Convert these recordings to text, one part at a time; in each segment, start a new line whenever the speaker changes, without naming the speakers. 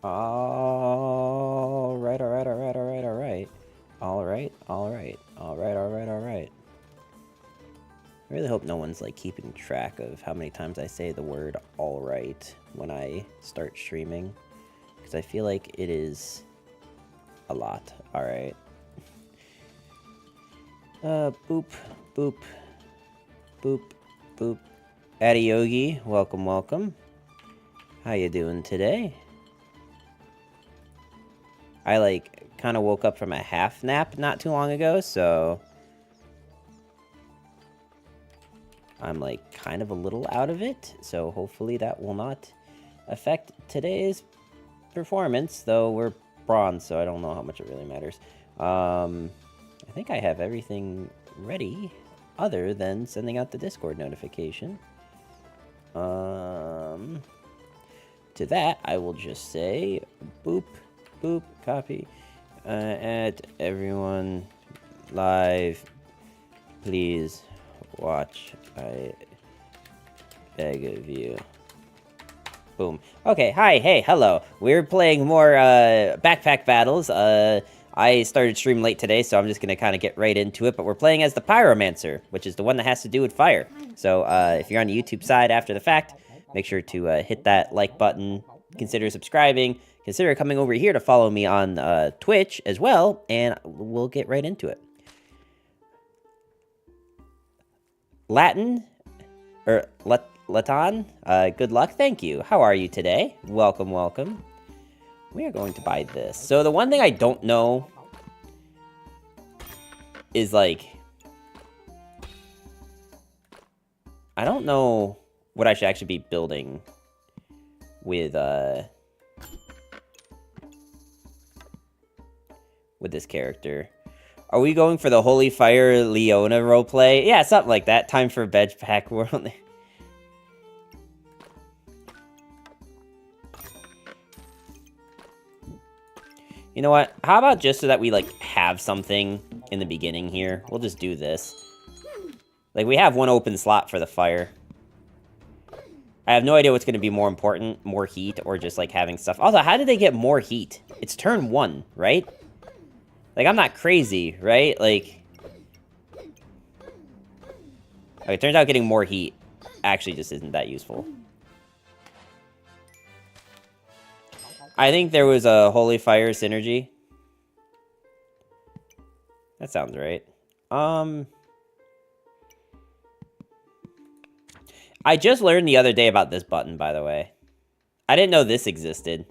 Alright, alright, alright, alright, alright. Alright, alright, alright, alright, alright. I really hope no one's like keeping track of how many times I say the word alright when I start streaming. Because I feel like it is a lot. Alright. Boop, boop, boop, boop. Adiyogi, welcome, welcome. How you doing today? I like kind of woke up from a half nap not too long ago, so I'm like kind of a little out of it, so hopefully that will not affect today's performance, though we're bronze, so I don't know how much it really matters. I think I have everything ready other than sending out the Discord notification. To that, I will just say boop, boop, copy, add everyone live, please watch, I beg of you. Boom. Okay, hi, hey, hello. We're playing more backpack battles. I started stream late today, so I'm just gonna kind of get right into it, but we're playing as the Pyromancer, which is the one that has to do with fire. So if you're on the YouTube side after the fact, make sure to hit that like button, consider subscribing, consider coming over here to follow me on Twitch as well, and we'll get right into it. Latin, or Latan, good luck, thank you. How are you today? Welcome, welcome. We are going to buy this. So the one thing I don't know is like, I don't know what I should actually be building with this character. Are we going for the Holy Fire Leona roleplay? Yeah, something like that. Time for Bedpack World. You know what? How about just so that we, like, have something in the beginning here? We'll just do this. Like, we have one open slot for the fire. I have no idea what's going to be more important. More heat or just, like, having stuff. Also, how did they get more heat? It's turn 1, right? Like, I'm not crazy, right? Like... Okay, it turns out getting more heat actually just isn't that useful. I think there was a Holy Fire synergy. That sounds right. I just learned the other day about this button, by the way. I didn't know this existed.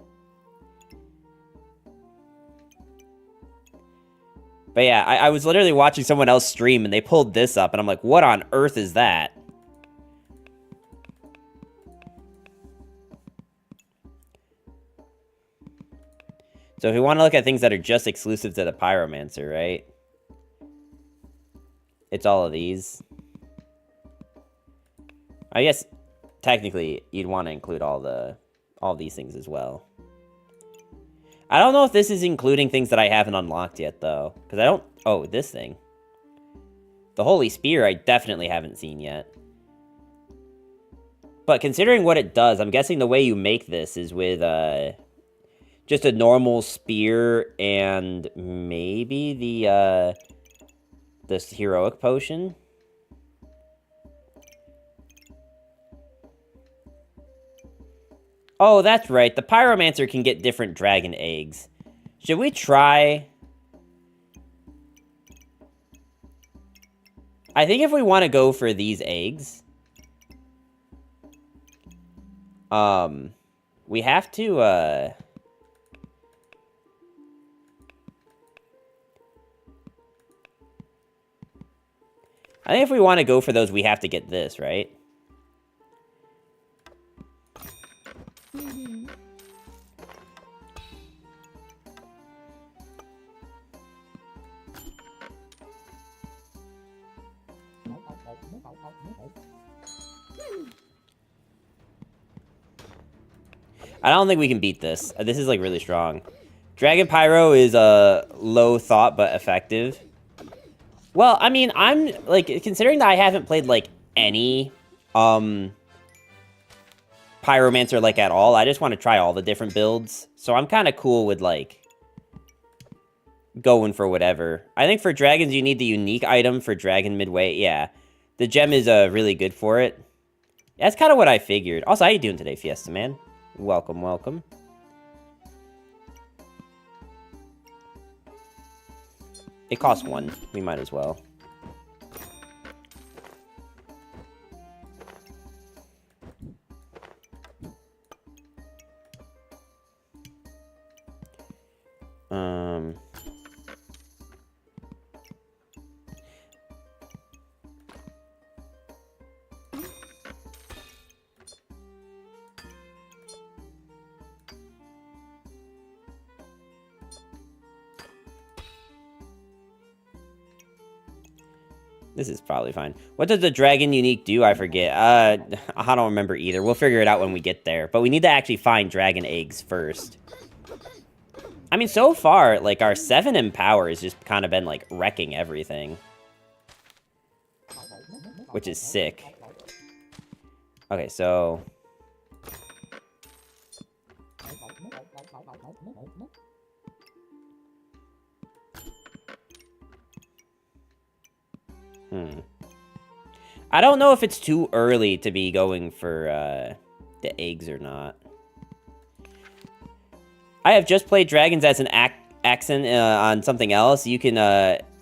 But yeah, I was literally watching someone else stream and they pulled this up and I'm like, what on earth is that? So if we want to look at things that are just exclusive to the Pyromancer, right? It's all of these. I guess, technically, you'd want to include all these things as well. I don't know if this is including things that I haven't unlocked yet, though. Because I don't... Oh, this thing. The Holy Spear I definitely haven't seen yet. But considering what it does, I'm guessing the way you make this is with, just a normal spear and maybe this heroic potion. Oh, that's right. The Pyromancer can get different dragon eggs. Should we try? I think if we want to go for these eggs, we have to, I think if we want to go for those, we have to get this, right? I don't think we can beat this. This is, like, really strong. Dragon Pyro is, low thought, but effective. Well, I mean, I'm, like, considering that I haven't played, like, any, Pyromancer, like, at all. I just want to try all the different builds. So I'm kind of cool with, like, going for whatever. I think for dragons, you need the unique item for dragon midway. Yeah. The gem is really good for it. That's kind of what I figured. Also, how you doing today, Fiesta Man? Welcome, welcome. It costs 1. We might as well. This is probably fine. What does the dragon unique do? I forget. I don't remember either. We'll figure it out when we get there. But we need to actually find dragon eggs first. I mean, so far, like, our 7 in power has just kind of been, like, wrecking everything. Which is sick. Okay, so... I don't know if it's too early to be going for the eggs or not. I have just played dragons as an accent on something else. You can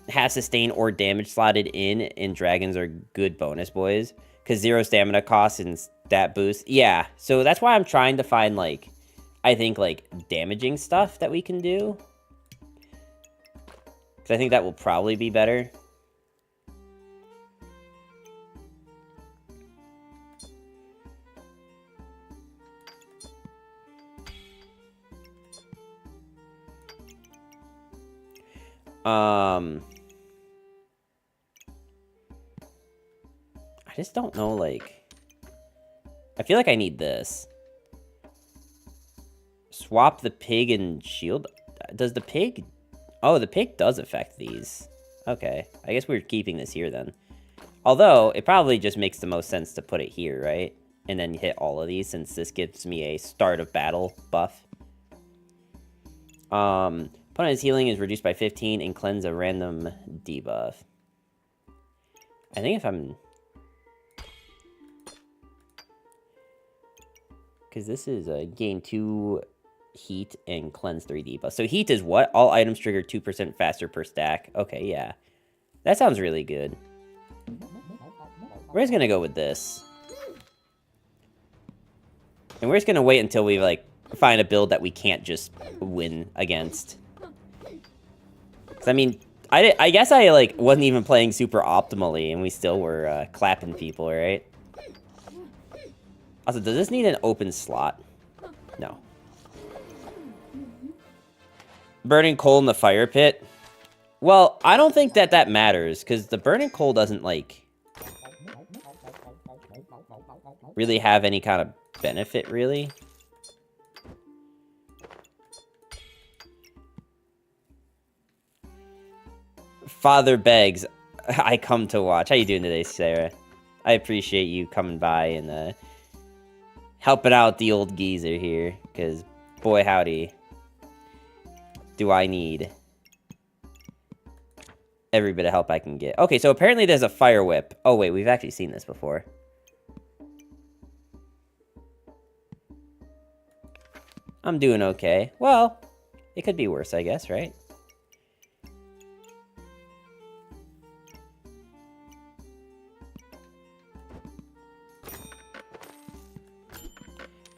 have sustain or damage slotted in, and dragons are good bonus boys. Because 0 stamina costs and stat boost. Yeah, so that's why I'm trying to find, like, I think, like, damaging stuff that we can do. Because I think that will probably be better. I just don't know, like... I feel like I need this. Swap the pig and shield? Does the pig... Oh, the pig does affect these. Okay. I guess we're keeping this here, then. Although, it probably just makes the most sense to put it here, right? And then hit all of these, since this gives me a start of battle buff. Opponent's healing is reduced by 15 and cleanse a random debuff. I think if I'm... Because this is gain 2 heat and cleanse 3 debuff. So heat is what? All items trigger 2% faster per stack. Okay, yeah. That sounds really good. We're just going to go with this. And we're just going to wait until we, like, find a build that we can't just win against. I mean, I guess I, like, wasn't even playing super optimally, and we still were clapping people, right? Also, does this need an open slot? No. Burning coal in the fire pit? Well, I don't think that that matters, because the burning coal doesn't, like, really have any kind of benefit, really. Father begs, I come to watch. How you doing today, Sarah? I appreciate you coming by and helping out the old geezer here, because boy howdy, do I need every bit of help I can get. Okay, so apparently there's a fire whip. Oh wait, we've actually seen this before. I'm doing okay. Well, it could be worse, I guess, right?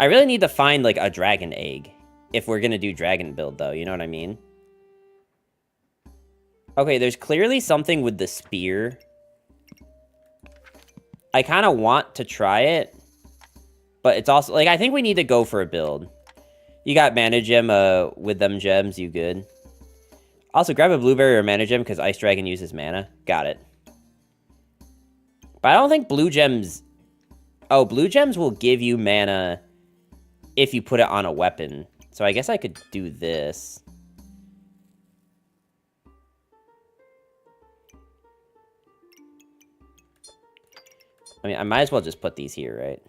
I really need to find, like, a dragon egg. If we're gonna do dragon build, though. You know what I mean? Okay, there's clearly something with the spear. I kind of want to try it. But it's also... Like, I think we need to go for a build. You got mana gem with them gems. You good? Also, grab a blueberry or mana gem because Ice Dragon uses mana. Got it. But I don't think blue gems... Oh, blue gems will give you mana... if you put it on a weapon. So I guess I could do this. I mean, I might as well just put these here, right?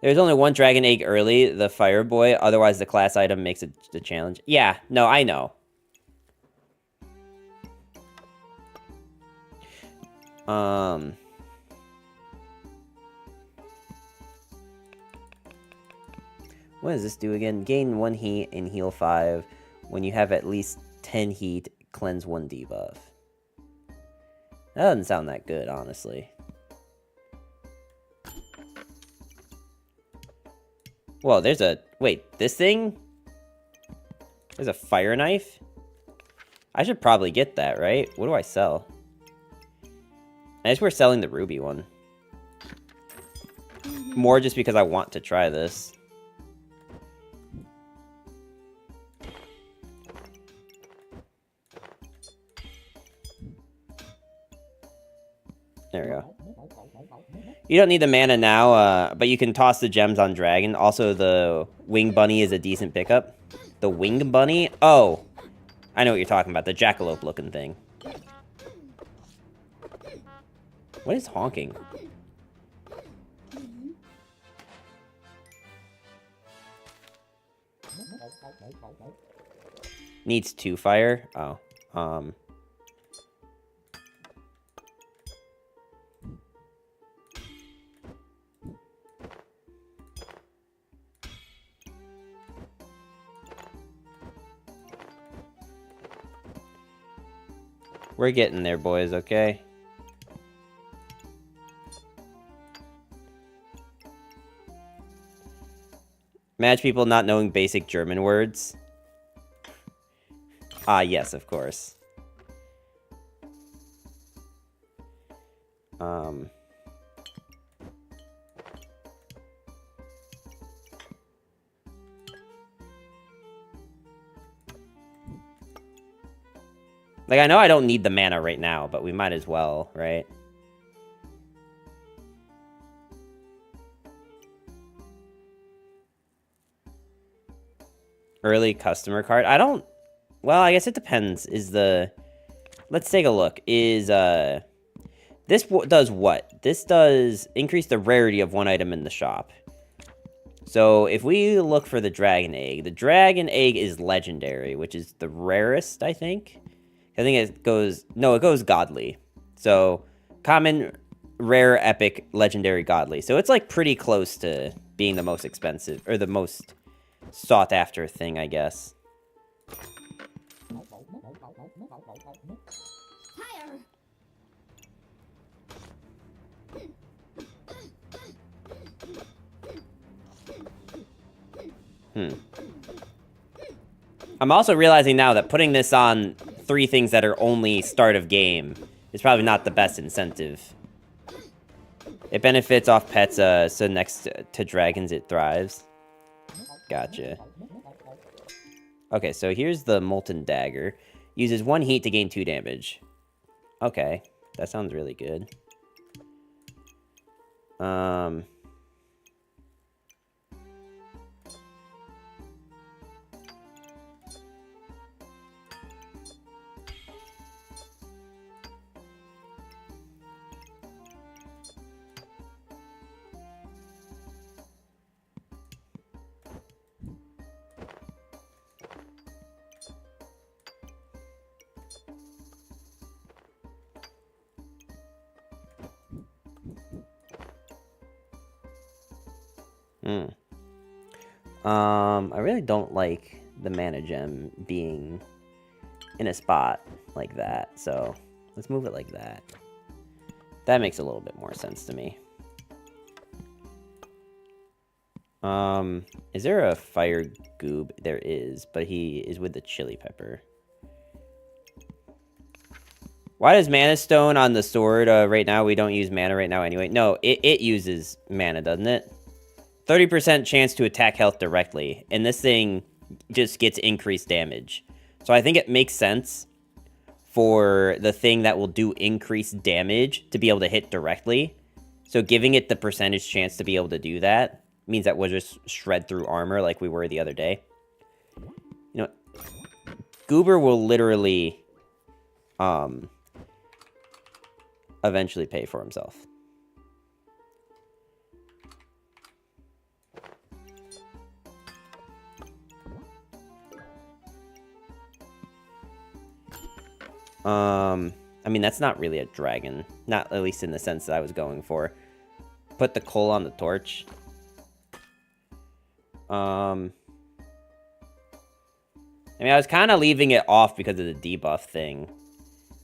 There's only one dragon egg early, the fire boy. Otherwise, the class item makes it the challenge. Yeah, no, I know. What does this do again? Gain 1 heat and heal 5. When you have at least 10 heat, cleanse 1 debuff. That doesn't sound that good, honestly. Whoa, there's a... Wait, this thing? There's a fire knife? I should probably get that, right? What do I sell? I guess we're selling the ruby one. More just because I want to try this. There we go. You don't need the mana now, but you can toss the gems on dragon. Also, the wing bunny is a decent pickup. The wing bunny? Oh, I know what you're talking about. The jackalope looking thing. What is honking? Needs 2 fire? Oh, we're getting there, boys, okay? Imagine people not knowing basic German words. Ah, yes, of course. Like, I know I don't need the mana right now, but we might as well, right? Early customer card. I don't... Well, I guess it depends. Is the... Let's take a look. Is, this does what? This does increase the rarity of 1 item in the shop. So, if we look for the dragon egg is legendary, which is the rarest, I think. I think it goes... No, it goes godly. So, common, rare, epic, legendary, godly. So, it's, like, pretty close to being the most expensive, or the most sought-after thing, I guess. I'm also realizing now that putting this on 3 things that are only start of game is probably not the best incentive. It benefits off pets, so next to dragons it thrives. Gotcha. Okay, so here's the Molten Dagger. Uses 1 heat to gain 2 damage. Okay, that sounds really good. I really don't like the mana gem being in a spot like that, so let's move it like that. That makes a little bit more sense to me. Is there a fire goob? There is, but he is with the chili pepper. Why does mana stone on the sword right now? We don't use mana right now anyway. No, it uses mana, doesn't it? 30% chance to attack health directly, and this thing just gets increased damage. So I think it makes sense for the thing that will do increased damage to be able to hit directly. So giving it the percentage chance to be able to do that means that we'll just shred through armor like we were the other day. You know, Goober will literally eventually pay for himself. I mean, that's not really a dragon. Not at least in the sense that I was going for. Put the coal on the torch. I mean, I was kind of leaving it off because of the debuff thing.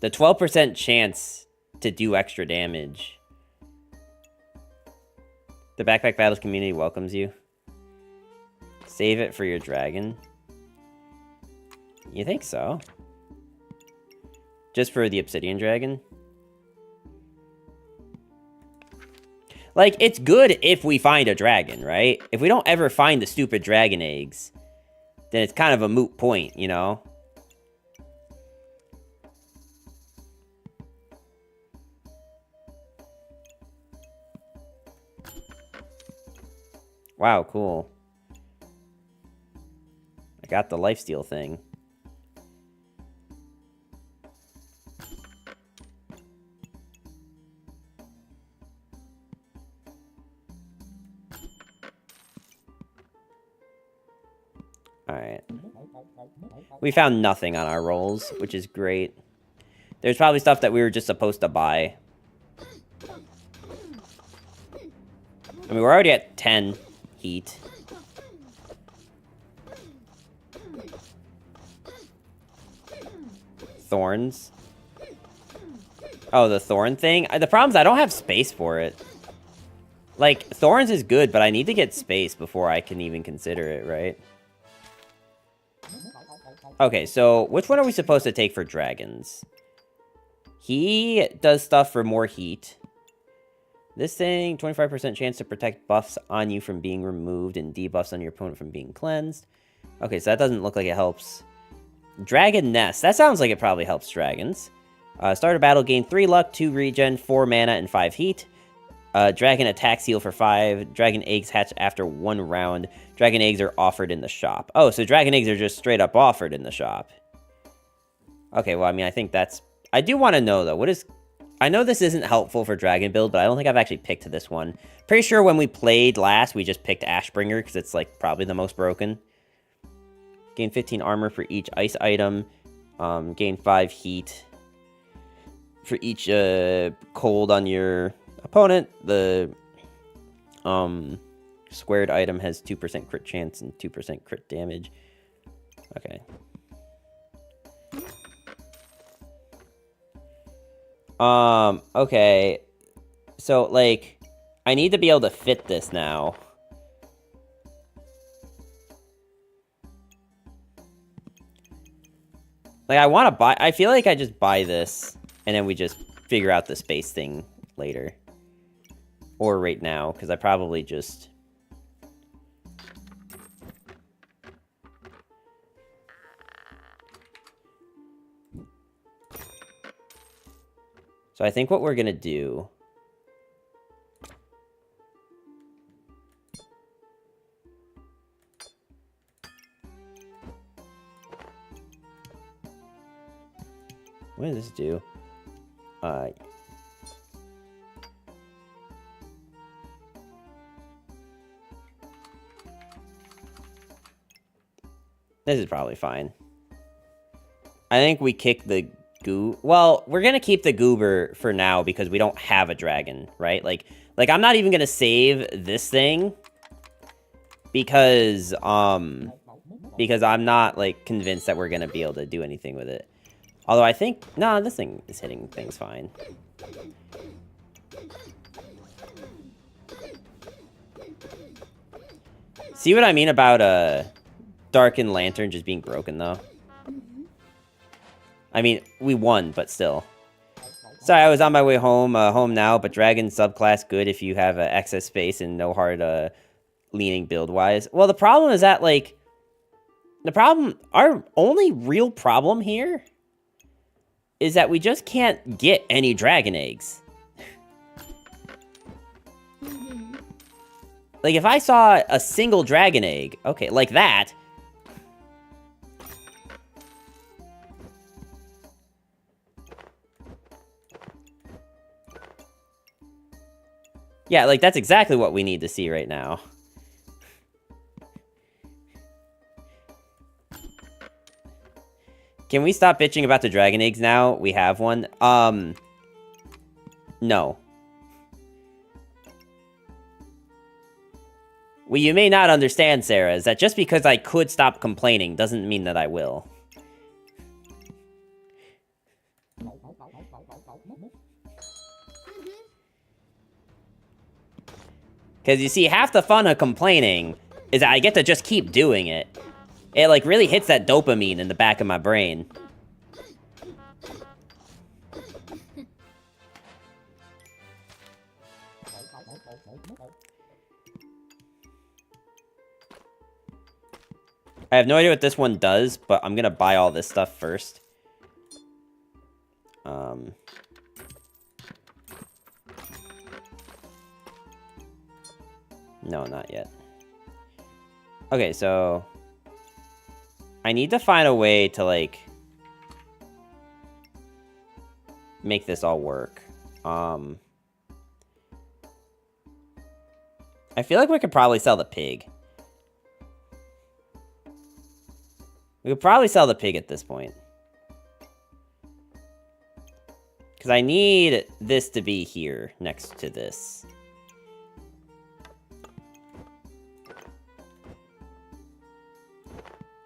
The 12% chance to do extra damage. The Backpack Battles community welcomes you. Save it for your dragon. You think so? Just for the Obsidian Dragon? Like, it's good if we find a dragon, right? If we don't ever find the stupid dragon eggs, then it's kind of a moot point, you know? Wow, cool. I got the lifesteal thing. Alright. We found nothing on our rolls, which is great. There's probably stuff that we were just supposed to buy. I mean, we're already at 10 heat. Thorns. Oh, the thorn thing? The problem is I don't have space for it. Like, thorns is good, but I need to get space before I can even consider it, right? Okay, so which one are we supposed to take for dragons? He does stuff for more heat. This thing, 25% chance to protect buffs on you from being removed and debuffs on your opponent from being cleansed. Okay, so that doesn't look like it helps. Dragon Nest. That sounds like it probably helps dragons. Start a battle, gain 3 luck, 2 regen, 4 mana, and 5 heat. Dragon attack seal for 5. Dragon eggs hatch after 1 round. Dragon eggs are offered in the shop. Oh, so dragon eggs are just straight up offered in the shop. Okay, well, I mean, I think that's... I do want to know, though, what is... I know this isn't helpful for dragon build, but I don't think I've actually picked this one. Pretty sure when we played last, we just picked Ashbringer, because it's, like, probably the most broken. Gain 15 armor for each ice item. Gain 5 heat for each cold on your opponent. The squared item has 2% crit chance and 2% crit damage. Okay. Okay. So, like, I need to be able to fit this now. Like, I want to buy... I feel like I just buy this, and then we just figure out the space thing later. Or right now, because I probably just... So I think what we're going to do... What does this do? This is probably fine. I think we kick the goo... Well, we're gonna keep the goober for now because we don't have a dragon, right? Like I'm not even gonna save this thing because I'm not, like, convinced that we're gonna be able to do anything with it. Although I think... No, this thing is hitting things fine. See what I mean about Darkened Lantern just being broken, though? I mean, we won, but still. Sorry, I was on my way home, home now, but Dragon subclass good if you have excess space and no hard leaning build-wise. Well, the problem is that, like... Our only real problem here is that we just can't get any dragon eggs. Like, if I saw a single dragon egg, okay, like that. Yeah, like, that's exactly what we need to see right now. Can we stop bitching about the dragon eggs now? We have one. No. Well, you may not understand, Sarah, is that just because I could stop complaining doesn't mean that I will. Because you see, half the fun of complaining is that I get to just keep doing it. It, like, really hits that dopamine in the back of my brain. I have no idea what this one does, but I'm gonna buy all this stuff first. No, not yet. Okay, so... I need to find a way to, like... make this all work. I feel like we could probably sell the pig. We could probably sell the pig at this point. Because I need this to be here, next to this.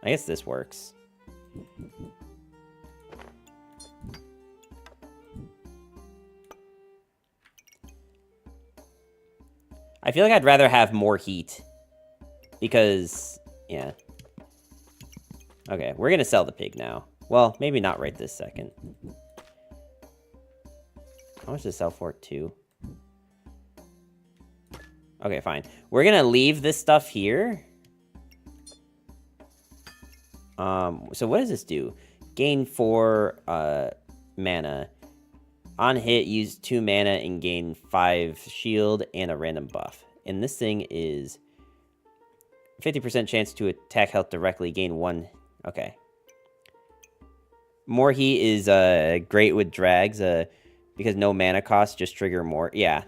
I guess this works. I feel like I'd rather have more heat. Because, yeah. Okay, we're gonna sell the pig now. Well, maybe not right this second. How much does it sell for? 2? Okay, fine. We're gonna leave this stuff here. So what does this do? Gain 4 mana. On hit, use 2 mana and gain 5 shield and a random buff. And this thing is 50% chance to attack health directly, gain 1. Okay. More heat is great with drags, because no mana cost, just trigger more. Yeah.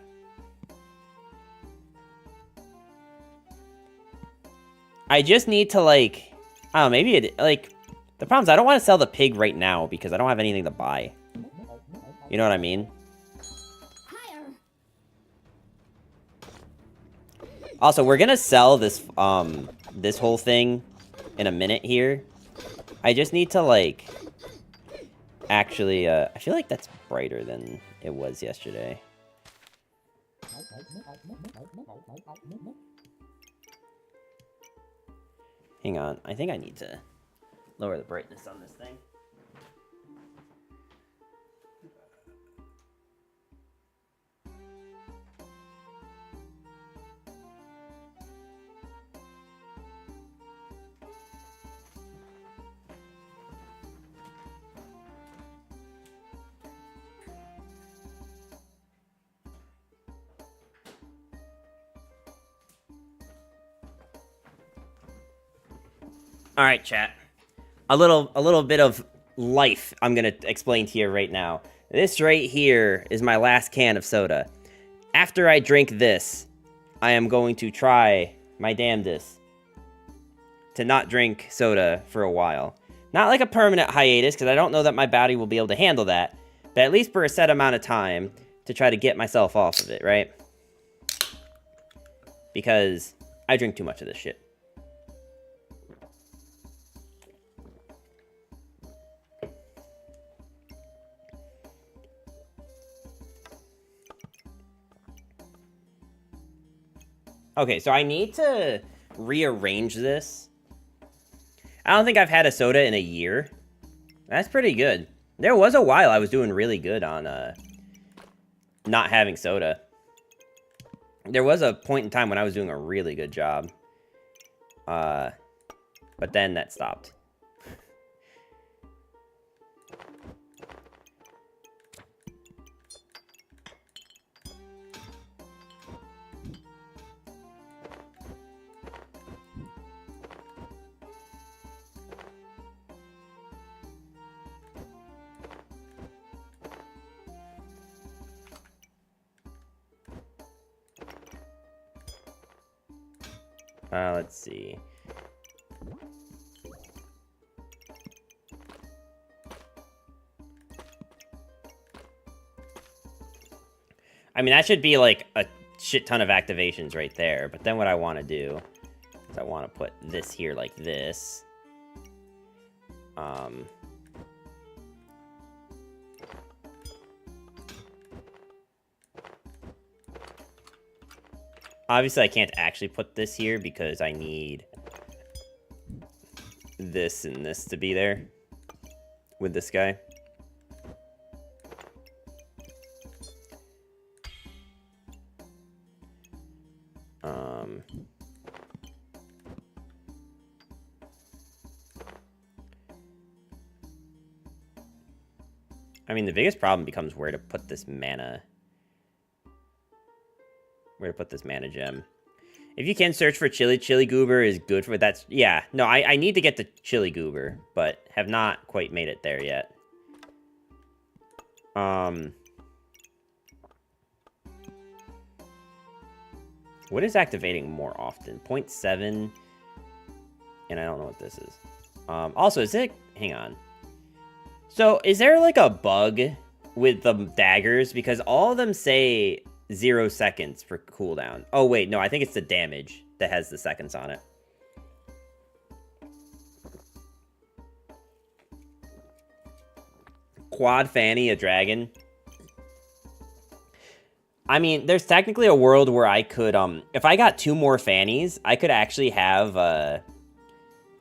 I just need to, like... I don't know, maybe it... Like, the problem is I don't want to sell the pig right now because I don't have anything to buy. You know what I mean? Also, we're gonna sell this, this whole thing in a minute here. I just need to, like... Actually, I feel like that's brighter than it was yesterday. Hang on, I think I need to lower the brightness on this thing. All right, chat. A little bit of life I'm gonna explain to you right now. This right here is my last can of soda. After I drink this, I am going to try my damnedest to not drink soda for a while. Not like a permanent hiatus, because I don't know that my body will be able to handle that, but at least for a set amount of time to try to get myself off of it, right? Because I drink too much of this shit. Okay, so I need to rearrange this. I don't think I've had a soda in a year. That's pretty good. There was a while I was doing really good on not having soda. There was a point in time when I was doing a really good job. But then that stopped. Let's see. I mean, that should be like a shit ton of activations right there. But then what I want to do is I want to put this here like this. Obviously, I can't actually put this here because I need this and this to be there with this guy. I mean, the biggest problem becomes where to put this mana. Where to put this mana gem. If you can search for Chili, Chili Goober is good for that. Yeah, no, I need to get the Chili Goober, but have not quite made it there yet. What is activating more often? 0.7, and I don't know what this is. Also, is it... Hang on. So, is there like a bug with the daggers? Because all of them say 0 seconds for cooldown. Oh, wait, no, I think it's the damage that has the seconds on it. Quad Fanny, a dragon. I mean, there's technically a world where I could, if I got 2 more fannies, I could actually have, I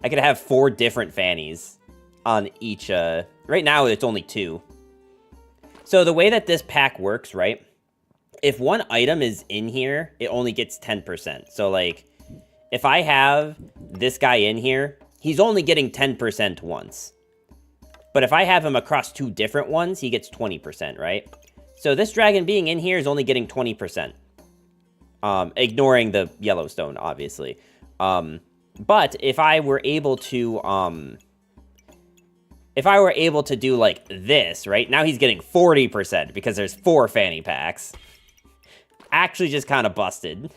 could have 4 different fannies on each, right now it's only 2. So the way that this pack works, right? If one item is in here, it only gets 10%. So, like, if I have this guy in here, he's only getting 10% once. But if I have him across 2 different ones, he gets 20%, right? So this dragon being in here is only getting 20%. Ignoring the Yellowstone, obviously. But if I were able to, do, like, this, right? Now he's getting 40% because there's 4 fanny packs. Actually just kind of busted.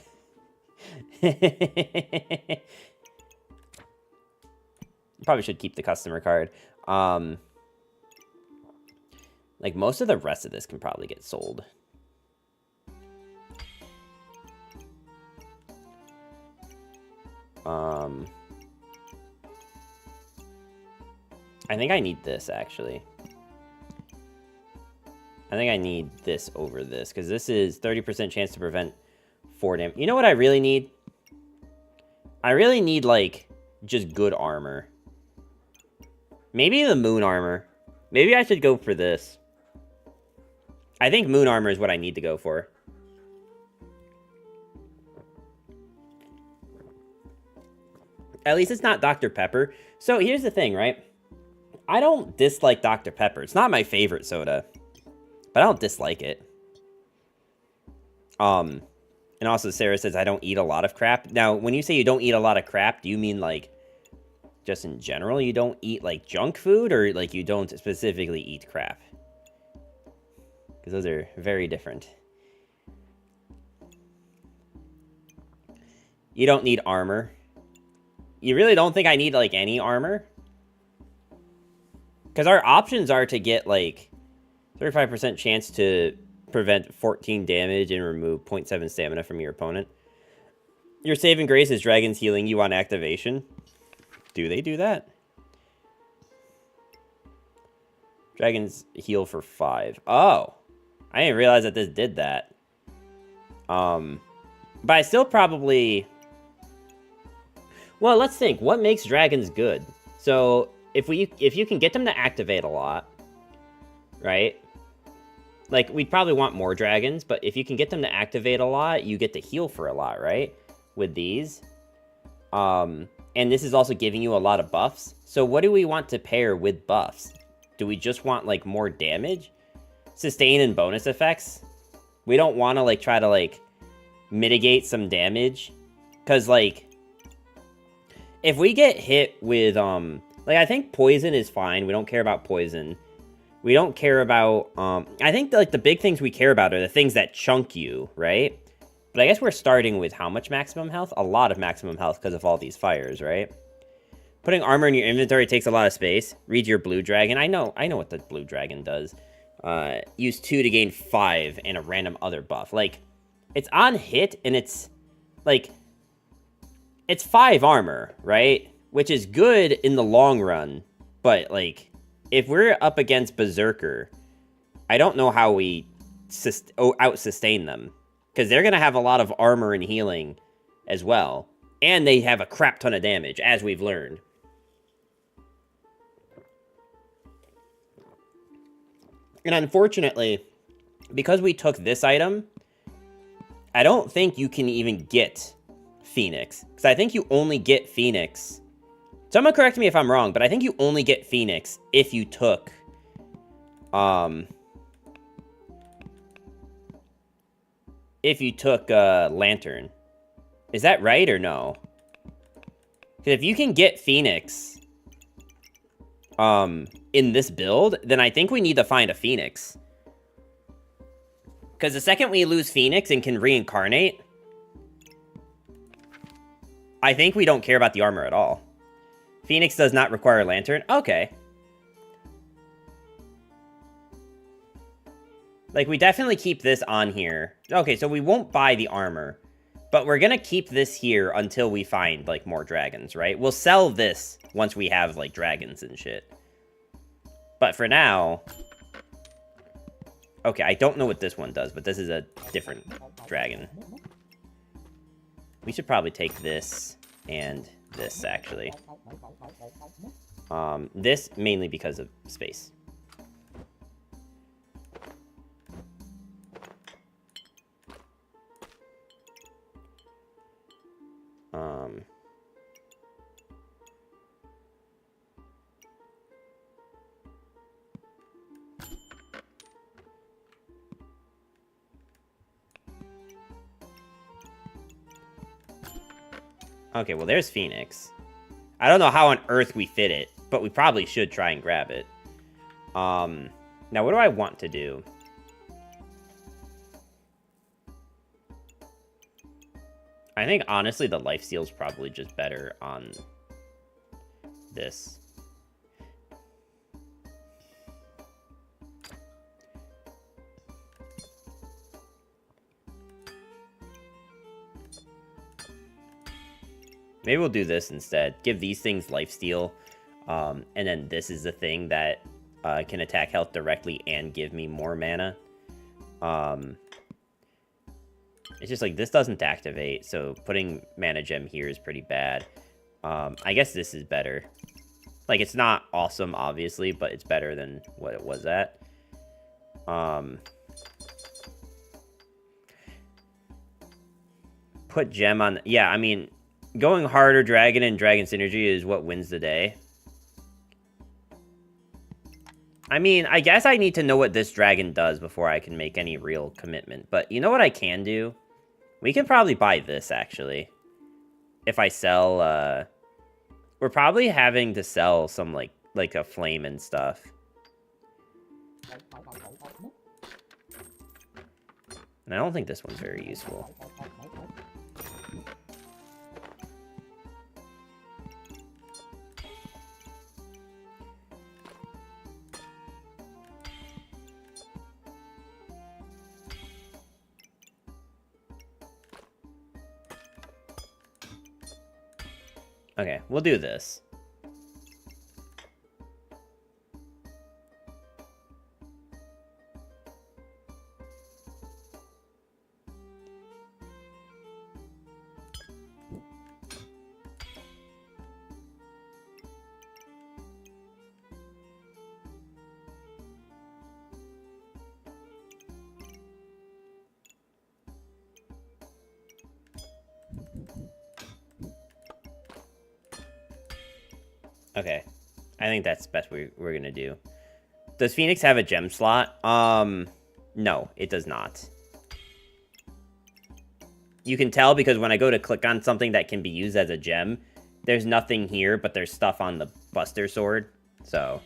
Probably should keep the customer card. Like, most of the rest of this can probably get sold. I think I need this, actually. I think I need this over this, because this is 30% chance to prevent 4 damage. You know what I really need? I really need, like, just good armor. Maybe the moon armor. Maybe I should go for this. I think moon armor is what I need to go for. At least it's not Dr. Pepper. So here's the thing, right? I don't dislike Dr. Pepper. It's not my favorite soda. But I don't dislike it. And also Sarah says I don't eat a lot of crap. Now, when you say you don't eat a lot of crap, do you mean, like, just in general you don't eat, like, junk food? Or, like, you don't specifically eat crap? Because those are very different. You don't need armor. You really don't think I need, like, any armor? Because our options are to get, like, 35% chance to prevent 14 damage and remove 0.7 stamina from your opponent. Your saving grace is dragons healing you on activation. Do they do that? Dragons heal for 5. Oh! I didn't realize that this did that. But I still probably... Well, let's think. What makes dragons good? So, if you can get them to activate a lot, right? Like, we'd probably want more dragons, but if you can get them to activate a lot, you get to heal for a lot, right? With these. And this is also giving you a lot of buffs. So what do we want to pair with buffs? Do we just want, like, more damage? Sustain and bonus effects? We don't want to, like, try to, like, mitigate some damage. Because, like, if we get hit with, like, I think poison is fine. We don't care about poison. We don't care about, I think, like, the big things we care about are the things that chunk you, right? But I guess we're starting with how much maximum health? A lot of maximum health because of all these fires, right? Putting armor in your inventory takes a lot of space. Read your blue dragon. I know what the blue dragon does. Use 2 to gain 5 and a random other buff. Like, it's on hit, and it's, like, it's 5 armor, right? Which is good in the long run, but, like, if we're up against Berserker, I don't know how we out-sustain them. Because they're going to have a lot of armor and healing as well. And they have a crap ton of damage, as we've learned. And unfortunately, because we took this item, I don't think you can even get Phoenix. Because I think you only get Phoenix. Someone correct me if I'm wrong, but I think you only get Phoenix if you took... Lantern. Is that right or no? Because if you can get Phoenix... in this build, then I think we need to find a Phoenix. Because the second we lose Phoenix and can reincarnate, I think we don't care about the armor at all. Phoenix does not require Lantern? Okay. Like, we definitely keep this on here. Okay, so we won't buy the armor. But we're gonna keep this here until we find, like, more dragons, right? We'll sell this once we have, like, dragons and shit. But for now... Okay, I don't know what this one does, but this is a different dragon. We should probably take this and this, actually. This mainly because of space. Okay, well, there's Phoenix. I don't know how on earth we fit it, but we probably should try and grab it. Now, what do I want to do? I think, honestly, the lifesteal is probably just better on this. Maybe we'll do this instead. Give these things lifesteal. And then this is the thing that can attack health directly and give me more mana. It's just like, this doesn't activate, so putting mana gem here is pretty bad. I guess this is better. Like, it's not awesome, obviously, but it's better than what it was at. Put gem on... Yeah, I mean... Going harder dragon and dragon synergy is what wins the day. I mean, I guess I need to know what this dragon does before I can make any real commitment. But you know what I can do? We can probably buy this, actually. If I sell, we're probably having to sell some, like a flame and stuff. And I don't think this one's very useful. Okay, we'll do this. Okay, I think that's the best we're gonna do. Does Phoenix have a gem slot? No, it does not. You can tell because when I go to click on something that can be used as a gem, there's nothing here, but there's stuff on the Buster Sword, so...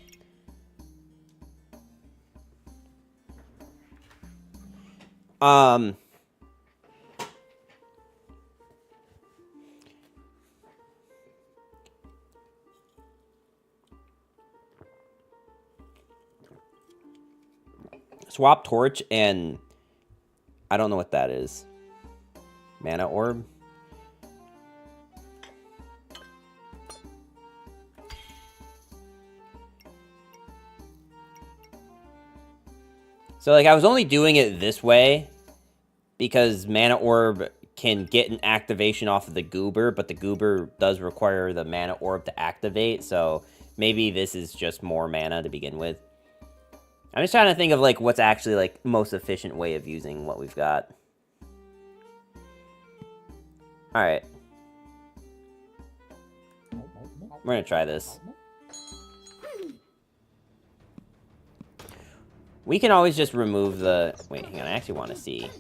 Swap Torch and... I don't know what that is. Mana Orb? So, like, I was only doing it this way because Mana Orb can get an activation off of the Goober, but the Goober does require the Mana Orb to activate, so maybe this is just more mana to begin with. I'm just trying to think of, like, what's actually, like, most efficient way of using what we've got. Alright. We're gonna try this. We can always just remove the... Wait, hang on, I actually want to see.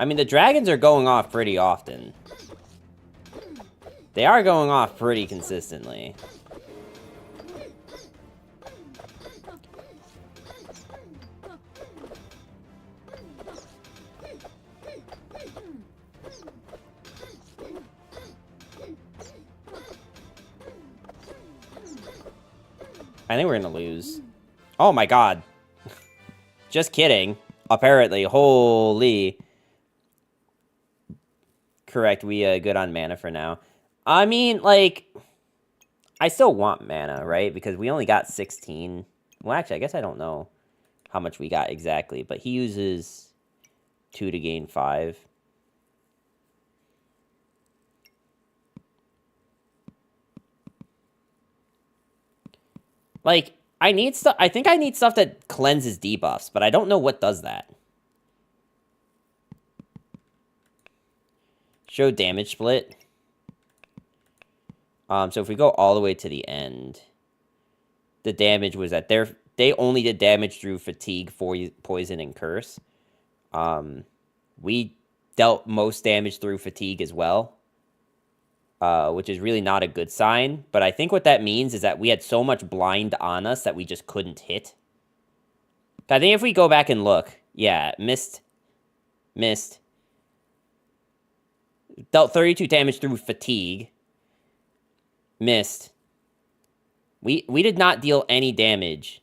I mean, the dragons are going off pretty often. They are going off pretty consistently. I think we're gonna lose. Oh my god. Just kidding. Apparently. Holy. Correct, we good on mana for now. I mean, like... I still want mana, right? Because we only got 16. Well, actually, I guess I don't know how much we got exactly. But he uses 2 to gain 5. Like, I need stuff. I think I need stuff that cleanses debuffs, but I don't know what does that. Show damage split. So if we go all the way to the end, the damage was that they only did damage through fatigue, poison, and curse. We dealt most damage through fatigue as well. Which is really not a good sign. But I think what that means is that we had so much blind on us that we just couldn't hit. I think if we go back and look, yeah, missed. Dealt 32 damage through fatigue. Missed. We did not deal any damage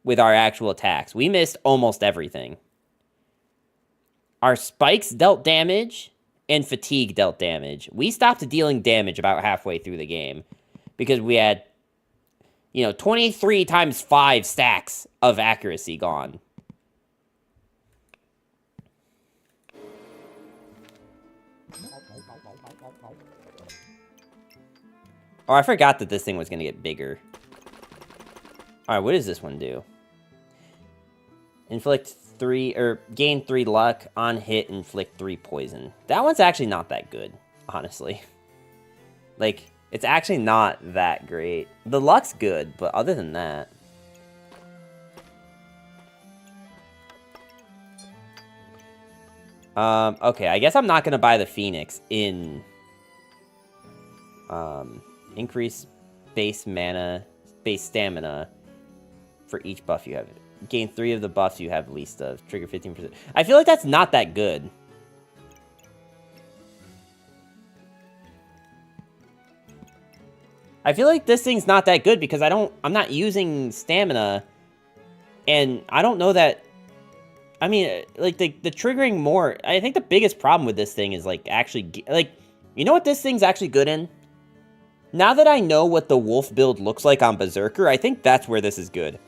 with our actual attacks. We missed almost everything. Our spikes dealt damage... and fatigue dealt damage. We stopped dealing damage about halfway through the game because we had, 23 times 5 stacks of accuracy gone. Oh, I forgot that this thing was going to get bigger. Alright, what does this one do? Inflict 3, or gain 3 luck, on hit, inflict 3 poison. That one's actually not that good, honestly. Like, it's actually not that great. The luck's good, but other than that... okay, I guess I'm not gonna buy the Phoenix in... increase base mana, base stamina for each buff you have. Gain 3 of the buffs you have least of. Trigger 15%. I feel like that's not that good. I feel like this thing's not that good because I'm not using stamina. And I don't know that... I mean, like, the triggering more... I think the biggest problem with this thing is, like, actually... Like, you know what this thing's actually good in? Now that I know what the wolf build looks like on Berserker, I think that's where this is good.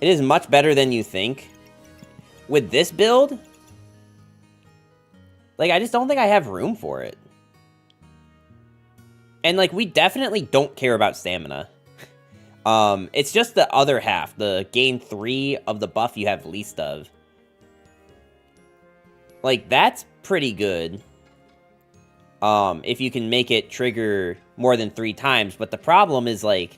It is much better than you think. With this build, like, I just don't think I have room for it. And, like, we definitely don't care about stamina. It's just the other half, the gain 3 of the buff you have least of. Like, that's pretty good. If you can make it trigger more than 3 times, but the problem is, like...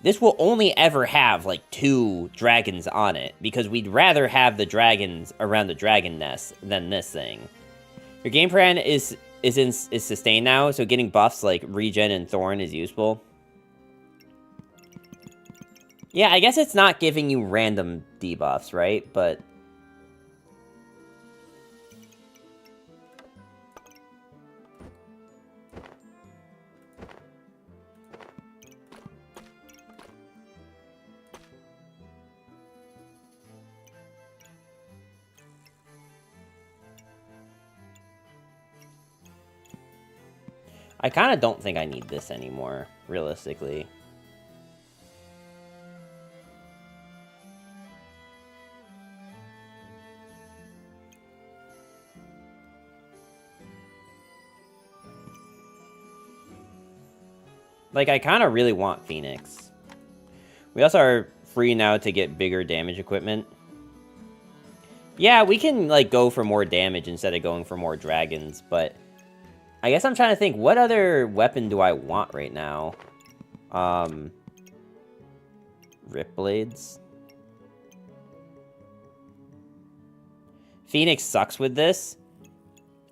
This will only ever have, like, 2 dragons on it, because we'd rather have the dragons around the dragon nest than this thing. Your game plan is sustained now, so getting buffs like Regen and Thorn is useful. Yeah, I guess it's not giving you random debuffs, right? But... I kind of don't think I need this anymore, realistically. Like, I kind of really want Phoenix. We also are free now to get bigger damage equipment. Yeah, we can, like, go for more damage instead of going for more dragons, but... I guess I'm trying to think, what other weapon do I want right now? Rip Blades? Phoenix sucks with this.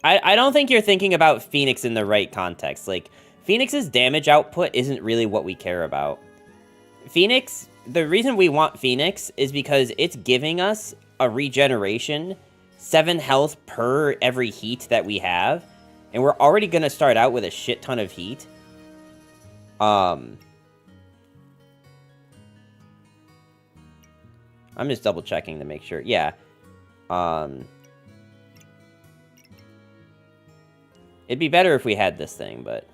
I don't think you're thinking about Phoenix in the right context. Like, Phoenix's damage output isn't really what we care about. Phoenix, the reason we want Phoenix is because it's giving us a regeneration, 7 health per every heat that we have, and we're already going to start out with a shit ton of heat. I'm just double checking to make sure. Yeah. It'd be better if we had this thing, but...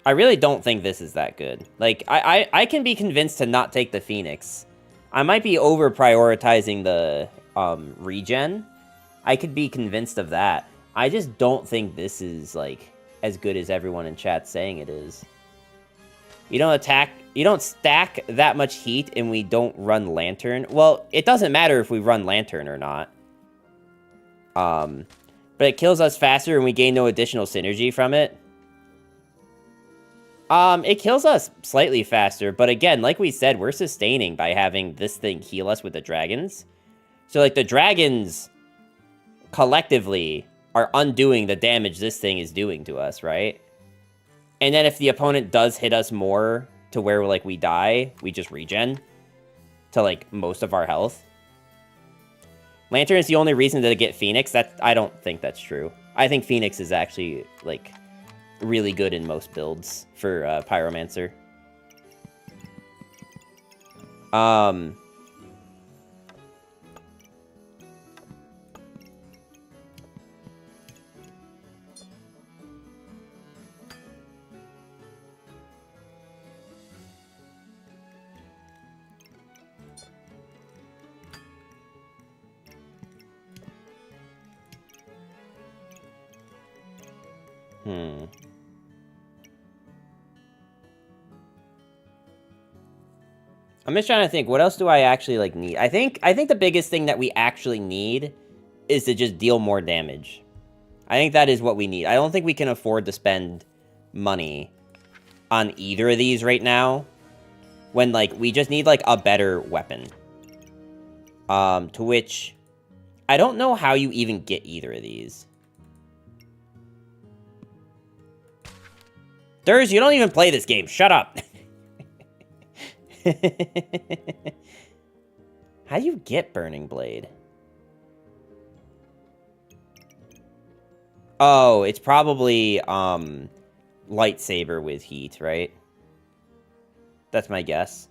I really don't think this is that good. Like, I can be convinced to not take the Phoenix. I might be over-prioritizing the, regen. I could be convinced of that. I just don't think this is, like, as good as everyone in chat's saying it is. You don't stack that much heat and we don't run Lantern. Well, it doesn't matter if we run Lantern or not. But it kills us faster and we gain no additional synergy from it. It kills us slightly faster, but again, like we said, we're sustaining by having this thing heal us with the dragons. So, like, the dragons collectively are undoing the damage this thing is doing to us, right? And then if the opponent does hit us more to where, like, we die, we just regen to, like, most of our health. Lantern is the only reason to get Phoenix. I don't think that's true. I think Phoenix is actually, like, really good in most builds for Pyromancer. I'm just trying to think, what else do I actually, like, need? I think the biggest thing that we actually need is to just deal more damage. I think that is what we need. I don't think we can afford to spend money on either of these right now, when, like, we just need, like, a better weapon. To which, I don't know how you even get either of these. Durs, you don't even play this game. Shut up. How do you get Burning Blade? Oh, it's probably, lightsaber with heat, right? That's my guess.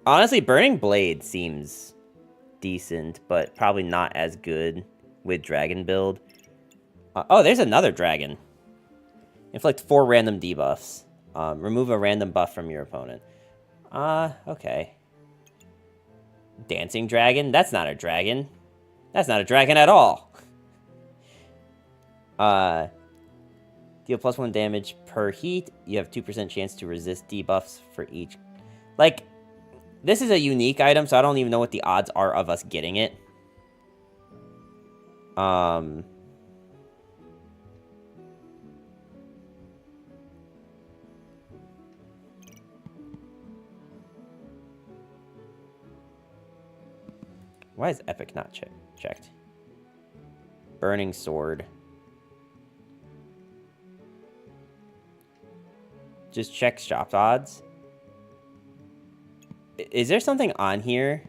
Honestly, Burning Blade seems decent, but probably not as good with dragon build. Oh, there's another dragon. Inflict 4 random debuffs. Remove a random buff from your opponent. Okay. Dancing dragon? That's not a dragon. That's not a dragon at all. Deal +1 damage per heat. You have 2% chance to resist debuffs for each. Like, this is a unique item, so I don't even know what the odds are of us getting it. Why is Epic not checked? Burning Sword. Just check shop odds. Is there something on here?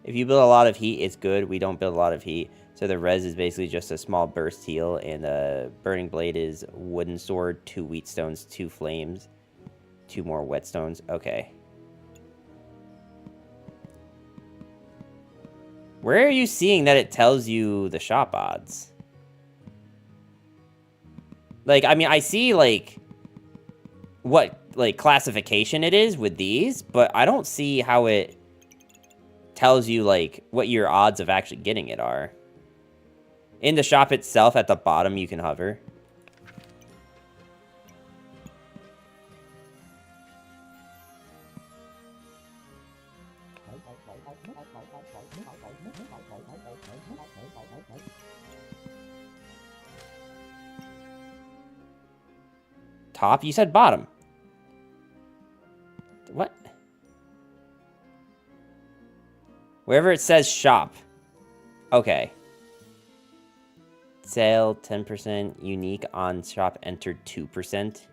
If you build a lot of heat, it's good. We don't build a lot of heat. So the res is basically just a small burst heal, and burning blade is wooden sword, 2 wheat stones, 2 flames, 2 more whetstones. Okay. Where are you seeing that it tells you the shop odds? Like, I mean, I see, like, what, like, classification it is with these, but I don't see how it tells you, like, what your odds of actually getting it are. In the shop itself, at the bottom, you can hover. Top? You said bottom. What? Wherever it says shop. Okay. Sale 10%, unique on shop entered 2%.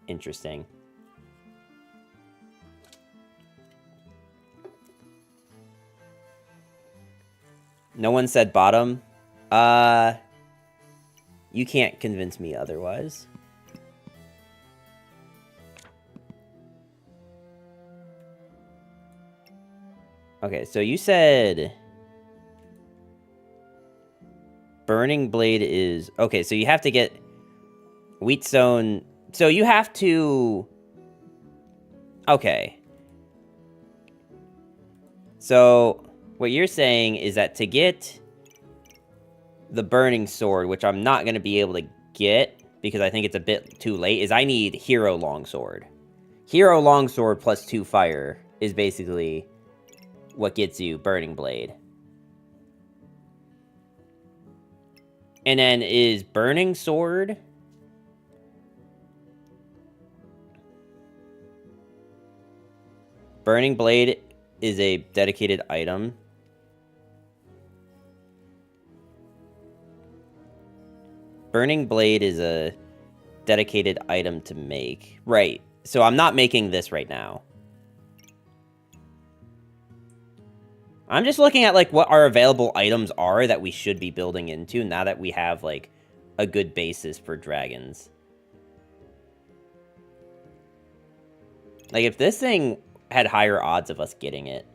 Interesting. No one said bottom. You can't convince me otherwise. Okay, so you said burning blade is... Okay, so you have to get wheatstone... So you have to... Okay. So what you're saying is that to get the burning sword, which I'm not going to be able to get because I think it's a bit too late, is I need hero longsword. Hero longsword plus 2 fire is basically what gets you burning blade. And then is burning sword... Burning blade is a dedicated item. Burning blade is a dedicated item to make. Right. So I'm not making this right now. I'm just looking at, like, what our available items are that we should be building into now that we have, like, a good basis for dragons. Like, if this thing had higher odds of us getting it.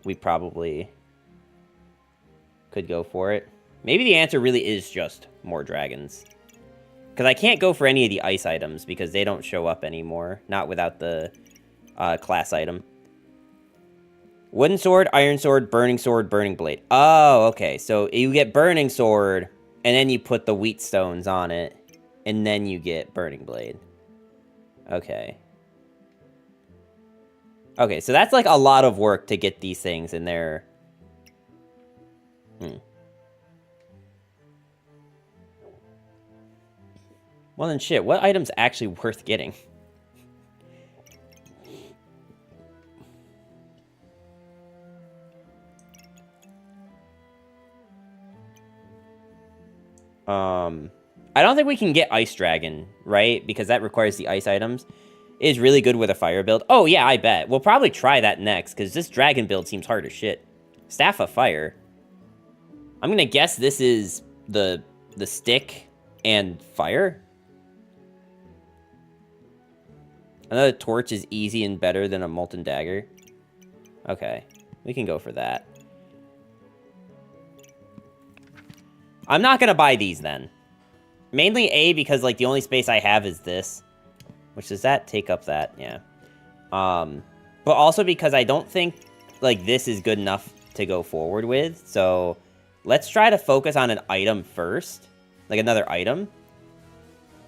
We probably could go for it. Maybe the answer really is just more dragons. Because I can't go for any of the ice items because they don't show up anymore. Not without the class item. Wooden sword, iron sword, burning blade. Oh, okay. So you get burning sword, and then you put the wheat stones on it. And then you get burning blade. Okay. Okay, so that's like a lot of work to get these things in there. Well then shit, what item's actually worth getting? I don't think we can get Ice Dragon, right? Because that requires the ice items. It is really good with a fire build. Oh, yeah, I bet. We'll probably try that next, because this dragon build seems hard as shit. Staff of Fire. I'm going to guess this is the stick and fire. Another torch is easy and better than a molten dagger. Okay, we can go for that. I'm not going to buy these then. Mainly A, because, like, the only space I have is this. Which, does that take up that? Yeah. But also because I don't think, like, this is good enough to go forward with. So, let's try to focus on an item first. Like, another item.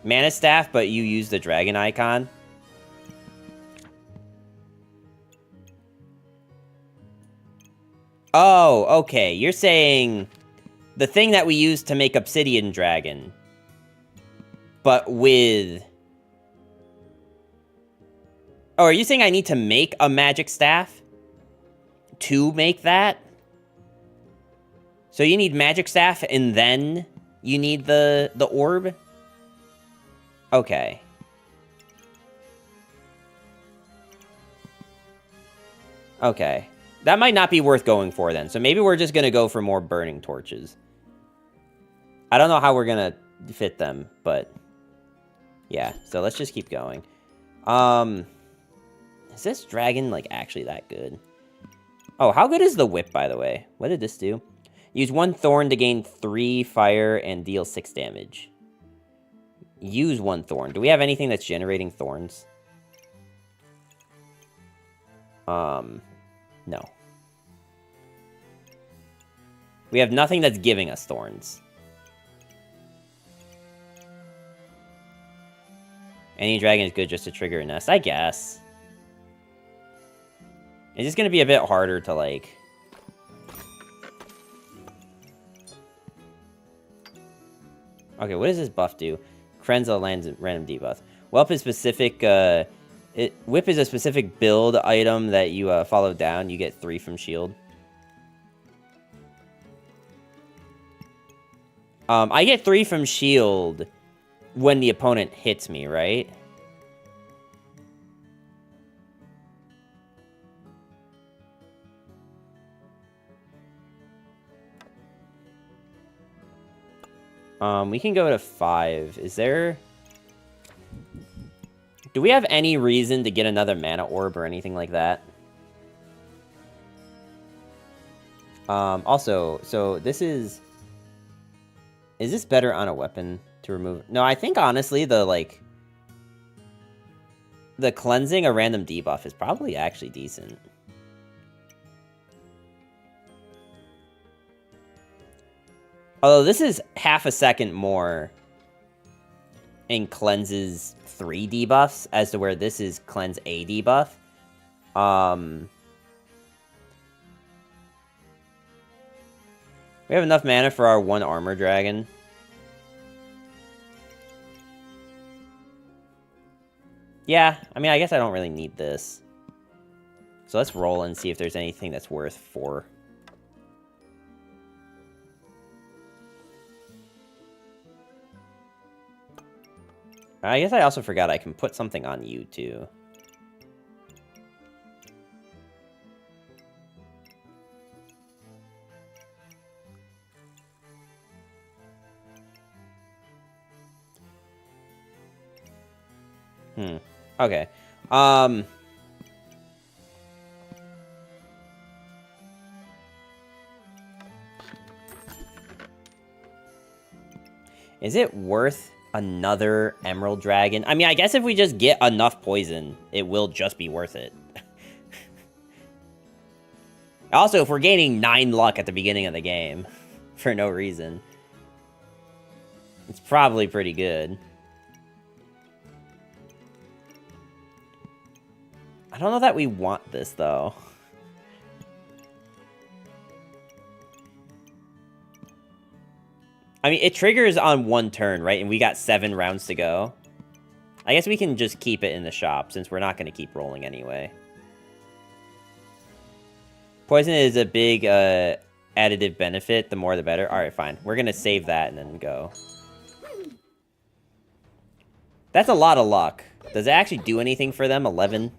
Mana Staff, but you use the dragon icon. Oh, okay. You're saying the thing that we use to make Obsidian Dragon. But with... Oh, are you saying I need to make a magic staff? To make that? So you need magic staff and then you need the orb? Okay. Okay. That might not be worth going for then. So maybe we're just going to go for more burning torches. I don't know how we're going to fit them, but yeah. So let's just keep going. Is this dragon, like, actually that good? Oh, how good is the whip, by the way? What did this do? Use 1 thorn to gain 3 fire and deal 6 damage. Use 1 thorn. Do we have anything that's generating thorns? No. We have nothing that's giving us thorns. Any dragon is good just to trigger a nest, I guess. It's just gonna be a bit harder to, like... Okay, what does this buff do? Krenza lands a random debuff. Whip is specific, Whip is a specific build item that you follow down. You get 3 from shield. I get 3 from shield when the opponent hits me, right? We can go to 5. Is there... Do we have any reason to get another mana orb or anything like that? Also, so this is... Is this better on a weapon to remove? No, I think honestly the, like... The cleansing a random debuff is probably actually decent. Although this is half a second more and cleanses 3 debuffs as to where this is cleanse a debuff. We have enough mana for our 1 armor dragon. Yeah, I mean, I guess I don't really need this. So let's roll and see if there's anything that's worth 4. I guess I also forgot I can put something on you, too. Okay. Is it worth another emerald dragon? I mean, I guess if we just get enough poison, it will just be worth it. Also, if we're gaining 9 luck at the beginning of the game for no reason, it's probably pretty good. I don't know that we want this, though. I mean, it triggers on 1 turn, right? And we got 7 rounds to go. I guess we can just keep it in the shop, since we're not going to keep rolling anyway. Poison is a big additive benefit. The more, the better. Alright, fine. We're going to save that and then go. That's a lot of luck. Does it actually do anything for them? 11?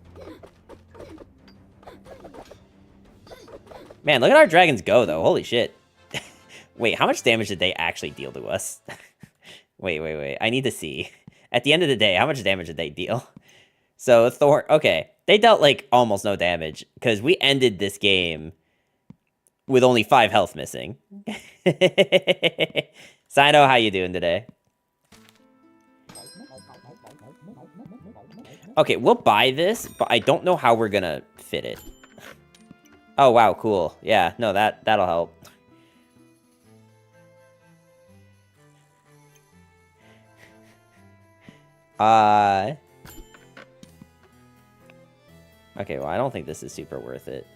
Man, look at our dragons go, though. Holy shit. Wait, how much damage did they actually deal to us? Wait. I need to see. At the end of the day, how much damage did they deal? So, Thor... Okay. They dealt, like, almost no damage. Because we ended this game with only 5 health missing. Sino, how you doing today? Okay, we'll buy this, but I don't know how we're gonna fit it. Oh, wow, cool. Yeah, no, that'll help. Okay, well, I don't think this is super worth it.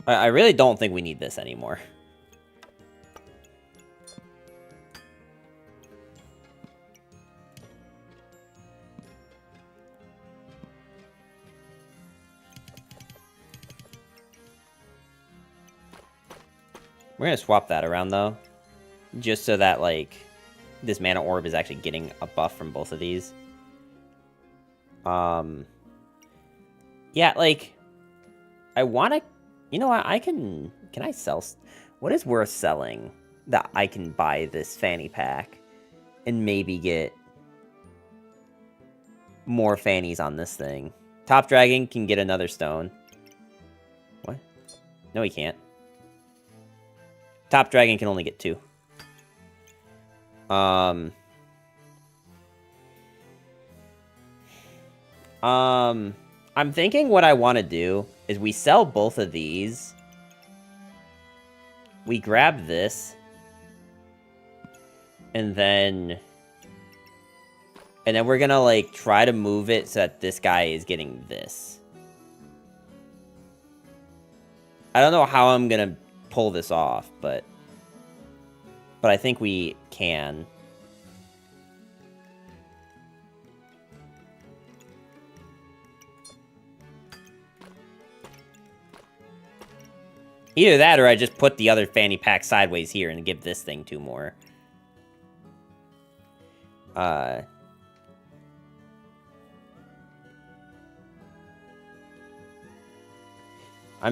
I really don't think we need this anymore. We're gonna swap that around, though. Just so that, like, this mana orb is actually getting a buff from both of these. Yeah, like, I want to... You know what? Can I sell... What is worth selling that I can buy this fanny pack and maybe get more fannies on this thing? Top Dragon can get another stone. What? No, he can't. Top Dragon can only get 2. I'm thinking what I want to do is we sell both of these. We grab this. And then we're gonna, like, try to move it so that this guy is getting this. I don't know how I'm gonna pull this off, but I think we can. Either that, or I just put the other fanny pack sideways here and give this thing 2 more. I'm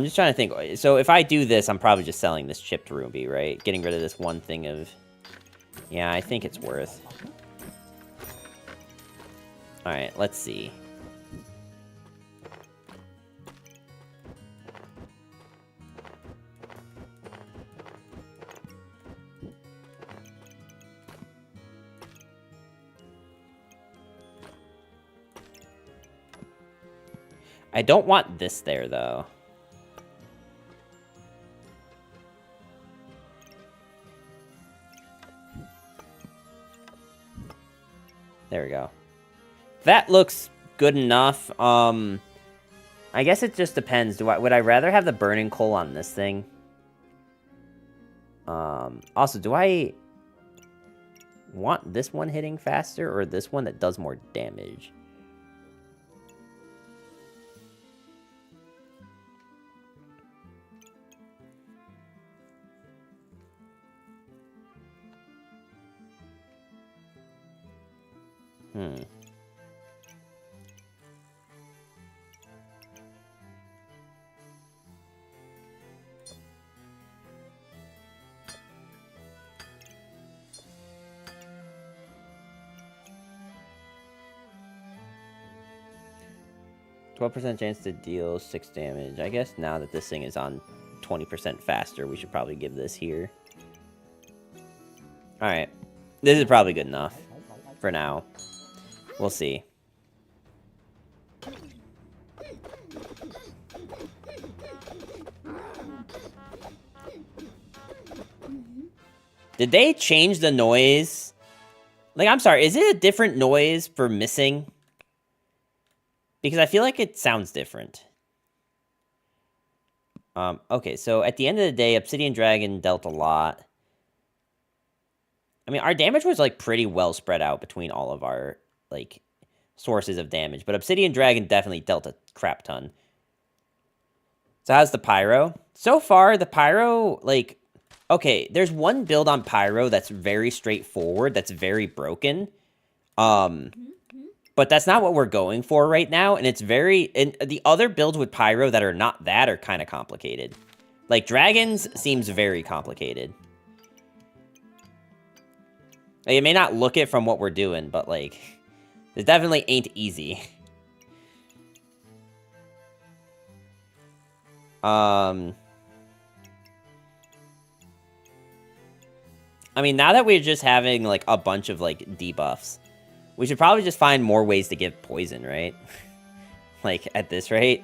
just trying to think. So if I do this, I'm probably just selling this chipped ruby, right? Getting rid of this one thing of... Yeah, I think it's worth. Alright, let's see. I don't want this there, though. There we go. That looks good enough. I guess it just depends. Would I rather have the burning coal on this thing? Also, do I want this one hitting faster or this one that does more damage? Hmm. %, chance to deal 6 damage. I guess now that this thing is on 20% faster, we should probably give this here. Alright. This is probably good enough for now. We'll see. Did they change the noise? Like, I'm sorry, is it a different noise for missing? Because I feel like it sounds different. Okay, so at the end of the day, Obsidian Dragon dealt a lot. I mean, our damage was, like, pretty well spread out between all of our, like, sources of damage. But Obsidian Dragon definitely dealt a crap ton. So how's the Pyro? So far, the Pyro, like... Okay, there's one build on Pyro that's very straightforward, that's very broken. But that's not what we're going for right now, and it's very... And the other builds with Pyro that are not that are kind of complicated. Like, Dragons seems very complicated. Like, it may not look it from what we're doing, but, like... It definitely ain't easy. I mean, now that we're just having, like, a bunch of, like, debuffs... We should probably just find more ways to give poison, right? Like, at this rate.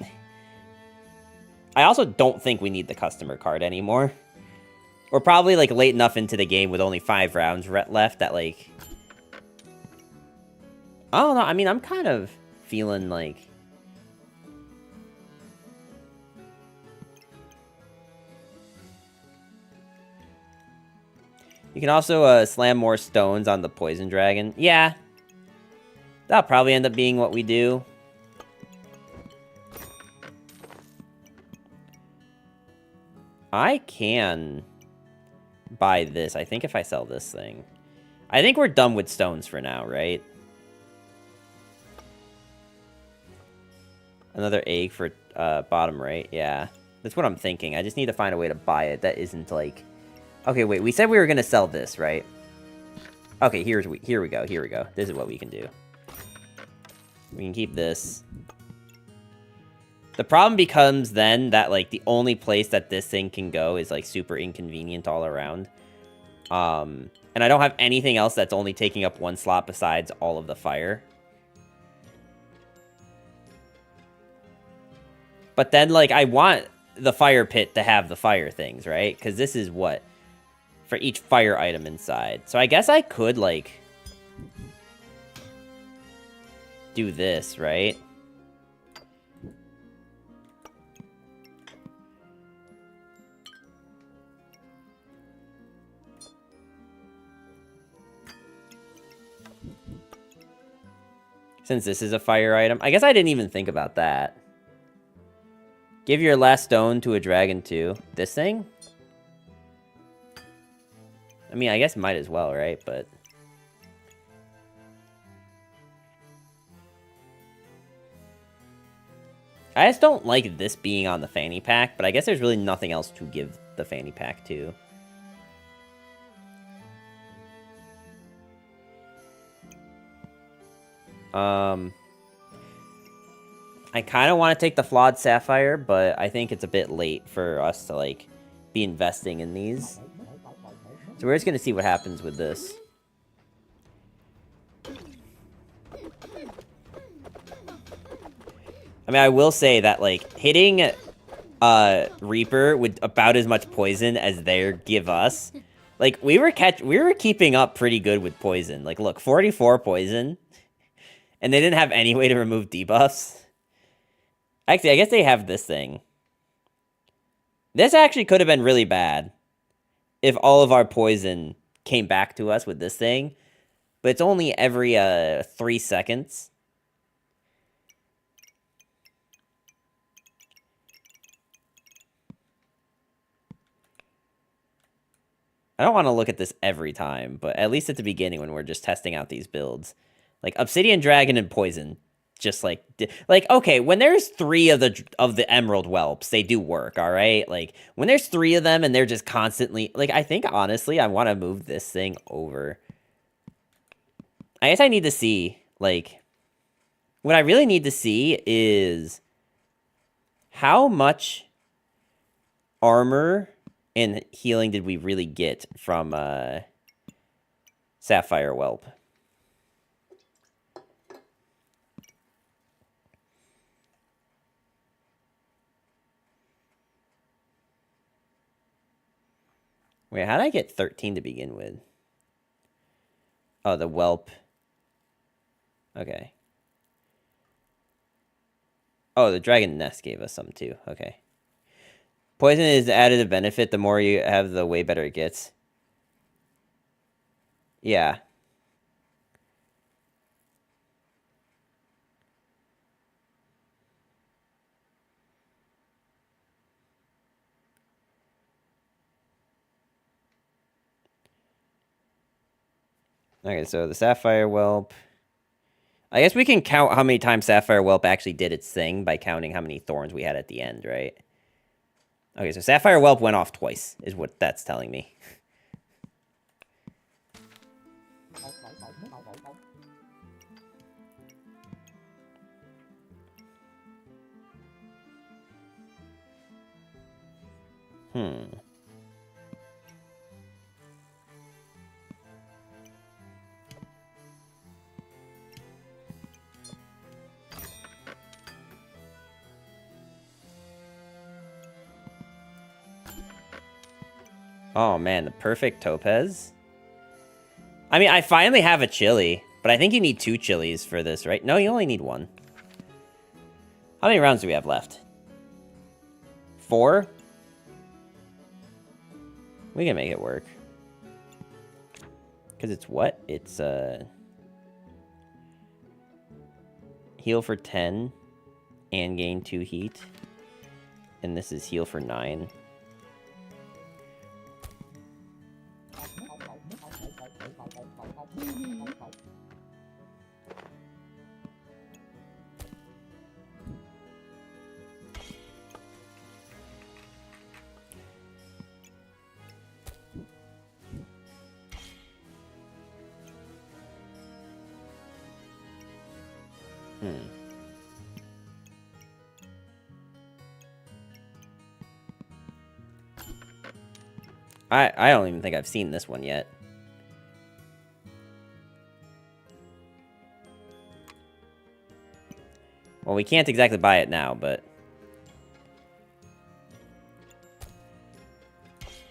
I also don't think we need the customer card anymore. We're probably, like, late enough into the game with only 5 rounds left that, like... I don't know, I mean, I'm kind of feeling like... You can also slam more stones on the poison dragon. Yeah. That'll probably end up being what we do. I can buy this, I think, if I sell this thing. I think we're done with stones for now, right? Another egg for bottom right, yeah. That's what I'm thinking. I just need to find a way to buy it that isn't, like... Okay, wait, we said we were going to sell this, right? Okay, here we go, here we go. This is what we can do. We can keep this. The problem becomes then that, like, the only place that this thing can go is, like, super inconvenient all around. And I don't have anything else that's only taking up 1 slot besides all of the fire. But then, like, I want the fire pit to have the fire things, right? Because this is what? For each fire item inside. So I guess I could, like... do this, right? Since this is a fire item. I guess I didn't even think about that. Give your last stone to a dragon too. This thing? I mean, I guess might as well, right? But... I just don't like this being on the fanny pack, but I guess there's really nothing else to give the fanny pack to. I kind of want to take the Flawed Sapphire, but I think it's a bit late for us to, like, be investing in these. So we're just going to see what happens with this. I mean, I will say that, like, hitting Reaper with about as much poison as they give us, like, we were keeping up pretty good with poison. Like, look, 44 poison, and they didn't have any way to remove debuffs. Actually, I guess they have this thing. This actually could have been really bad if all of our poison came back to us with this thing, but it's only every 3 seconds. I don't want to look at this every time, but at least at the beginning when we're just testing out these builds. Like, Obsidian Dragon and Poison, just like, okay, when there's 3 of the Emerald Whelps, they do work, all right? Like, when there's 3 of them and they're just constantly, like, I think, honestly, I want to move this thing over. I guess I need to see, like, what I really need to see is how much armor and healing did we really get from Sapphire Whelp? Wait, how did I get 13 to begin with? Oh, the Whelp. Okay. Oh, the Dragon Nest gave us some too. Okay. Poison is the additive benefit. The more you have, the way better it gets. Yeah. Okay, so the Sapphire Whelp. I guess we can count how many times Sapphire Whelp actually did its thing by counting how many thorns we had at the end, right? Okay, so Sapphire Whelp went off twice, is what that's telling me. Oh, man, the perfect topaz. I mean, I finally have a chili, but I think you need 2 chilies for this, right? No, you only need 1. How many rounds do we have left? 4? We can make it work. Because it's what? It's, heal for 10 and gain 2 heat. And this is heal for 9. I don't even think I've seen this one yet. Well, we can't exactly buy it now, but...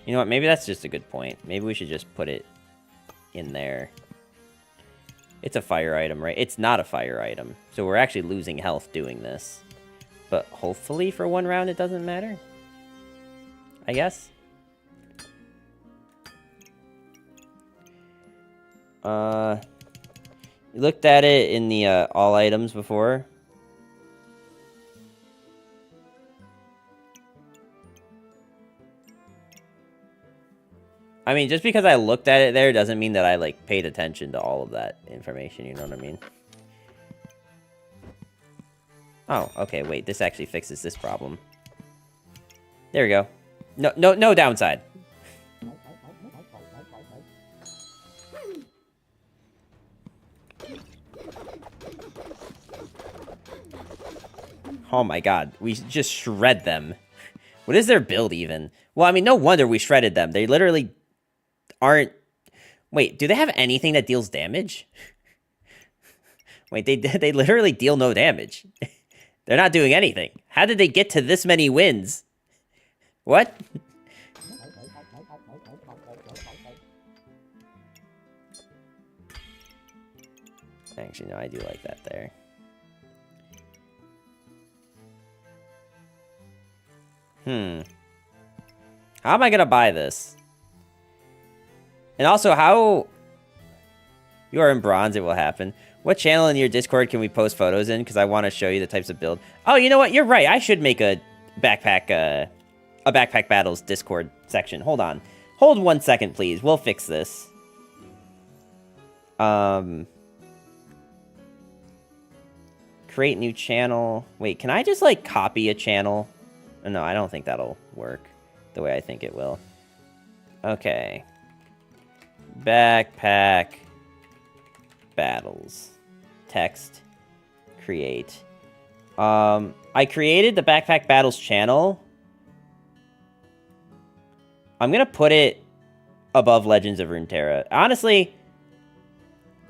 You know what, maybe that's just a good point. Maybe we should just put it in there. It's a fire item, right? It's not a fire item. So we're actually losing health doing this. But hopefully for 1 round it doesn't matter. I guess. You looked at it in the all items before. I mean, just because I looked at it there doesn't mean that I, like, paid attention to all of that information, you know what I mean? Oh, okay, wait, this actually fixes this problem. There we go. No downside. Oh my god, we just shred them. What is their build even? Well, I mean, no wonder we shredded them. They literally aren't... Wait, do they have anything that deals damage? Wait, they literally deal no damage. They're not doing anything. How did they get to this many wins? What? Actually, no, I do like that there. How am I gonna buy this? And also, how... You are in bronze, it will happen. What channel in your Discord can we post photos in? Because I want to show you the types of build. Oh, you know what? You're right. I should make a backpack battles Discord section. Hold on. Hold 1 second, please. We'll fix this. Create new channel. Wait, can I just, like, copy a channel? No, I don't think that'll work the way I think it will. Okay. Backpack battles. Text. Create. I created the Backpack Battles channel. I'm gonna put it above Legends of Runeterra. Honestly,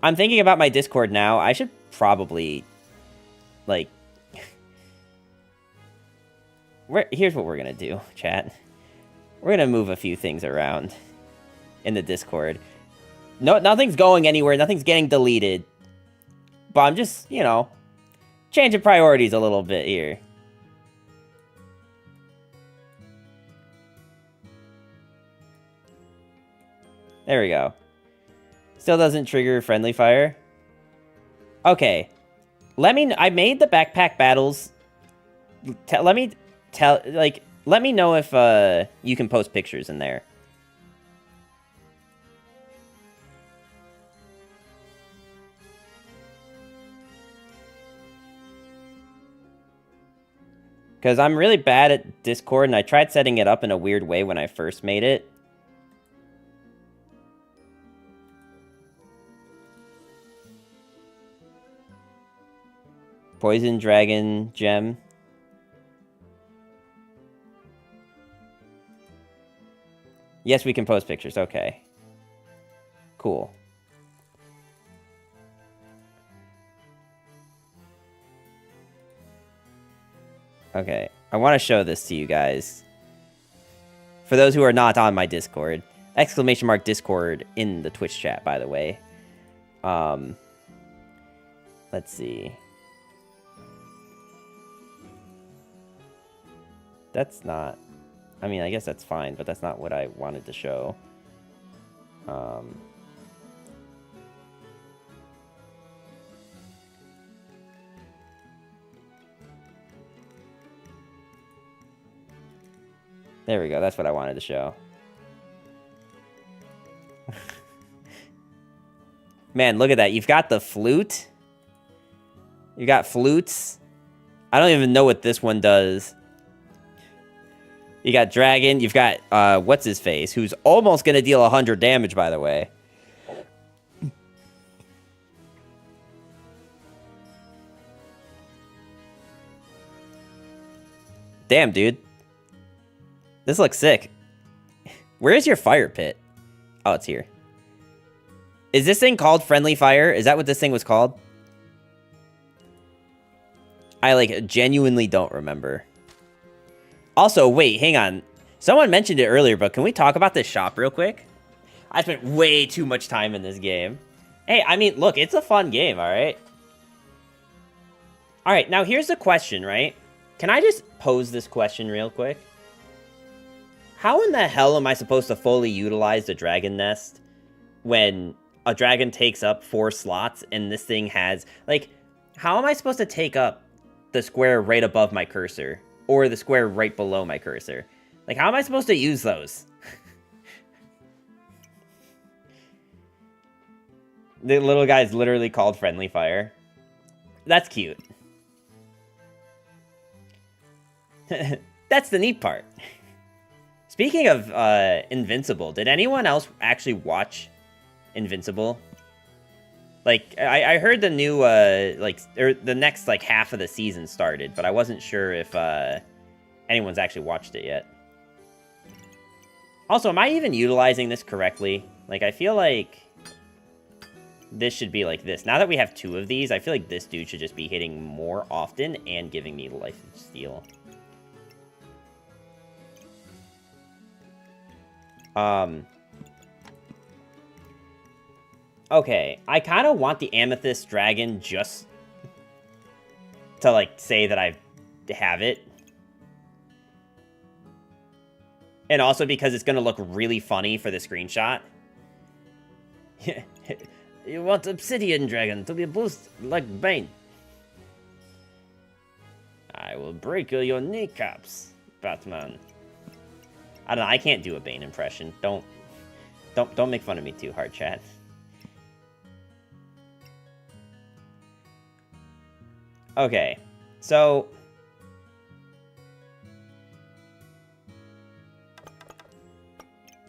I'm thinking about my Discord now. I should probably, like... Here's what we're gonna do, chat. We're gonna move a few things around in the Discord. No, nothing's going anywhere. Nothing's getting deleted. But I'm just, you know, changing priorities a little bit here. There we go. Still doesn't trigger friendly fire. Okay. I made the backpack battles. Let me know if you can post pictures in there. Because I'm really bad at Discord, and I tried setting it up in a weird way when I first made it. Poison Dragon Gem. Yes, we can post pictures. Okay. Cool. Okay. I want to show this to you guys. For those who are not on my Discord. Exclamation mark Discord in the Twitch chat, by the way. Let's see. That's not... I mean, I guess that's fine, but that's not what I wanted to show. There we go. That's what I wanted to show. Man, look at that. You've got the flute. You got flutes. I don't even know what this one does. You got dragon. You've got, what's his face? Who's almost going to deal 100 damage, by the way. Damn, dude. This looks sick. Where is your fire pit? Oh, it's here. Is this thing called Friendly Fire? Is that what this thing was called? I, like, genuinely don't remember. Also, wait, hang on. Someone mentioned it earlier, but can we talk about this shop real quick? I spent way too much time in this game. Hey, I mean, look, it's a fun game, alright? Alright, now here's the question, right? Can I just pose this question real quick? How in the hell am I supposed to fully utilize the dragon nest when a dragon takes up 4 slots and this thing has... Like, how am I supposed to take up the square right above my cursor? Or the square right below my cursor? Like, how am I supposed to use those? The little guy's literally called Friendly Fire. That's cute. That's the neat part. Speaking of Invincible, did anyone else actually watch Invincible? Like, I heard the new, the next, like, half of the season started, but I wasn't sure if anyone's actually watched it yet. Also, am I even utilizing this correctly? Like, I feel like this should be like this. Now that we have 2 of these, I feel like this dude should just be hitting more often and giving me Life of Steel. Okay, I kind of want the Amethyst Dragon just to, like, say that I have it. And also because it's going to look really funny for the screenshot. You want Obsidian Dragon to be a boost like Bane. I will break your kneecaps, Batman. I don't know, I can't do a Bane impression. Don't make fun of me too hard, chat. Okay, so...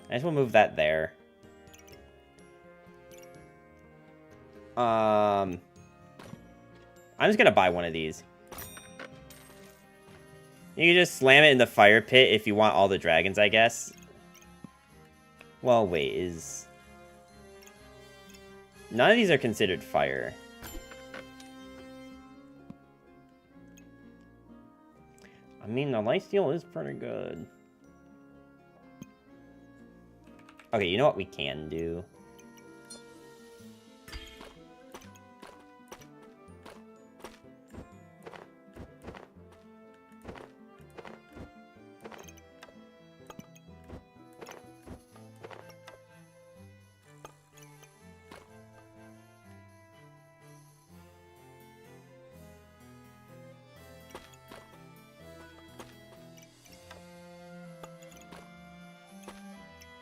I just will move that there. I'm just gonna buy one of these. You can just slam it in the fire pit if you want all the dragons, I guess. Well, wait, is... None of these are considered fire. I mean, the lifesteal is pretty good. Okay, you know what we can do?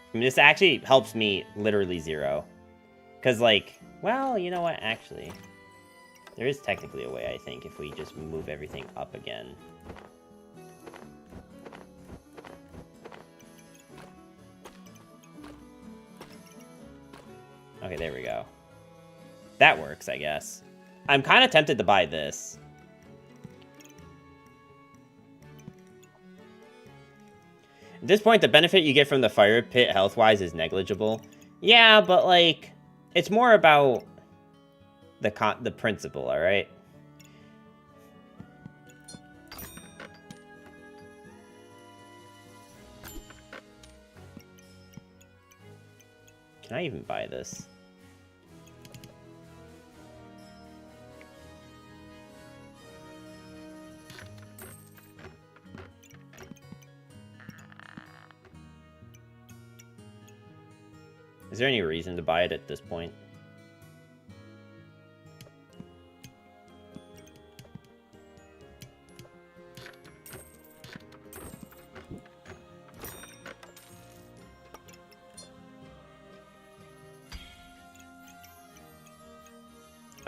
I mean, this actually helps me literally 0. Because, like, well, you know what, actually. There is technically a way, I think, if we just move everything up again. Okay, there we go. That works, I guess. I'm kind of tempted to buy this. At this point, the benefit you get from the fire pit health-wise is negligible. Yeah, but, like, it's more about the principle, alright? Can I even buy this? Is there any reason to buy it at this point?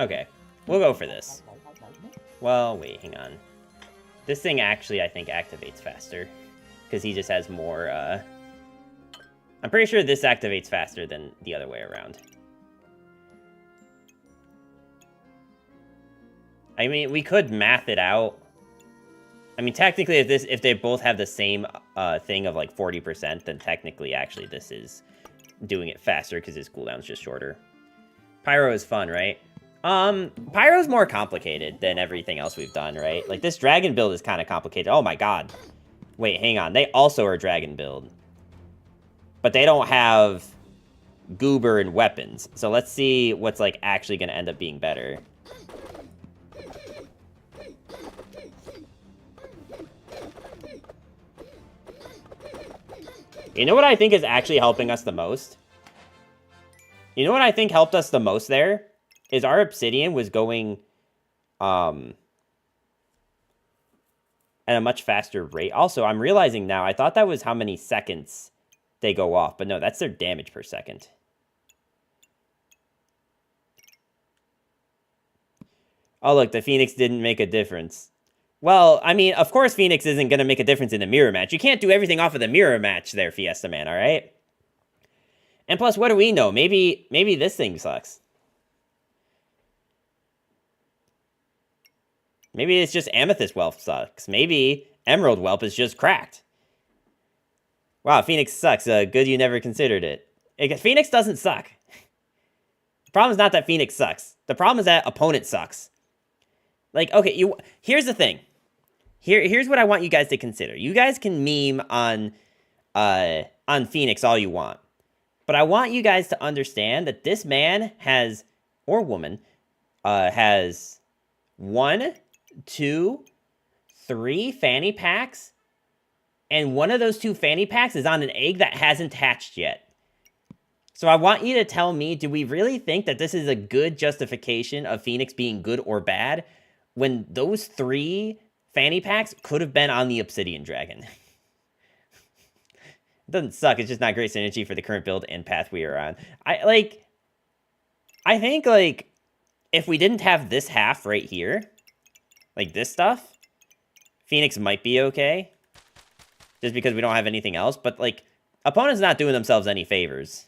Okay, we'll go for this. Well, wait, hang on. This thing actually, I think, activates faster. Because he just has more, I'm pretty sure this activates faster than the other way around. I mean, we could math it out. I mean, technically, if they both have the same thing of, like, 40%, then technically, actually, this is doing it faster because his cooldown's just shorter. Pyro is fun, right? Pyro's more complicated than everything else we've done, right? Like, this dragon build is kind of complicated. Oh my god. Wait, hang on. They also are dragon build. But they don't have goober and weapons. So let's see what's, like, actually going to end up being better. You know what I think is actually helping us the most? You know what I think helped us the most there? Is our obsidian was going at a much faster rate. Also, I'm realizing now, I thought that was how many seconds they go off. But no, that's their damage per second. Oh, look, the Phoenix didn't make a difference. Well, I mean, of course Phoenix isn't going to make a difference in the mirror match. You can't do everything off of the mirror match there, Fiesta Man, all right? And plus, what do we know? Maybe this thing sucks. Maybe it's just Amethyst Whelp sucks. Maybe Emerald Whelp is just cracked. Wow, Phoenix sucks. Good you never considered it. Phoenix doesn't suck. The problem is not that Phoenix sucks. The problem is that opponent sucks. Like, okay, here's the thing. Here's what I want you guys to consider. You guys can meme on Phoenix all you want. But I want you guys to understand that this man has, or woman, has 1, 2, 3 fanny packs, and one of those 2 fanny packs is on an egg that hasn't hatched yet. So I want you to tell me, do we really think that this is a good justification of Phoenix being good or bad when those 3 fanny packs could have been on the Obsidian Dragon? It doesn't suck, it's just not great synergy for the current build and path we are on. I think, like, if we didn't have this half right here, like this stuff, Phoenix might be okay. Just because we don't have anything else. But, like, opponents not doing themselves any favors.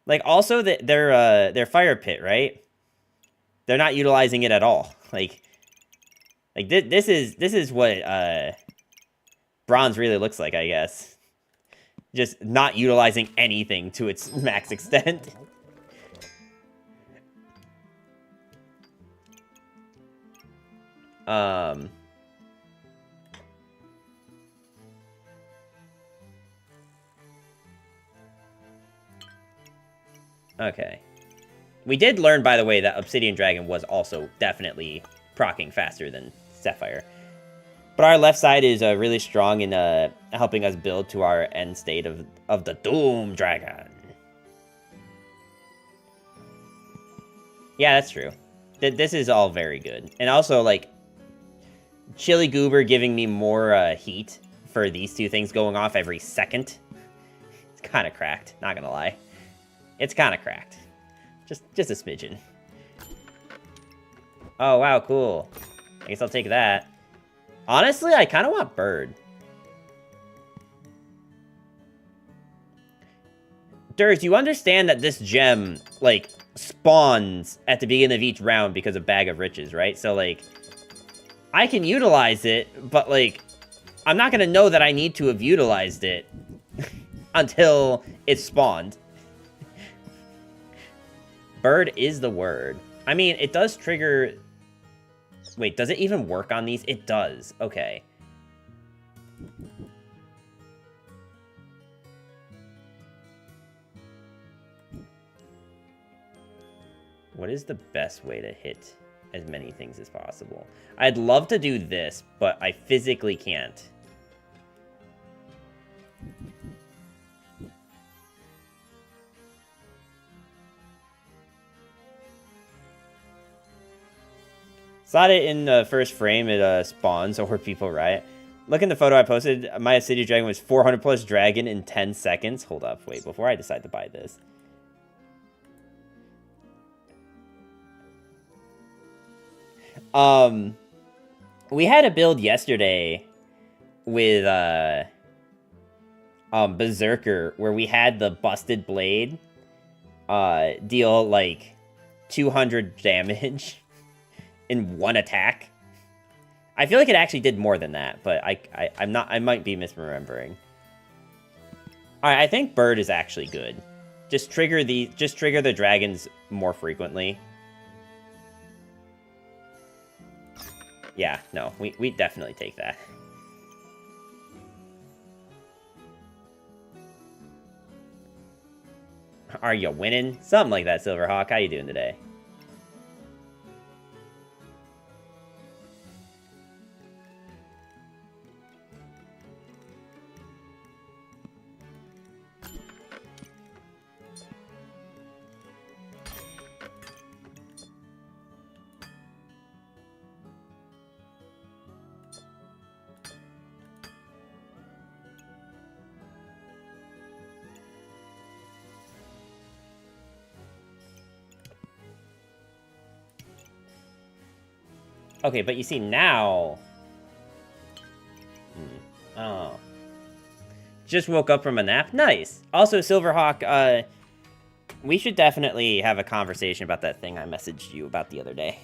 Like, also, their fire pit, right? They're not utilizing it at all. Like this is what bronze really looks like, I guess. Just not utilizing anything to its max extent. Okay. We did learn, by the way, that Obsidian Dragon was also definitely proccing faster than Sapphire. But our left side is really strong in helping us build to our end state of the Doom Dragon. Yeah, that's true. This is all very good. And also, like, Chili Goober giving me more heat for these 2 things going off every second. It's kind of cracked, not gonna lie. It's kind of cracked. Just a smidgen. Oh, wow, cool. I guess I'll take that. Honestly, I kind of want Bird. Durs, you understand that this gem, like, spawns at the beginning of each round because of Bag of Riches, right? So, like, I can utilize it, but, like, I'm not going to know that I need to have utilized it until it's spawned. Bird is the word. I mean, it does trigger... Wait, does it even work on these? It does. Okay. What is the best way to hit as many things as possible? I'd love to do this, but I physically can't. Slot it in the first frame, it spawns, or people riot. Look in the photo I posted. My City Dragon was 400 plus dragon in 10 seconds. Hold up, wait, before I decide to buy this. We had a build yesterday with, Berserker, where we had the busted blade, deal, like, 200 damage in one attack. I feel like it actually did more than that, but I might be misremembering. Alright, I think Bird is actually good. Just trigger the dragons more frequently. Yeah, no, we definitely take that. Are you winning? Something like that, Silverhawk. How you doing today? Okay, but you see now... Oh. Just woke up from a nap? Nice! Also, Silverhawk, we should definitely have a conversation about that thing I messaged you about the other day.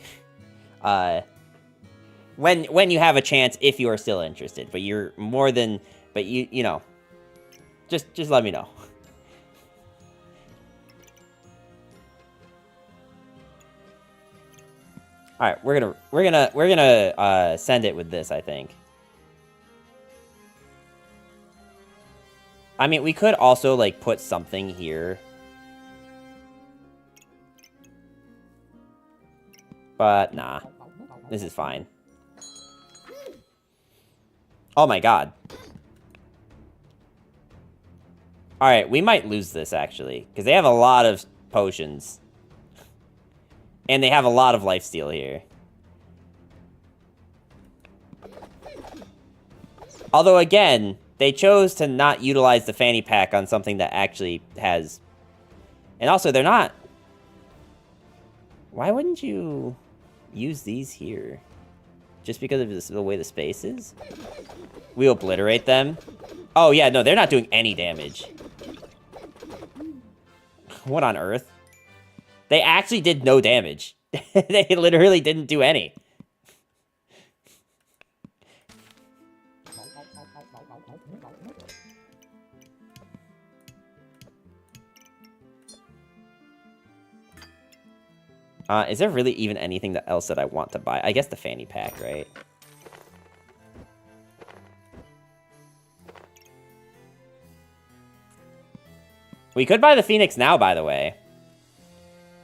When you have a chance, if you are still interested. But you're more than... But you know... Just let me know. All right, we're gonna send it with this, I think. I mean, we could also like put something here, but nah, this is fine. Oh my god. All right, we might lose this actually because they have a lot of potions. And they have a lot of lifesteal here. Although, again, they chose to not utilize the fanny pack on something that actually has... And also, they're not... Why wouldn't you use these here? Just because of the way the space is? We obliterate them? Oh, yeah, no, they're not doing any damage. What on earth? They actually did no damage. They literally didn't do any. Is there really even anything else that I want to buy? I guess the fanny pack, right? We could buy the Phoenix now, by the way.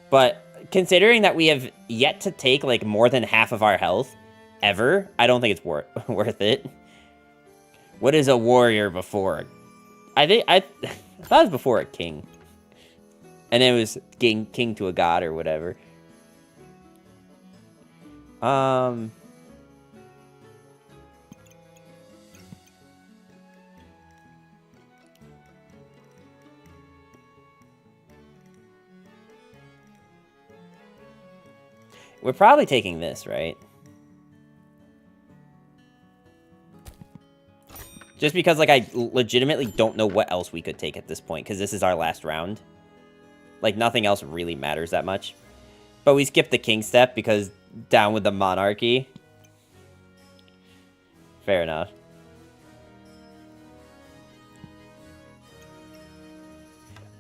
But considering that we have yet to take, like, more than half of our health, ever, I don't think it's worth it. What is a warrior before? I thought it was before a king. And it was king to a god or whatever. We're probably taking this, right? Just because, like, I legitimately don't know what else we could take at this point, because this is our last round. Like, nothing else really matters that much. But we skipped the king step, because down with the monarchy. Fair enough.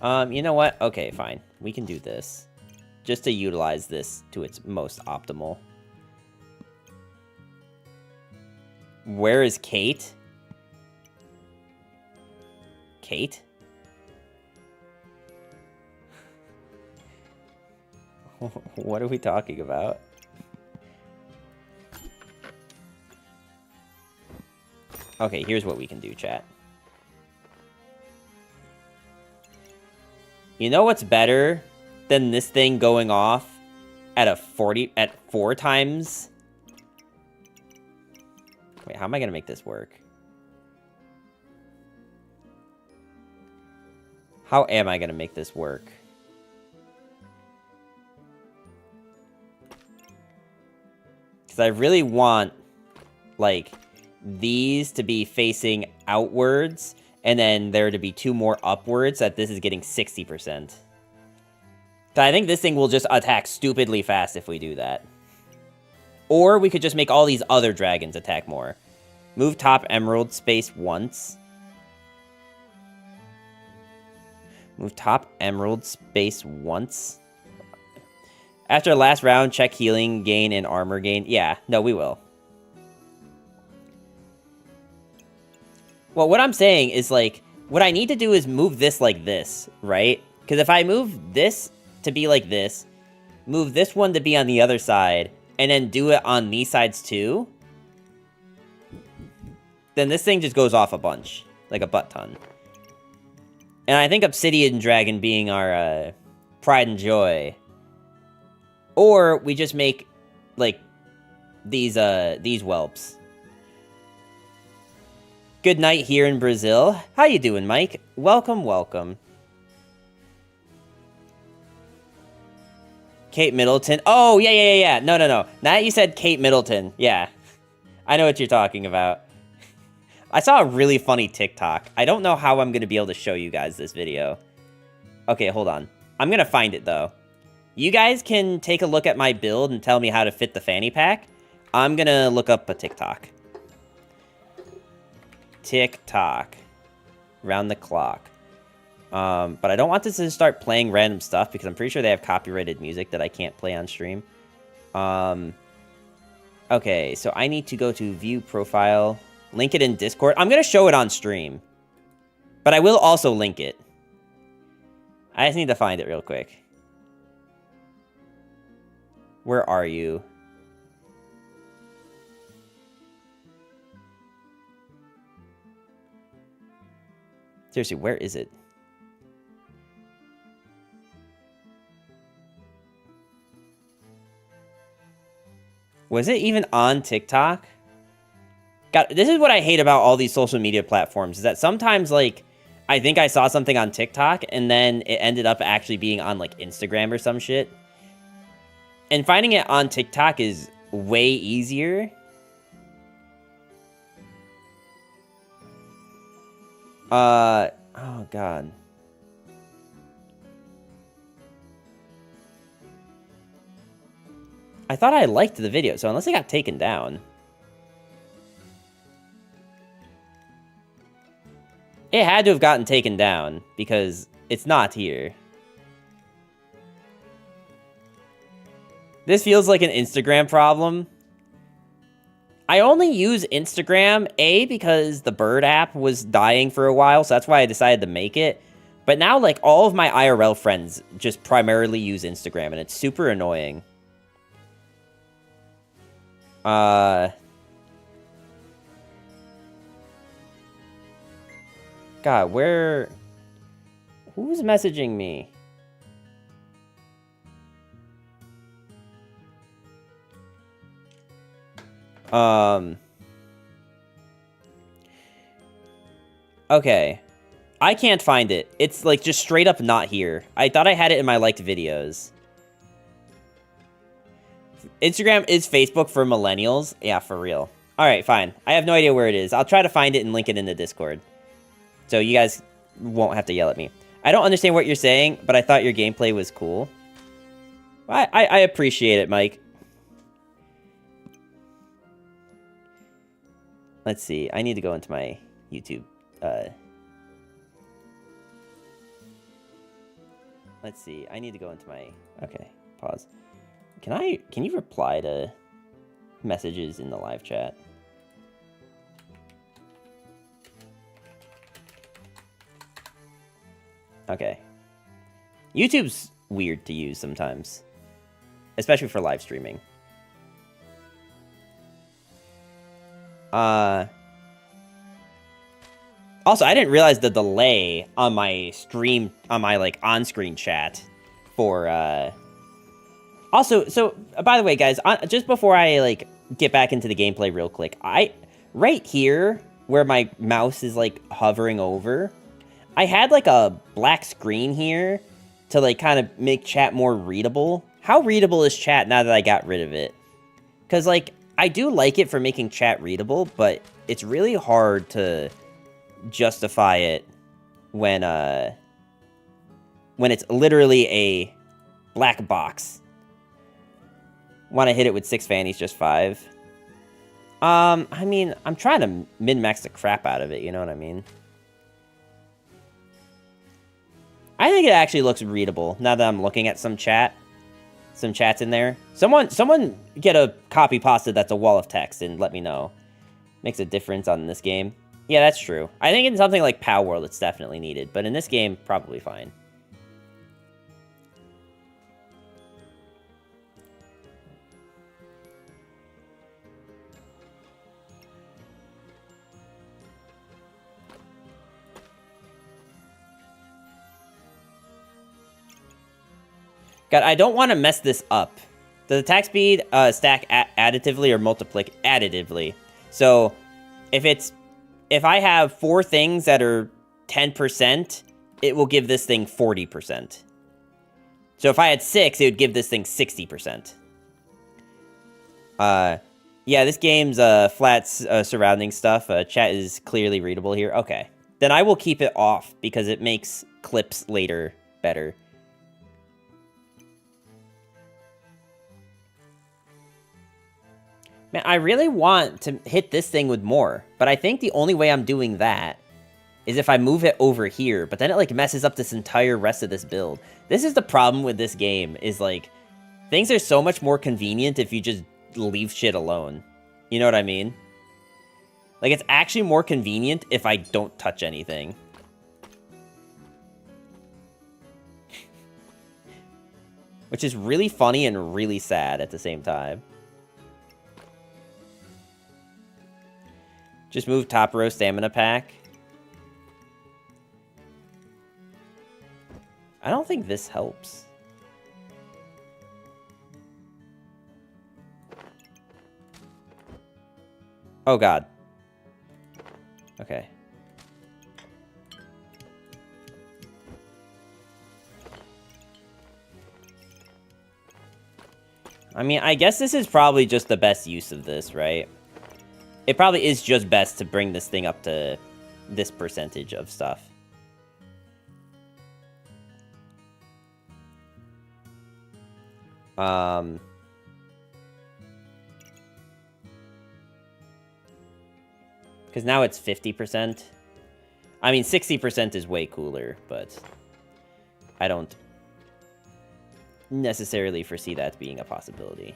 You know what? Okay, fine. We can do this. Just to utilize this to its most optimal. Where is Kate? Kate? What are we talking about? Okay, here's what we can do, chat. You know what's better than this thing going off at 4 times? Wait, how am I gonna make this work? How am I gonna make this work? Because I really want, like, these to be facing outwards, and then there to be 2 more upwards, that this is getting 60%. I think this thing will just attack stupidly fast if we do that. Or we could just make all these other dragons attack more. Move top emerald space once. Move top emerald space once. After last round, check healing gain and armor gain. Yeah, no, we will. Well, what I'm saying is, like, what I need to do is move this like this, right? Because if I move this to be like this, move this one to be on the other side, and then do it on these sides too, then this thing just goes off a bunch. Like a butt ton. And I think Obsidian Dragon being our pride and joy. Or we just make, like, these whelps. Good night here in Brazil. How you doing, Mike? Welcome, welcome. Kate Middleton. Oh, yeah. No. Now that you said Kate Middleton, yeah. I know what you're talking about. I saw a really funny TikTok. I don't know how I'm going to be able to show you guys this video. Okay, hold on. I'm going to find it, though. You guys can take a look at my build and tell me how to fit the fanny pack. I'm going to look up a TikTok. TikTok. Round the clock. But I don't want this to start playing random stuff because I'm pretty sure they have copyrighted music that I can't play on stream. Okay, so I need to go to view profile, link it in Discord. I'm going to show it on stream, but I will also link it. I just need to find it real quick. Where are you? Seriously, where is it? Was it even on TikTok? God, this is what I hate about all these social media platforms, is that sometimes, like, I think I saw something on TikTok, and then it ended up actually being on, like, Instagram or some shit. And finding it on TikTok is way easier. Oh, God. I thought I liked the video, so unless it got taken down. It had to have gotten taken down, because it's not here. This feels like an Instagram problem. I only use Instagram, A, because the Bird app was dying for a while, so that's why I decided to make it. But now, like, all of my IRL friends just primarily use Instagram, and it's super annoying. God, where... Who's messaging me? Okay. I can't find it. It's, like, just straight up not here. I thought I had it in my liked videos. Instagram is Facebook for millennials? Yeah, for real. Alright, fine. I have no idea where it is. I'll try to find it and link it in the Discord. So you guys won't have to yell at me. I don't understand what you're saying, but I thought your gameplay was cool. I appreciate it, Mike. Let's see. I need to go into my YouTube. Let's see. I need to go into my... Okay, pause. Can you reply to messages in the live chat? Okay. YouTube's weird to use sometimes. especially for live streaming. Also, I didn't realize the delay on my stream, on my, like, on-screen chat for, Also, so, by the way, guys, just before I, like, get back into the gameplay real quick, right here, where my mouse is, like, hovering over, I had, like, a black screen here to, like, kind of make chat more readable. How readable is chat now that I got rid of it? Because, like, I do like it for making chat readable, but it's really hard to justify it when it's literally a black box. Want to hit it with 6 fannies, just 5? I mean, I'm trying to min-max the crap out of it, you know what I mean? I think it actually looks readable, now that I'm looking at some chats in there. Someone get a copy pasta that's a wall of text and let me know. Makes a difference on this game. Yeah, that's true. I think in something like Pow World, it's definitely needed, but in this game, probably fine. God, I don't want to mess this up. Does attack speed stack additively or additively? So, if I have 4 things that are 10%, it will give this thing 40%. So if I had 6, it would give this thing 60%. Yeah, this game's flat surrounding stuff. Chat is clearly readable here. Okay. Then I will keep it off because it makes clips later better. Man, I really want to hit this thing with more, but I think the only way I'm doing that is if I move it over here, but then it, like, messes up this entire rest of this build. This is the problem with this game, is, like, things are so much more convenient if you just leave shit alone. You know what I mean? Like, it's actually more convenient if I don't touch anything. Which is really funny and really sad at the same time. Just move top row stamina pack. I don't think this helps. Oh god. Okay. I mean, I guess this is probably just the best use of this, right? It probably is just best to bring this thing up to this percentage of stuff. Because now it's 50%. I mean, 60% is way cooler, but I don't necessarily foresee that being a possibility.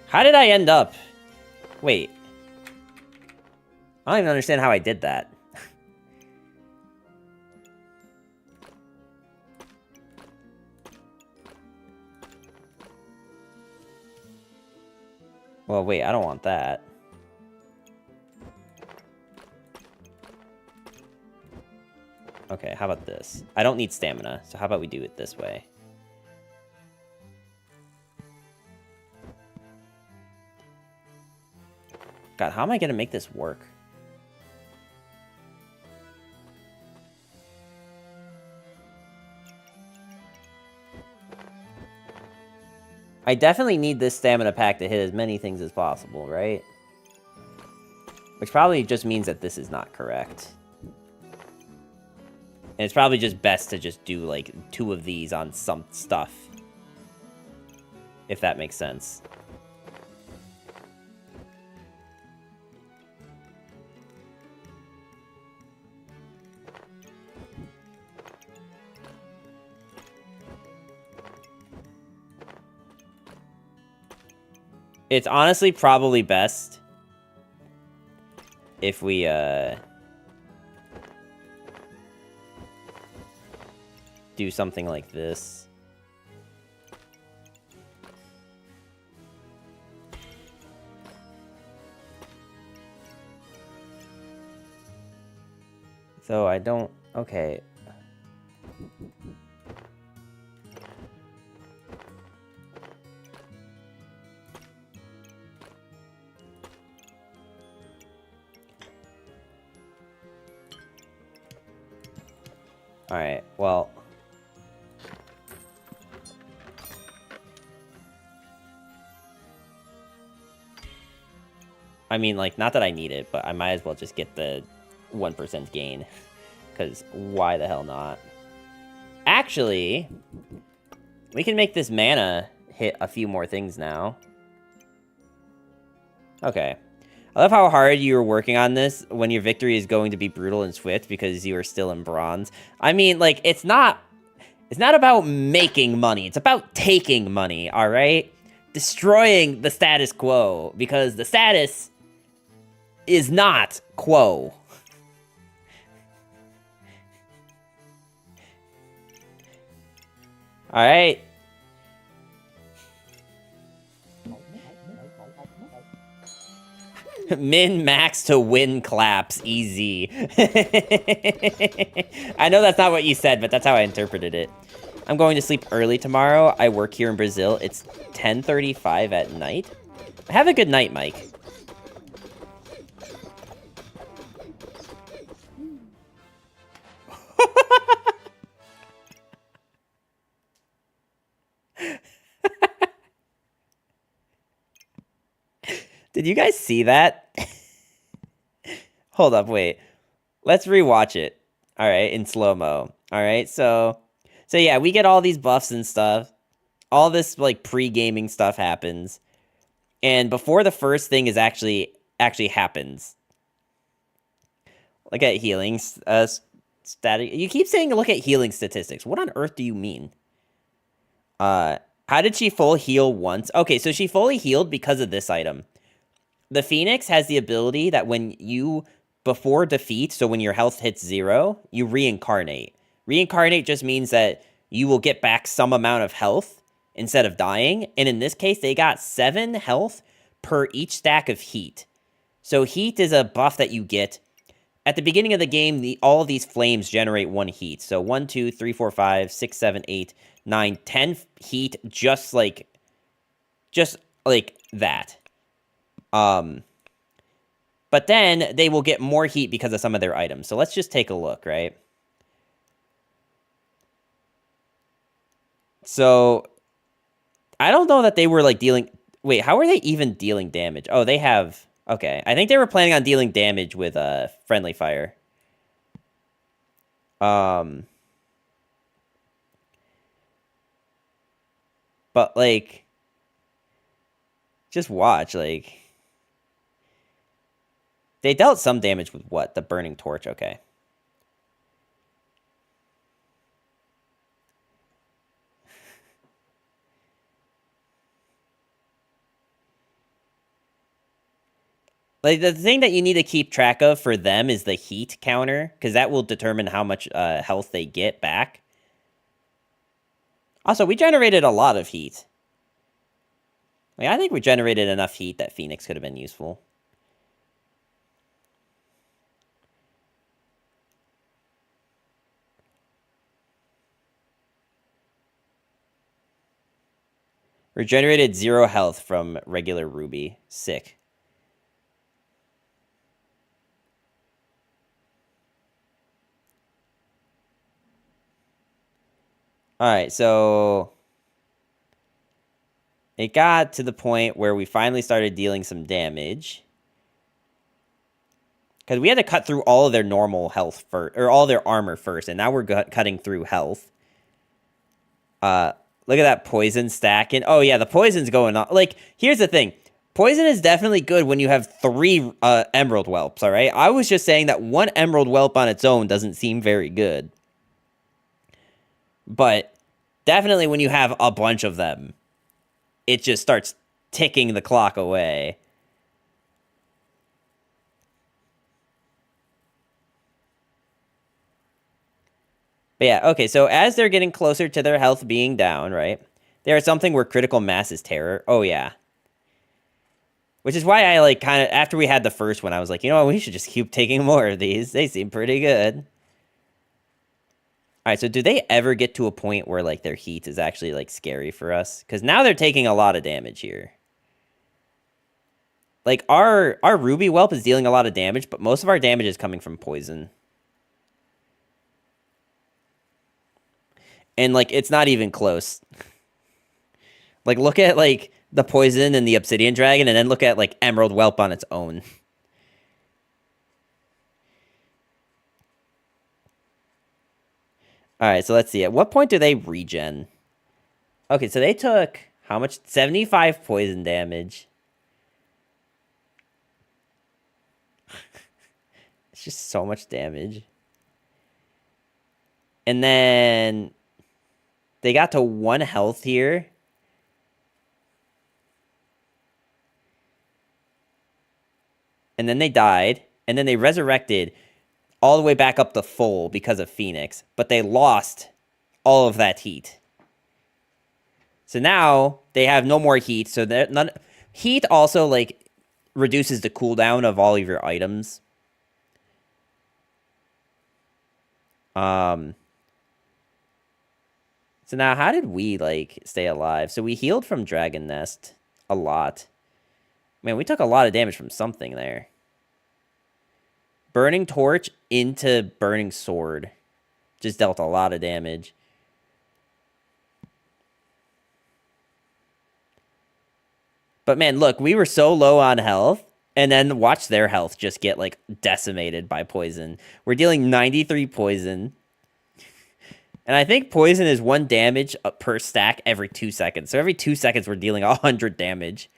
How did I end up? Wait. I don't even understand how I did that. Well, wait, I don't want that. Okay, how about this? I don't need stamina, so how about we do it this way? God, how am I gonna make this work? I definitely need this stamina pack to hit as many things as possible, right? Which probably just means that this is not correct. And it's probably just best to just do, like, 2 of these on some stuff. If that makes sense. It's honestly probably best if we do something like this. So I don't... Okay. Alright, well... I mean, like, not that I need it, but I might as well just get the 1% gain. Because why the hell not? Actually, we can make this mana hit a few more things now. Okay. I love how hard you were working on this when your victory is going to be brutal and swift because you are still in bronze. I mean, like, it's not about making money. It's about taking money, all right? Destroying the status quo because the status is not quo. All right. Min max to win claps easy. I know that's not what you said, but that's how I interpreted it. I'm going to sleep early tomorrow. I work here in Brazil. It's 10:35 at night. Have a good night, Mike. Did you guys see that? Hold up, wait. Let's rewatch it. All right, in slow-mo. All right, so yeah, we get all these buffs and stuff. All this, like, pre-gaming stuff happens. And before the first thing is actually happens. Look at healing static. You keep saying look at healing statistics. What on earth do you mean? How did she full heal once? Okay, so she fully healed because of this item. The Phoenix has the ability that when you, before defeat, so when your health hits 0, you reincarnate. Reincarnate just means that you will get back some amount of health instead of dying. And in this case, they got 7 health per each stack of heat. So heat is a buff that you get. At the beginning of the game, all of these flames generate 1 heat. So 1, 2, 3, 4, 5, 6, 7, 8, 9, 10 heat, just like that. But then they will get more heat because of some of their items. So let's just take a look, right? So I don't know that they were like dealing... Wait, how are they even dealing damage? Oh, they have... Okay, I think they were planning on dealing damage with friendly fire. But like, just watch, like... They dealt some damage with what? The burning torch, okay. Like, the thing that you need to keep track of for them is the heat counter, because that will determine how much health they get back. Also, we generated a lot of heat. Like, I think we generated enough heat that Phoenix could have been useful. Regenerated 0 health from regular Ruby. Sick. Alright, so... It got to the point where we finally started dealing some damage. Because we had to cut through all of their normal health first, or all their armor first, and now we're cutting through health. Look at that poison stacking. Oh yeah, the poison's going on. Like, here's the thing. Poison is definitely good when you have 3 emerald whelps, alright? I was just saying that 1 emerald whelp on its own doesn't seem very good. But definitely when you have a bunch of them, it just starts ticking the clock away. But yeah, okay, so as they're getting closer to their health being down, right? There is something where critical mass is terror. Oh, yeah. Which is why I, like, kind of, after we had the first one, I was like, you know what, we should just keep taking more of these. They seem pretty good. Alright, so do they ever get to a point where, like, their heat is actually, like, scary for us? Because now they're taking a lot of damage here. Like, our Ruby Whelp is dealing a lot of damage, but most of our damage is coming from poison. And, like, it's not even close. Like, look at, like, the poison and the Obsidian Dragon, and then look at, like, Emerald Whelp on its own. Alright, so let's see. At what point do they regen? Okay, so they took, how much? 75 poison damage. It's just so much damage. And then they got to 1 health here. And then they died. And then they resurrected all the way back up to full because of Phoenix. But they lost all of that heat. So now they have no more heat. So none. Heat also, like, reduces the cooldown of all of your items. So now how did we, like, stay alive? So we healed from Dragon Nest a lot. Man, we took a lot of damage from something there. Burning Torch into Burning Sword. Just dealt a lot of damage. But man, look, we were so low on health. And then watch their health just get, like, decimated by poison. We're dealing 93 poison. And I think poison is 1 damage per stack every 2 seconds. So every 2 seconds, we're dealing 100 damage.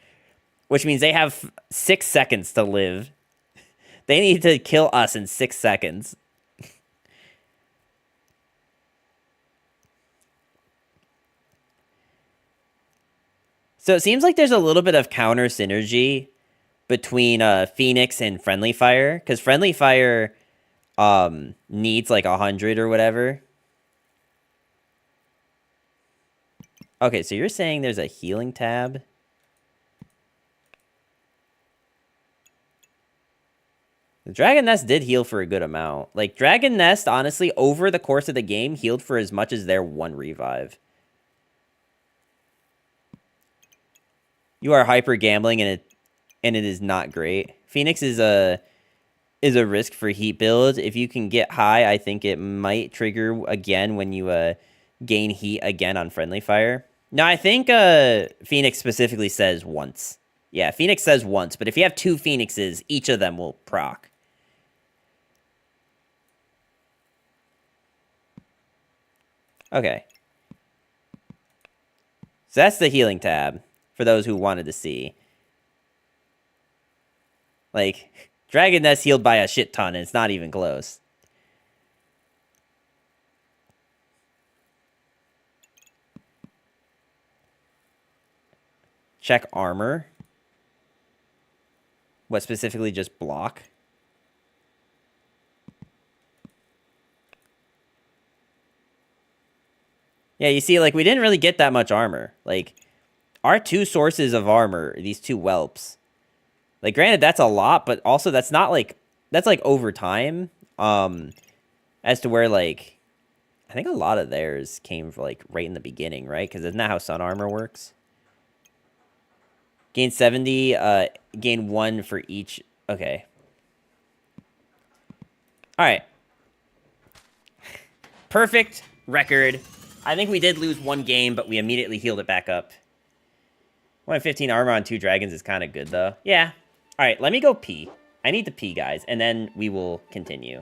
Which means they have 6 seconds to live. They need to kill us in 6 seconds. So it seems like there's a little bit of counter synergy between Phoenix and Friendly Fire. Because Friendly Fire needs like 100 or whatever. Okay, so you're saying there's a healing tab? The Dragon Nest did heal for a good amount. Like, Dragon Nest, honestly, over the course of the game, healed for as much as their 1 revive. You are hyper gambling, and it is not great. Phoenix is a risk for heat builds. If you can get high, I think it might trigger again when you gain heat again on Friendly Fire. No, I think Phoenix specifically says once. Yeah, Phoenix says once, but if you have 2 Phoenixes, each of them will proc. Okay. So that's the healing tab, for those who wanted to see. Like, Dragon Nest healed by a shit ton, and it's not even close. Check armor. What, specifically just block? Yeah, you see, like, we didn't really get that much armor. Like, our 2 sources of armor, these 2 whelps. Like, granted, that's a lot, but also that's not, like, that's, like, over time. As to where, like, I think a lot of theirs came, like, right in the beginning, right? Because isn't that how sun armor works? Gain 70, gain 1 for each. Okay. Alright. Perfect record. I think we did lose 1 game, but we immediately healed it back up. 115 armor on 2 dragons is kind of good, though. Yeah. Alright, let me go pee. I need to pee, guys, and then we will continue.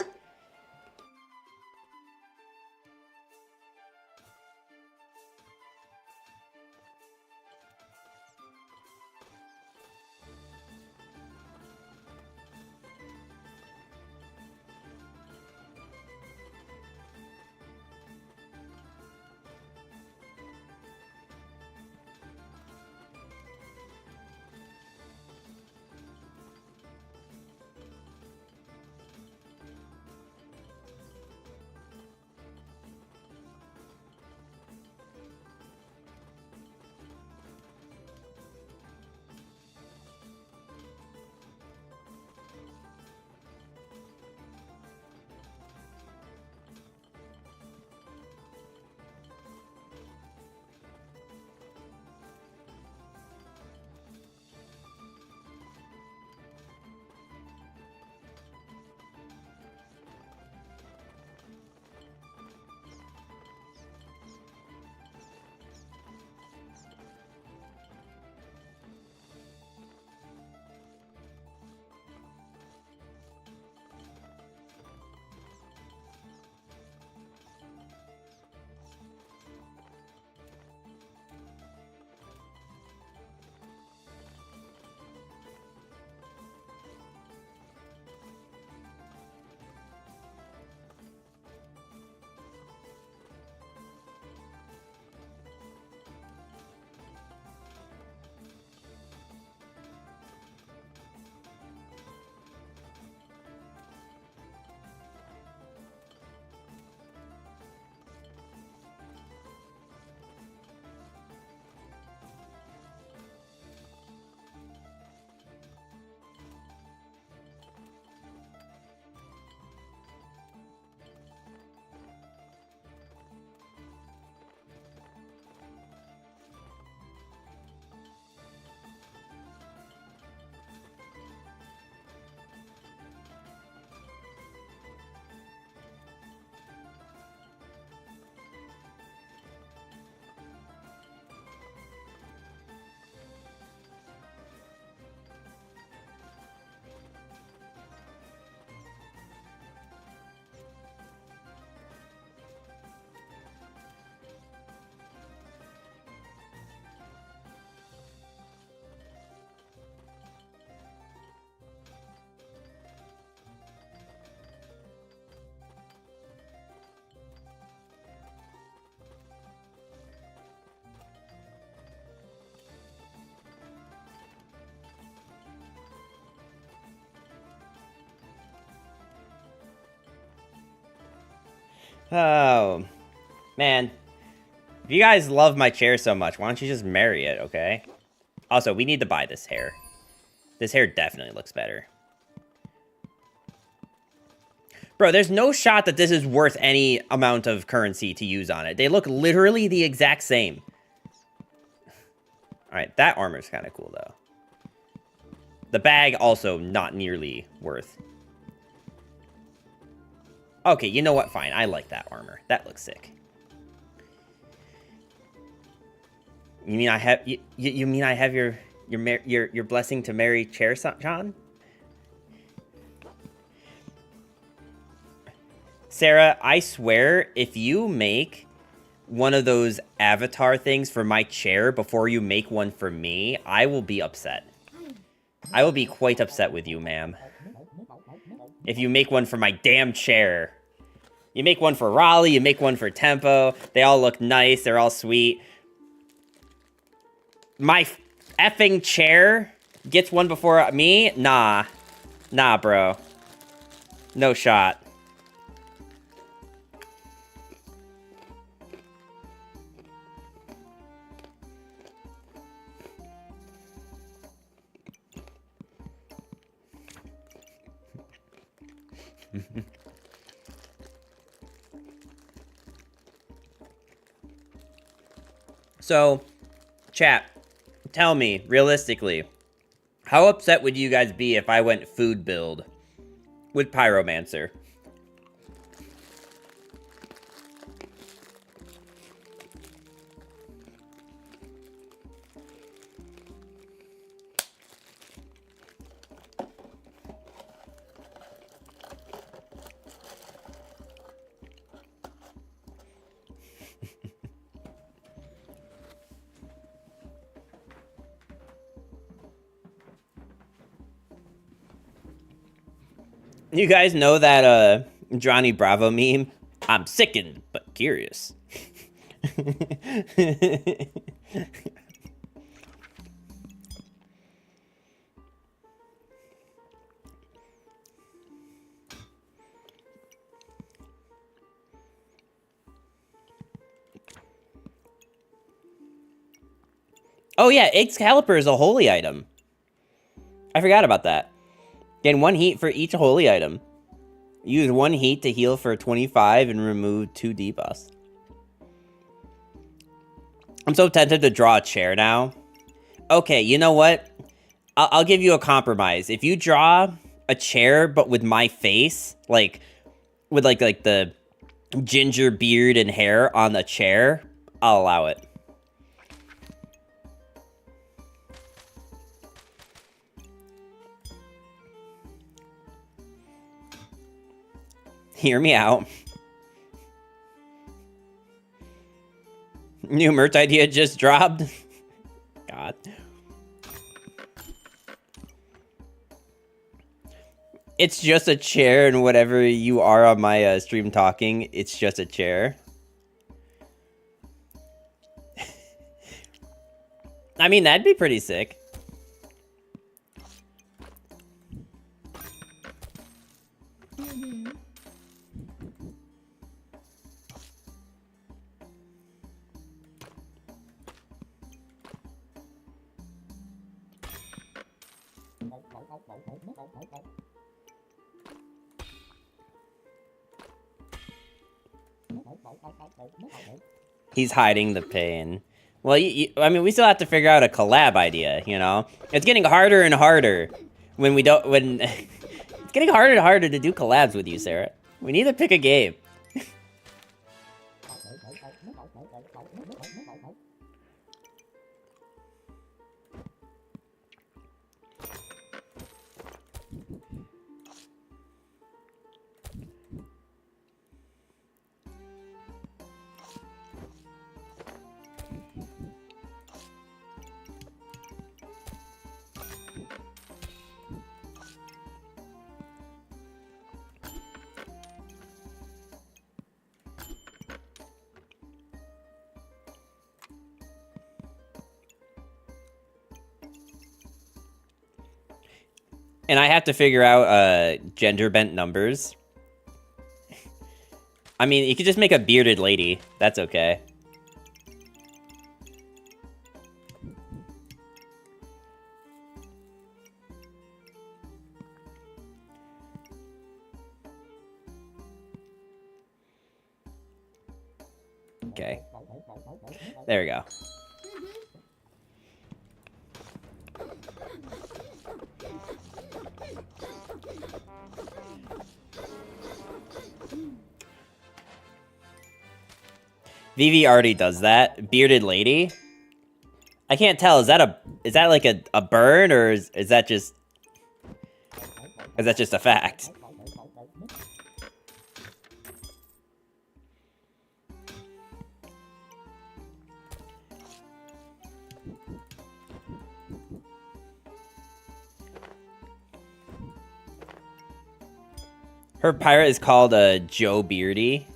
Oh, man. If you guys love my chair so much, why don't you just marry it, okay? Also, we need to buy this hair. This hair definitely looks better. Bro, there's no shot that this is worth any amount of currency to use on it. They look literally the exact same. Alright, that armor's kind of cool, though. The bag also not nearly worth. Okay, you know what? Fine. I like that armor. That looks sick. You mean I have you mean I have your blessing to marry Chair John? Sarah, I swear if you make one of those avatar things for my chair before you make one for me, I will be upset. I will be quite upset with you, ma'am. If you make one for my damn chair. You make one for Raleigh, you make one for Tempo. They all look nice, they're all sweet. My effing chair gets one before me? Nah. Nah, bro. No shot. So, chat, tell me, realistically, how upset would you guys be if I went food build with Pyromancer? You guys know that Johnny Bravo meme? I'm sickened, but curious. Oh yeah, Excalibur is a holy item. I forgot about that. Gain 1 heat for each holy item. Use 1 heat to heal for 25 and remove 2 debuffs. I'm so tempted to draw a chair now. Okay, you know what? I'll give you a compromise. If you draw a chair, but with my face, like, with like the ginger beard and hair on the chair, I'll allow it. Hear me out. New merch idea just dropped. God. It's just a chair, and whatever you are on my stream talking, it's just a chair. I mean, that'd be pretty sick. He's hiding the pain. Well, I mean, we still have to figure out a collab idea, you know? It's getting harder and harder when we don't, it's getting harder and harder to do collabs with you, Sarah. We need to pick a game. And I have to figure out gender bent numbers. I mean, you could just make a bearded lady. That's okay. Okay. There we go. Vivi already does that. Bearded lady. I can't tell. Is that like a burn, or is that just a fact? Her pirate is called Joe Beardy.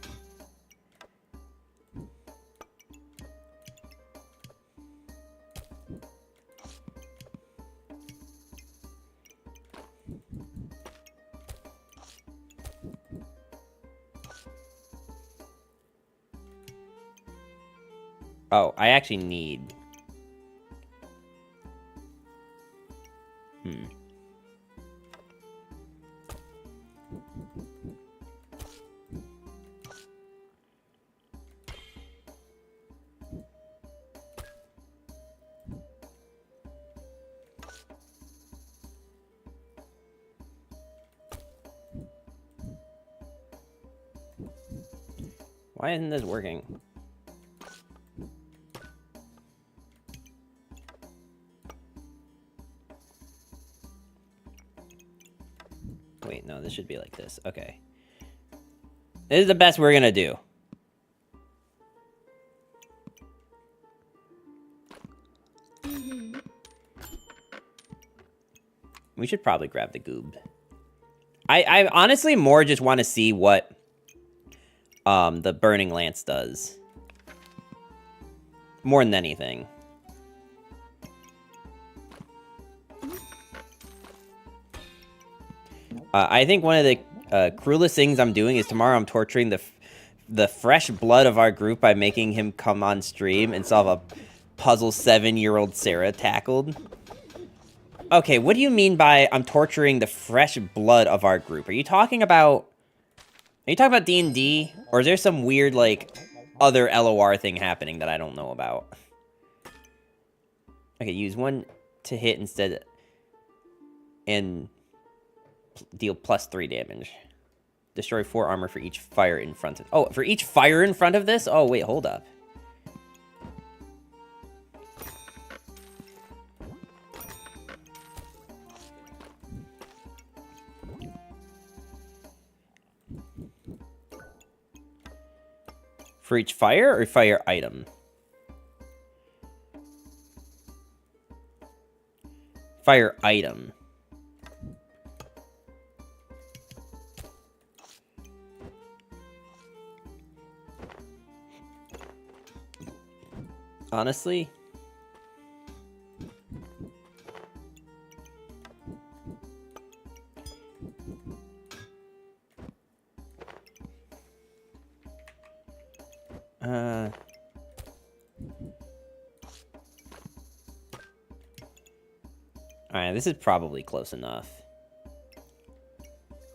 Oh, I actually need... Why isn't this working? Wait, no, this should be like this. Okay. This is the best we're gonna do. We should probably grab the goob. I honestly more just want to see what the Burning Lance does. More than anything. I think one of the cruelest things I'm doing is tomorrow I'm torturing the fresh blood of our group by making him come on stream and solve a puzzle 7-year-old Sarah tackled. Okay, what do you mean by I'm torturing the fresh blood of our group? Are you talking about D&D? Or is there some weird, like, other LOR thing happening that I don't know about? Okay, use 1 to hit instead and deal +3 damage. Destroy 4 armor for each fire in front of... Oh, for each fire in front of this? Oh, wait, hold up. For each fire or fire item? Fire item. Honestly? Alright, this is probably close enough.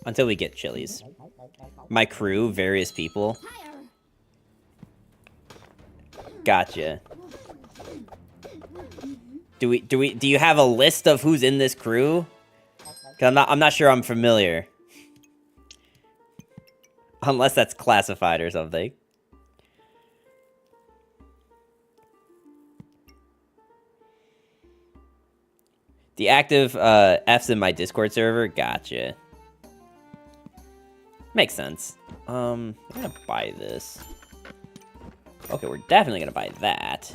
Until we get chilies. My crew, various people. Gotcha. Do you have a list of who's in this crew? 'Cause I'm not sure I'm familiar. Unless that's classified or something. The active F's in my Discord server? Gotcha. Makes sense. I'm gonna buy this. Okay, we're definitely gonna buy that.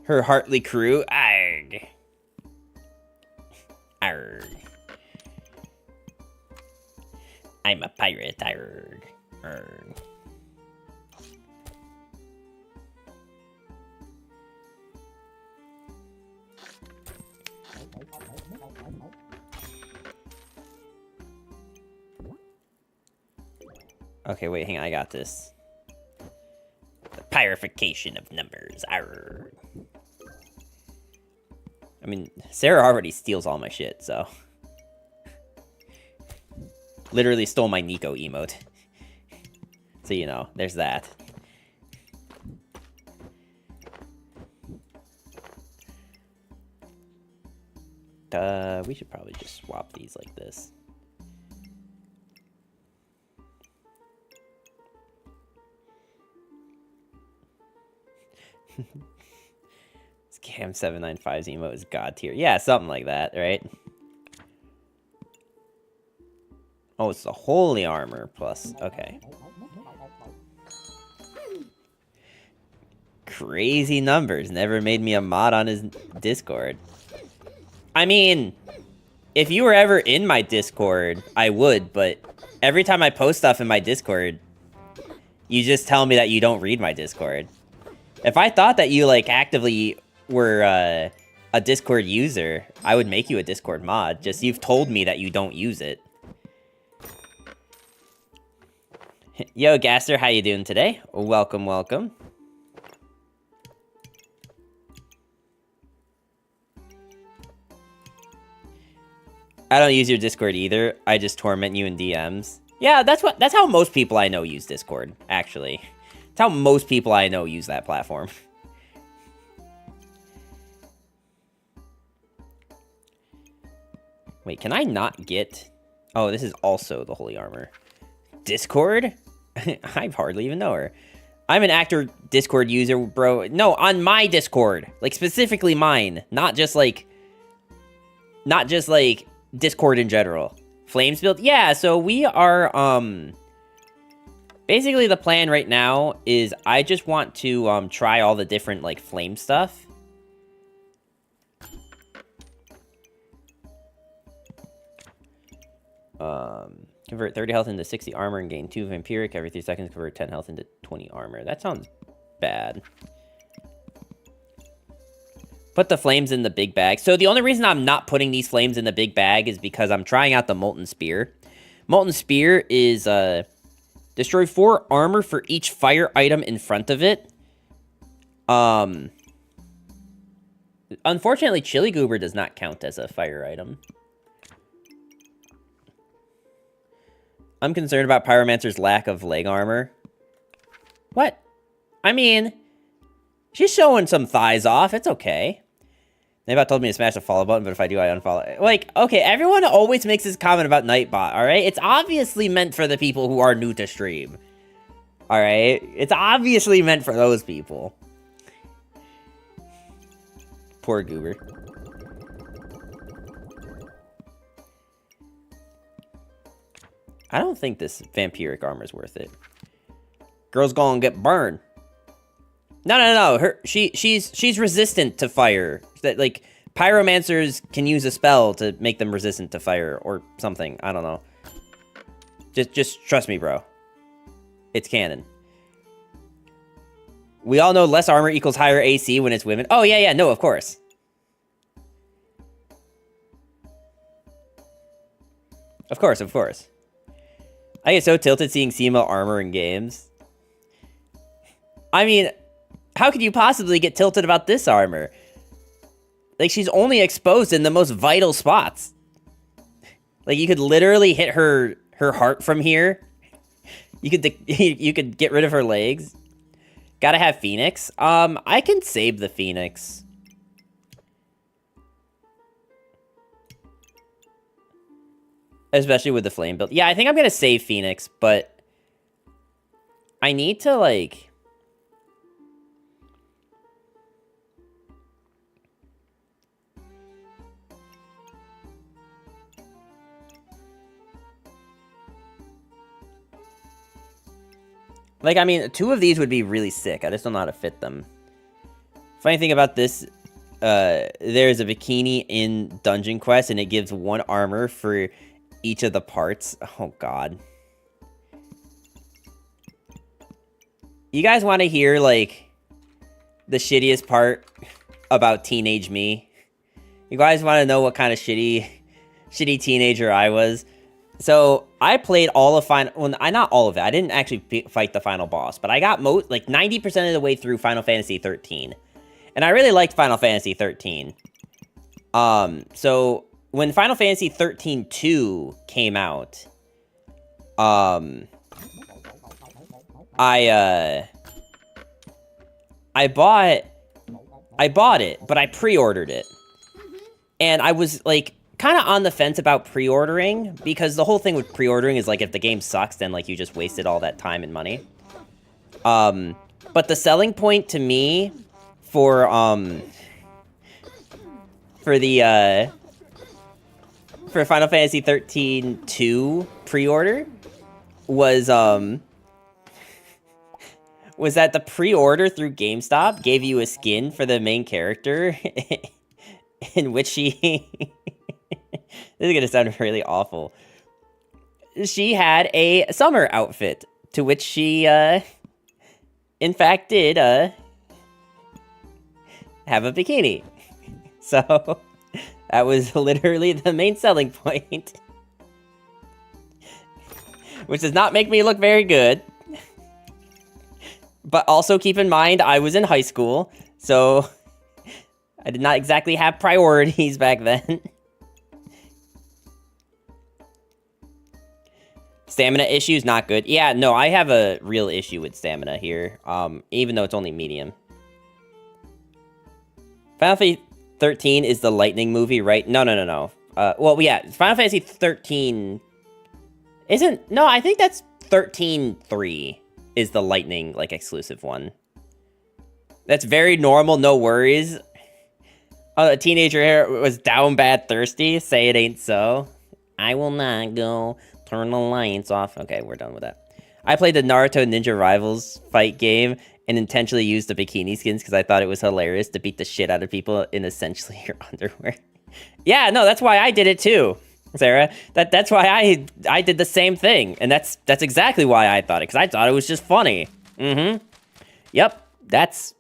Her Hartley crew? Arg. Arg. I'm a pirate. Arg. Arg. Okay, wait, hang on, I got this. The pyrification of numbers. Arr. I mean, Sarah already steals all my shit, so... Literally stole my Nico emote. So, you know, there's that. We should probably just swap these like this. Scam 795's emote is god tier. Yeah, something like that, right? Oh, it's the holy armor plus. Okay. Crazy numbers. Never made me a mod on his Discord. I mean, if you were ever in my Discord, I would, but every time I post stuff in my Discord, you just tell me that you don't read my Discord. If I thought that you, like, actively were a Discord user, I would make you a Discord mod. Just you've told me that you don't use it. Yo, Gaster, how you doing today? Welcome, welcome. I don't use your Discord either. I just torment you in DMs. Yeah, that's how most people I know use Discord, actually. That's how most people I know use that platform. Wait, can I not get... Oh, this is also the holy armor. Discord? I hardly even know her. I'm an active Discord user, bro. No, on my Discord. Like, specifically mine. Not just, like, Discord in general. Flames build? Yeah, so we are, basically the plan right now is I just want to, try all the different, like, flame stuff. Convert 30 health into 60 armor and gain 2 vampiric. Every 3 seconds, convert 10 health into 20 armor. That sounds bad. Put the flames in the big bag. So the only reason I'm not putting these flames in the big bag is because I'm trying out the Molten Spear. Molten Spear is, destroy 4 armor for each fire item in front of it. Unfortunately, Chili Goober does not count as a fire item. I'm concerned about Pyromancer's lack of leg armor. What? I mean, she's showing some thighs off. It's okay. Nightbot told me to smash the follow button, but if I do, I unfollow. Like, okay, everyone always makes this comment about Nightbot, alright? It's obviously meant for the people who are new to stream. Alright? It's obviously meant for those people. Poor Goober. I don't think this vampiric armor is worth it. Girl's gonna get burned. No. She's resistant to fire. That, like, pyromancers can use a spell to make them resistant to fire or something. I don't know. Just trust me, bro. It's canon. We all know less armor equals higher AC when it's women. Oh, yeah, no, of course. Of course. I get so tilted seeing female armor in games. I mean, how could you possibly get tilted about this armor? Like, she's only exposed in the most vital spots. Like, you could literally hit her heart from here. You could get rid of her legs. Gotta have Phoenix. I can save the Phoenix. Especially with the flame build. Yeah, I think I'm gonna save Phoenix, but I need to, like... Like, I mean, 2 of these would be really sick. I just don't know how to fit them. Funny thing about this, there's a bikini in Dungeon Quest, and it gives 1 armor for each of the parts. Oh, God. You guys want to hear, like, the shittiest part about teenage me? You guys want to know what kind of shitty teenager I was? So I played all of Final. Well, not all of it. I didn't actually fight the final boss, but I got like 90% of the way through Final Fantasy 13, and I really liked Final Fantasy 13. So when Final Fantasy 13-2 came out, I bought it, but I pre-ordered it, and I was like kind of on the fence about pre-ordering, because the whole thing with pre-ordering is like if the game sucks, then like you just wasted all that time and money. But the selling point to me for Final Fantasy 13-2 pre-order was that the pre-order through GameStop gave you a skin for the main character in which she this is gonna sound really awful. She had a summer outfit, to which she in fact did have a bikini. So that was literally the main selling point. Which does not make me look very good. But also keep in mind, I was in high school, so I did not exactly have priorities back then. Stamina issues, not good. Yeah, no, I have a real issue with stamina here, even though it's only medium. Final Fantasy 13 is the lightning movie, right? No. Well, yeah, Final Fantasy 13 isn't... No, I think that's 13-3 is the lightning, like, exclusive one. That's very normal, no worries. Oh, a teenager here was down bad thirsty. Say it ain't so. I will not go. Turn the lights off. Okay, we're done with that. I played the Naruto Ninja Rivals fight game and intentionally used the bikini skins because I thought it was hilarious to beat the shit out of people in essentially your underwear. Yeah, no, that's why I did it too, Sarah. That's why I did the same thing, and that's exactly why I thought it, because I thought it was just funny. Mm-hmm. Yep, that's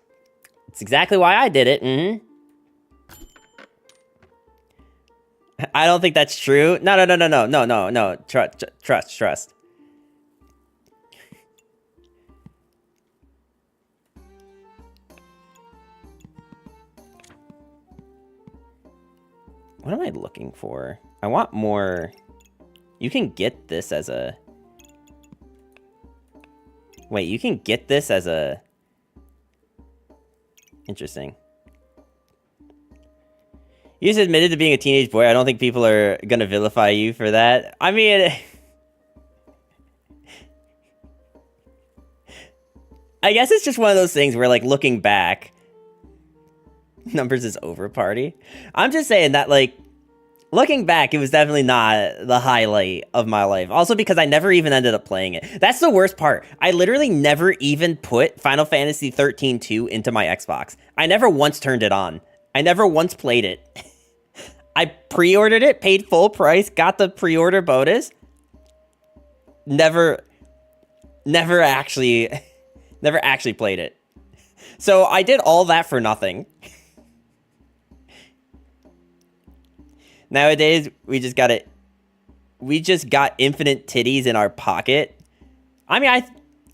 exactly why I did it. Mm-hmm. I don't think that's true. No. Trust. What am I looking for? I want more... You can get this as a... Wait, you can get this as a... Interesting. You just admitted to being a teenage boy. I don't think people are gonna vilify you for that. I mean... I guess it's just one of those things where, like, looking back... Numbers is over party. I'm just saying that, like, looking back, it was definitely not the highlight of my life. Also because I never even ended up playing it. That's the worst part. I literally never even put Final Fantasy 13-2 into my Xbox. I never once turned it on. I never once played it. I pre-ordered it, paid full price, got the pre-order bonus. Never actually played it. So I did all that for nothing. Nowadays, we just got infinite titties in our pocket. I mean,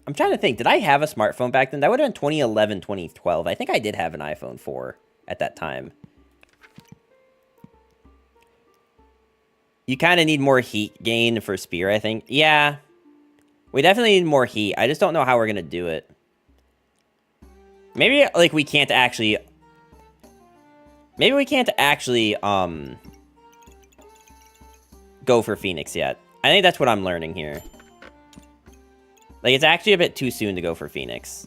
I'm trying to think. Did I have a smartphone back then? That would have been 2011, 2012. I think I did have an iPhone 4 at that time. You kind of need more heat gain for Spear, I think. Yeah. We definitely need more heat. I just don't know how we're going to do it. Maybe, like, we can't actually... Maybe we can't actually, go for Phoenix yet. I think that's what I'm learning here. Like, it's actually a bit too soon to go for Phoenix.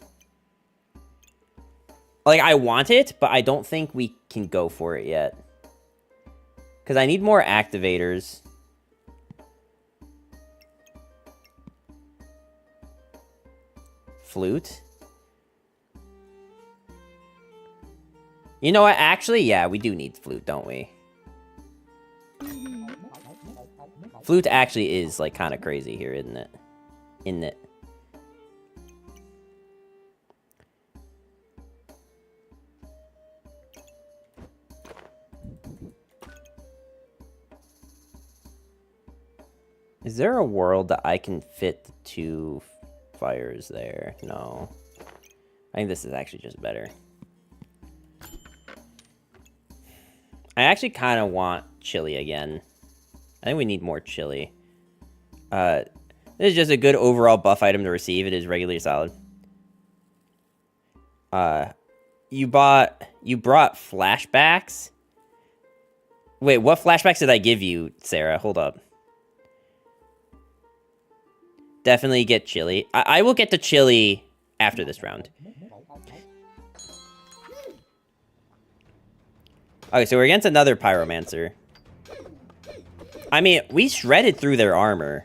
Like, I want it, but I don't think we can go for it yet. Because I need more activators. Flute? You know what? Actually, yeah, we do need flute, don't we? Flute actually is, like, kind of crazy here, isn't it? Isn't it? Is there a world that I can fit the 2 fires there? No. I think this is actually just better. I actually kind of want chili again. I think we need more chili. This is just a good overall buff item to receive. It is regularly solid. You brought flashbacks? Wait, what flashbacks did I give you, Sarah? Hold up. Definitely get chili. I will get the chili after this round. Okay, so we're against another Pyromancer. I mean, we shredded through their armor.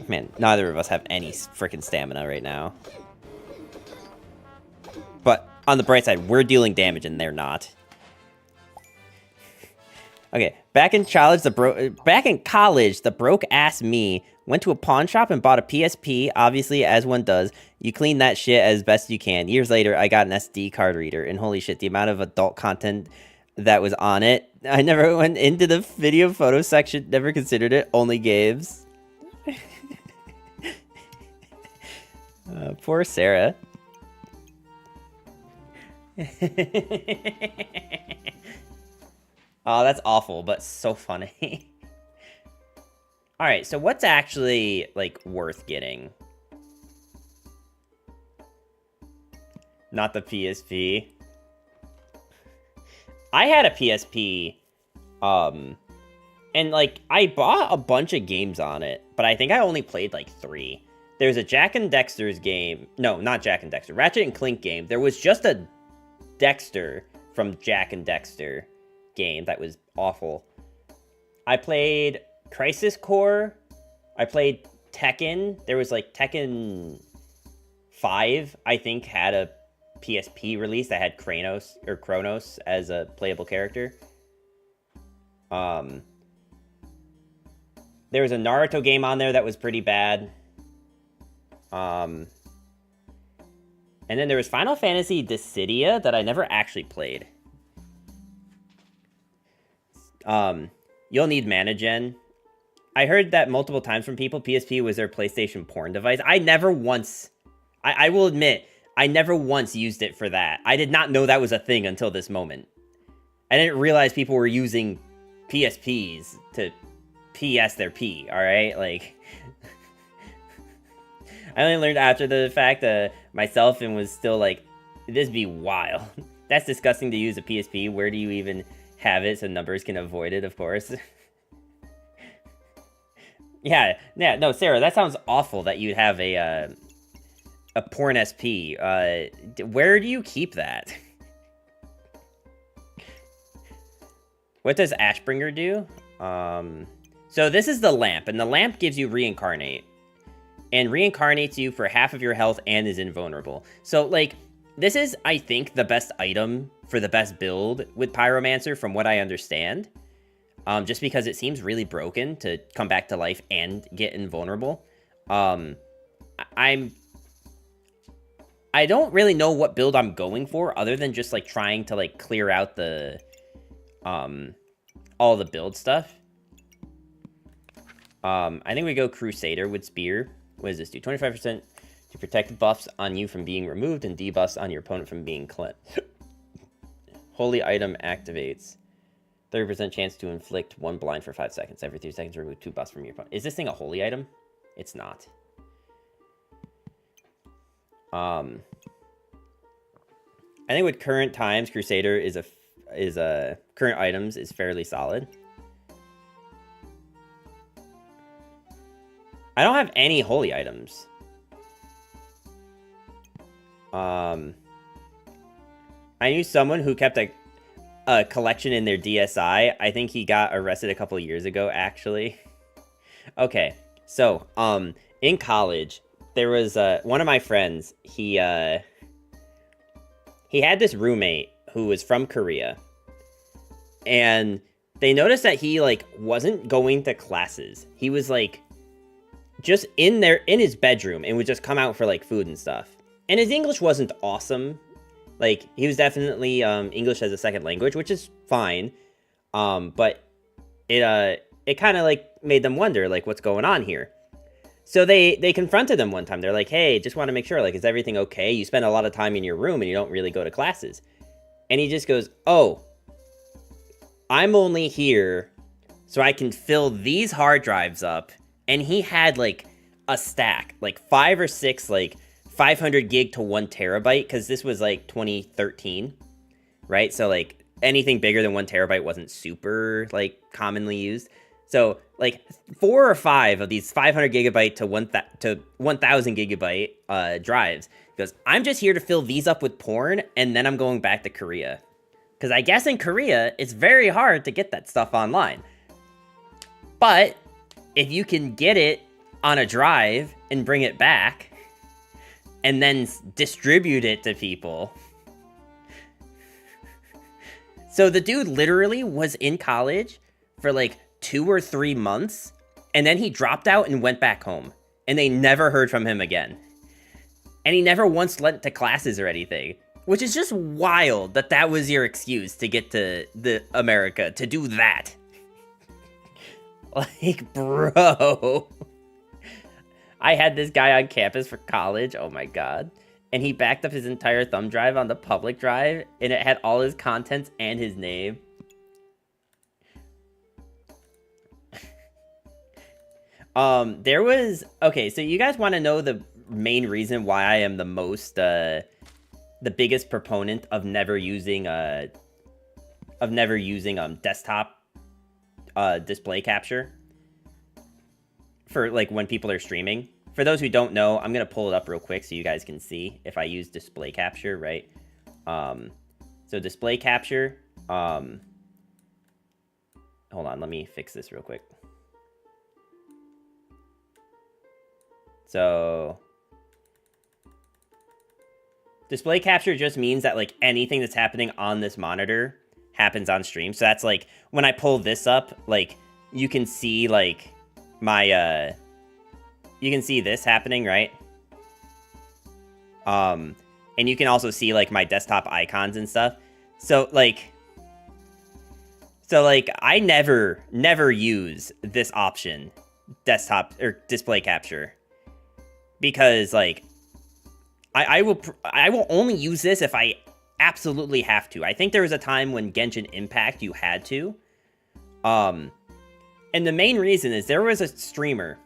Man, neither of us have any freaking stamina right now. But on the bright side, we're dealing damage and they're not. Okay, back in college, the broke-ass me went to a pawn shop and bought a PSP, obviously, as one does. You clean that shit as best you can. Years later, I got an SD card reader, and holy shit, the amount of adult content that was on it. I never went into the video photo section, never considered it, only games. Poor Sarah. Oh, that's awful, but so funny. Alright, so what's actually, like, worth getting? Not the PSP. I had a PSP, and, like, I bought a bunch of games on it, but I think I only played, like, 3. There's a Jak and Dexter's game. No, not Jak and Dexter. Ratchet and Clank game. There was just a Dexter from Jak and Dexter game that was awful. I played Crisis Core. I played Tekken. There was like Tekken 5, I think, had a PSP release that had Kronos as a playable character. There was a Naruto game on there that was pretty bad. And then there was Final Fantasy Dissidia that I never actually played. You'll need mana gen. I heard that multiple times from people. PSP was their PlayStation porn device. I never once... I will admit, I never once used it for that. I did not know that was a thing until this moment. I didn't realize people were using PSPs to PS their P, alright? Like... I only learned after the fact myself and was still like, this be wild. That's disgusting to use a PSP. Where do you even have it so numbers can avoid it, of course? Yeah, no, Sarah, that sounds awful that you'd have a porn SP. Where do you keep that? What does Ashbringer do? So this is the lamp, and the lamp gives you reincarnate. And reincarnates you for half of your health and is invulnerable. So, like, this is, I think, the best item for the best build with Pyromancer, from what I understand. Just because it seems really broken to come back to life and get invulnerable. I don't really know what build I'm going for, other than just, like, trying to, like, clear out the, all the build stuff. I think we go Crusader with Spear. What does this do? 25% to protect buffs on you from being removed and debuffs on your opponent from being cleansed. Holy item activates. 30% chance to inflict 1 blind for 5 seconds. Every 3 seconds, remove 2 buffs from your opponent. Is this thing a holy item? It's not. I think with current times, Crusader is current items is fairly solid. I don't have any holy items. I knew someone who kept a collection in their DSI. I think he got arrested a couple years ago, actually. Okay, so, in college, there was, one of my friends, he had this roommate who was from Korea. And they noticed that he, like, wasn't going to classes. He was, like, just in his bedroom and would just come out for, like, food and stuff. And his English wasn't awesome. Like, he was definitely English as a second language, which is fine. But it kind of like made them wonder, like, what's going on here. So they confronted him one time. They're like, hey, just want to make sure, like, is everything okay? You spend a lot of time in your room and you don't really go to classes. And he just goes, oh, I'm only here so I can fill these hard drives up. And he had, like, a stack, like 5 or 6, like, 500 gig to 1 terabyte, because this was, like, 2013, right? So, like, anything bigger than 1 terabyte wasn't super, like, commonly used. So, like, 4 or 5 of these 500 gigabyte to 1,000 gigabyte drives. He goes, I'm just here to fill these up with porn, and then I'm going back to Korea. Because I guess in Korea, it's very hard to get that stuff online. But if you can get it on a drive and bring it back, and then distribute it to people. So the dude literally was in college for like 2 or 3 months, and then he dropped out and went back home, and they never heard from him again. And he never once went to classes or anything, which is just wild that that was your excuse to get to America, to do that. Like, bro. I had this guy on campus for college, oh my god, and he backed up his entire thumb drive on the public drive, and it had all his contents and his name. There was, okay, so you guys want to know the main reason why I am the most, the biggest proponent of never using desktop, display capture for, like, when people are streaming. For those who don't know, I'm going to pull it up real quick so you guys can see if I use display capture, right? So display capture, hold on, let me fix this real quick. So display capture just means that, like, anything that's happening on this monitor happens on stream. So that's, like, when I pull this up, like, you can see, like, my, you can see this happening, right? And you can also see, like, my desktop icons and stuff. So, like, I never use this option, desktop, or display capture. Because, like, I will only use this if I absolutely have to. I think there was a time when Genshin Impact you had to. And the main reason is there was a streamer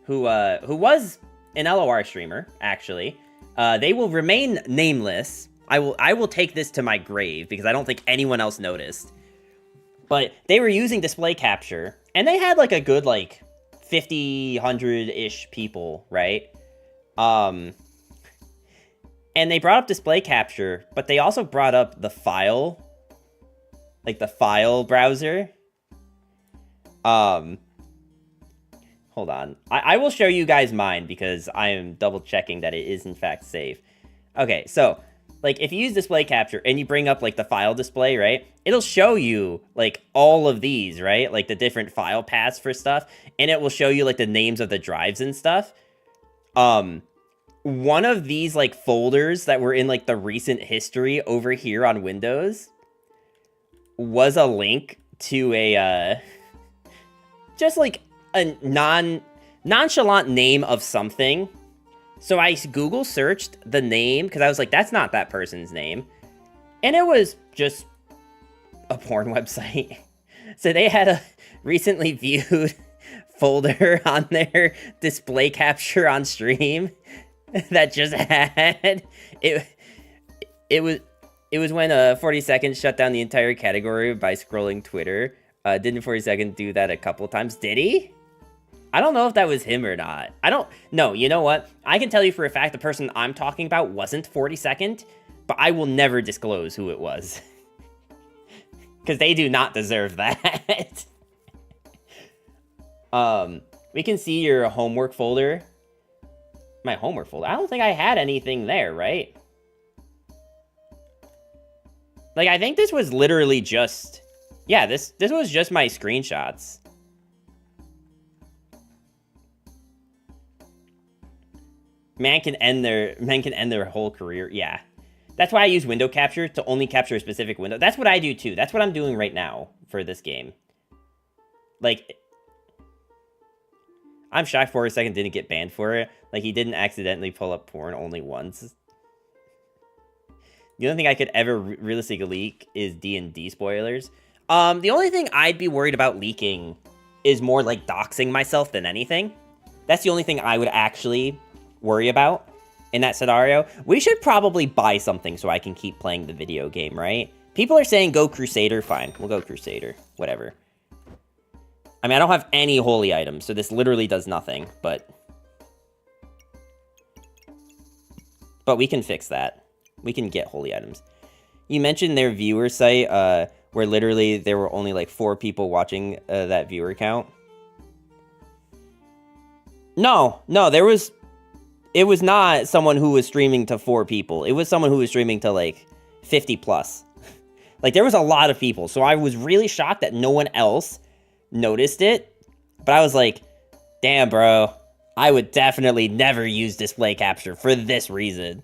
who was an LOR streamer, actually. They will remain nameless. I will take this to my grave because I don't think anyone else noticed. But they were using display capture, and they had, like, a good, like, 50, 100-ish people, right? And they brought up display capture, but they also brought up the file, like, the file browser. Hold on. I will show you guys mine because I am double checking that it is in fact safe. Okay, so, like, if you use display capture and you bring up, like, the file display, right? It'll show you, like, all of these, right? Like, the different file paths for stuff, and it will show you, like, the names of the drives and stuff. One of these, like, folders that were in, like, the recent history over here on Windows was a link to a, just, like, a nonchalant name of something. So I Google searched the name, because I was like, that's not that person's name. And it was just a porn website. So they had a recently viewed folder on their display capture on stream that just had it was when 40 Seconds shut down the entire category by scrolling Twitter. Didn't 40 Seconds do that a couple times? Did he? I don't know if that was him or not. I don't know. You know what? I can tell you for a fact the person I'm talking about wasn't 40 Second, but I will never disclose who it was. Because they do not deserve that. We can see your homework folder. My homework folder? I don't think I had anything there, right? Like, I think this was literally just... Yeah, this was just my screenshots. Men can end their whole career. Yeah. That's why I use window capture to only capture a specific window. That's what I do too. That's what I'm doing right now for this game. Like, I'm shocked for a second didn't get banned for it. Like, he didn't accidentally pull up porn only once. The only thing I could ever realistically leak is D&D spoilers. The only thing I'd be worried about leaking is more like doxing myself than anything. That's the only thing I would actually worry about in that scenario. We should probably buy something so I can keep playing the video game, right? People are saying go Crusader. Fine, we'll go Crusader. Whatever. I mean, I don't have any holy items, so this literally does nothing, but we can fix that. We can get holy items. You mentioned their viewer site, where literally there were only like 4 people watching that viewer count. No, it was not someone who was streaming to 4 people. It was someone who was streaming to like 50 plus. Like, there was a lot of people, so I was really shocked that no one else noticed it. But I was like, damn, bro, I would definitely never use display capture for this reason.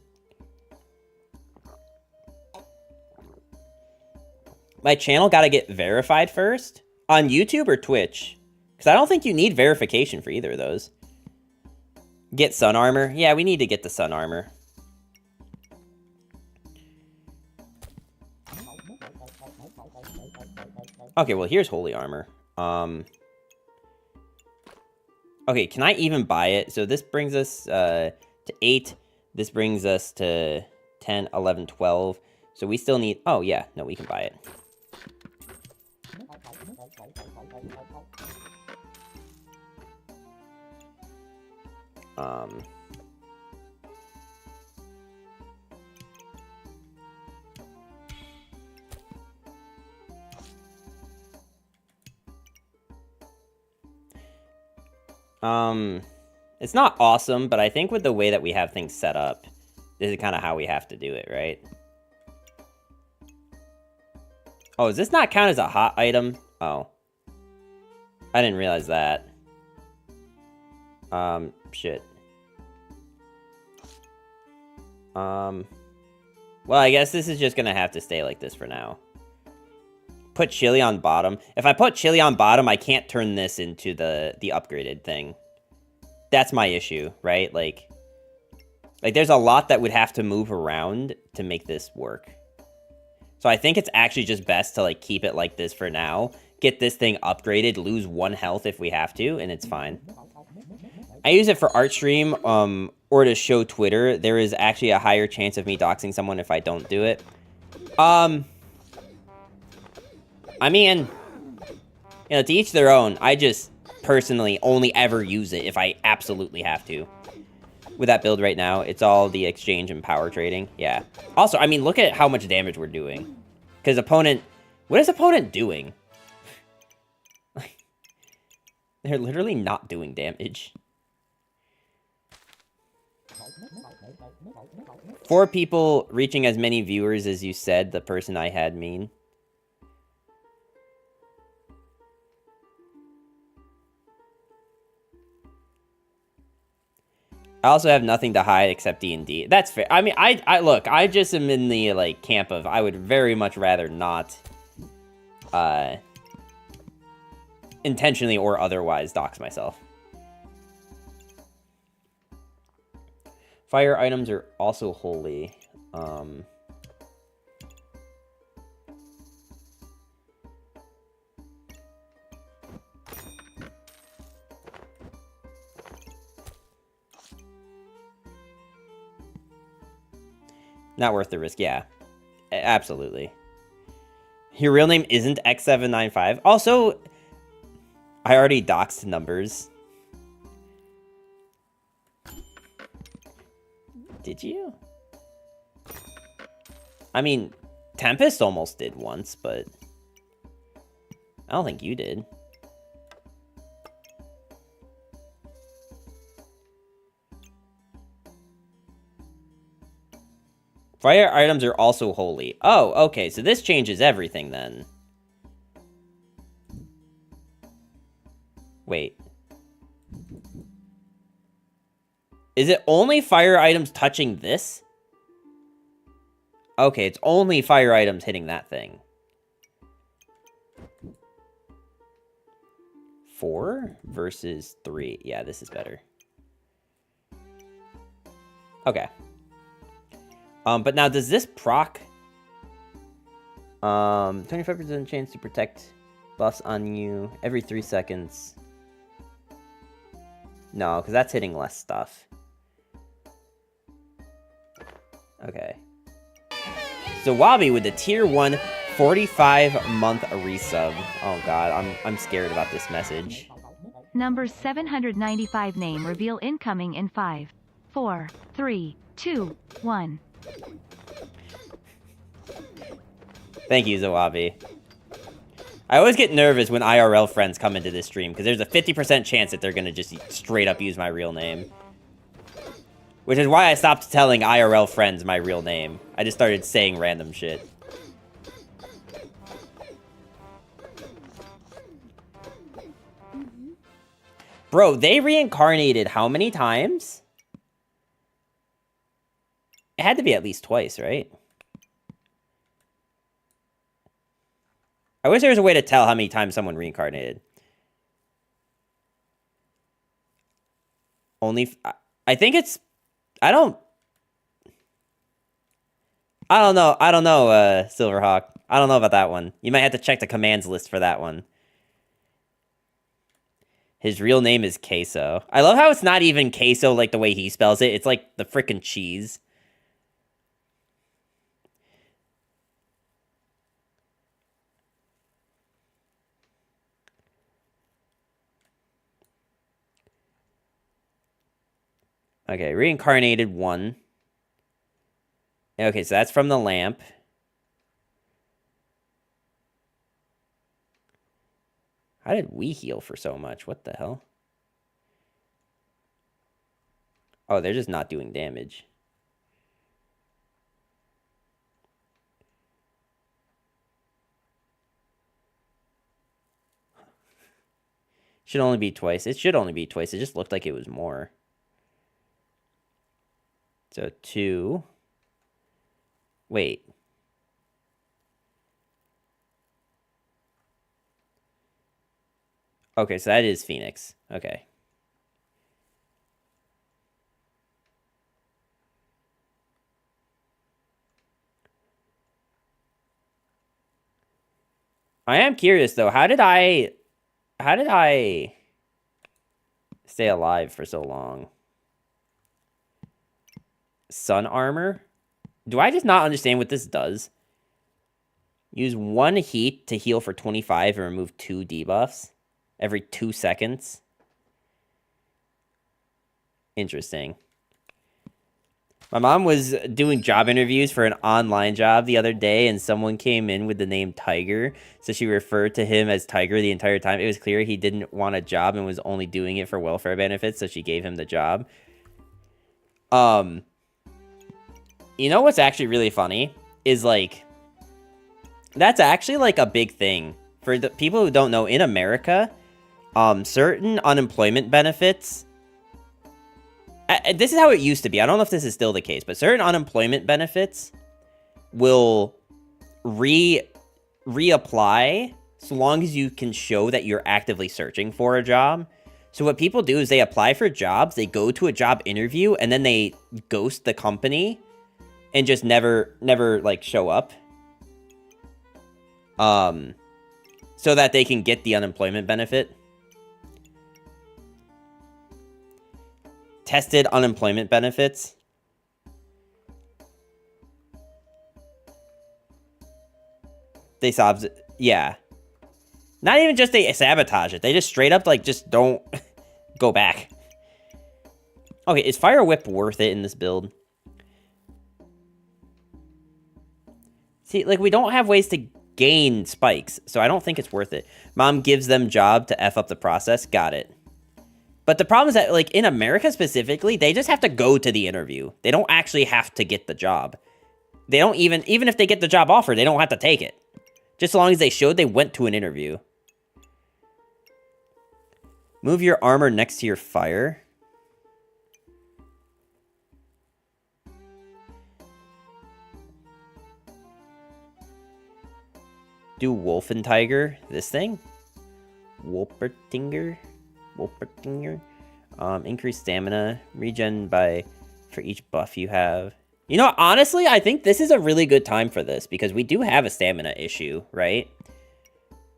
My channel gotta get verified first? On YouTube or Twitch? Because I don't think you need verification for either of those. Get sun armor? Yeah, we need to get the sun armor. Okay, well, here's holy armor. Okay, can I even buy it? So this brings us to 8. This brings us to 10, 11, 12. So we still need... Oh, yeah. No, we can buy it. It's not awesome, but I think with the way that we have things set up, this is kind of how we have to do it, right? Oh, does this not count as a hot item? Oh. I didn't realize that. Shit. Well, I guess this is just gonna have to stay like this for now. Put chili on bottom. If I put chili on bottom, I can't turn this into the upgraded thing. That's my issue, right? Like there's a lot that would have to move around to make this work. So I think it's actually just best to like keep it like this for now. Get this thing upgraded, lose 1 health if we have to, and it's fine. I use it for art stream, or to show Twitter. There is actually a higher chance of me doxing someone if I don't do it. I mean, you know, to each their own. I just personally only ever use it if I absolutely have to. With that build right now, it's all the exchange and power trading. Yeah. Also, I mean, look at how much damage we're doing. Because opponent... What is opponent doing? They're literally not doing damage. 4 people reaching as many viewers as you said the person I had mean. I also have nothing to hide except D&D. That's fair. I mean, I look, I just am in the, like, camp of I would very much rather not, intentionally or otherwise dox myself. Fire items are also holy. Not worth the risk, yeah. Absolutely. Your real name isn't X795. Also, I already doxed numbers. Did you? I mean, Tempest almost did once, but I don't think you did. Fire items are also holy. Oh, okay, so this changes everything then. Wait. Is it only fire items touching this? Okay, it's only fire items hitting that thing. 4 versus 3. Yeah, this is better. Okay. But now does this proc 25% chance to protect buffs on you every 3 seconds? No, because that's hitting less stuff. Okay. So Wabi with the tier 1 45-month resub. Oh god, I'm scared about this message.
Number 795 name reveal incoming in 5, 4, 3, 2, 1.
Thank you, Zawabi. I always get nervous when IRL friends come into this stream, because there's a 50% chance that they're going to just straight up use my real name. Which is why I stopped telling IRL friends my real name. I just started saying random shit. Bro, they reincarnated how many times? It had to be at least twice, right? I wish there was a way to tell how many times someone reincarnated. Only... I think it's... I don't know, Silverhawk. I don't know about that one. You might have to check the commands list for that one. His real name is Queso. I love how it's not even queso like the way he spells it. It's like the frickin' cheese. Okay, reincarnated 1. Okay, so that's from the lamp. How did we heal for so much? What the hell? Oh, they're just not doing damage. Should only be twice. It should only be twice. It just looked like it was more. So 2. Wait. Okay, so that is Phoenix. Okay. I am curious though. How did I stay alive for so long? Sun armor? Do I just not understand what this does? Use 1 heat to heal for 25 and remove 2 debuffs every 2 seconds. Interesting. My mom was doing job interviews for an online job the other day, and someone came in with the name Tiger, so she referred to him as Tiger the entire time. It was clear he didn't want a job and was only doing it for welfare benefits, so she gave him the job. You know what's actually really funny? Is, like, that's actually, like, a big thing. For the people who don't know, in America, certain unemployment benefits... this is how it used to be. I don't know if this is still the case, but certain unemployment benefits will reapply so long as you can show that you're actively searching for a job. So what people do is they apply for jobs, they go to a job interview, and then they ghost the company and just never like show up. So that they can get the unemployment benefit. Tested unemployment benefits. They yeah. Not even just they sabotage it. They just straight up, like, just don't go back. Okay, is Fire Whip worth it in this build? See, like, we don't have ways to gain spikes, so I don't think it's worth it. Mom gives them job to F up the process. Got it. But the problem is that, like, in America specifically, they just have to go to the interview. They don't actually have to get the job. They don't even if they get the job offer, they don't have to take it. Just as long as they showed they went to an interview. Move your armor next to your fire. do Wolf and Tiger. This thing. Wolpertinger. Increase stamina. Regen for each buff you have. You know, honestly, I think this is a really good time for this, because we do have a stamina issue, right?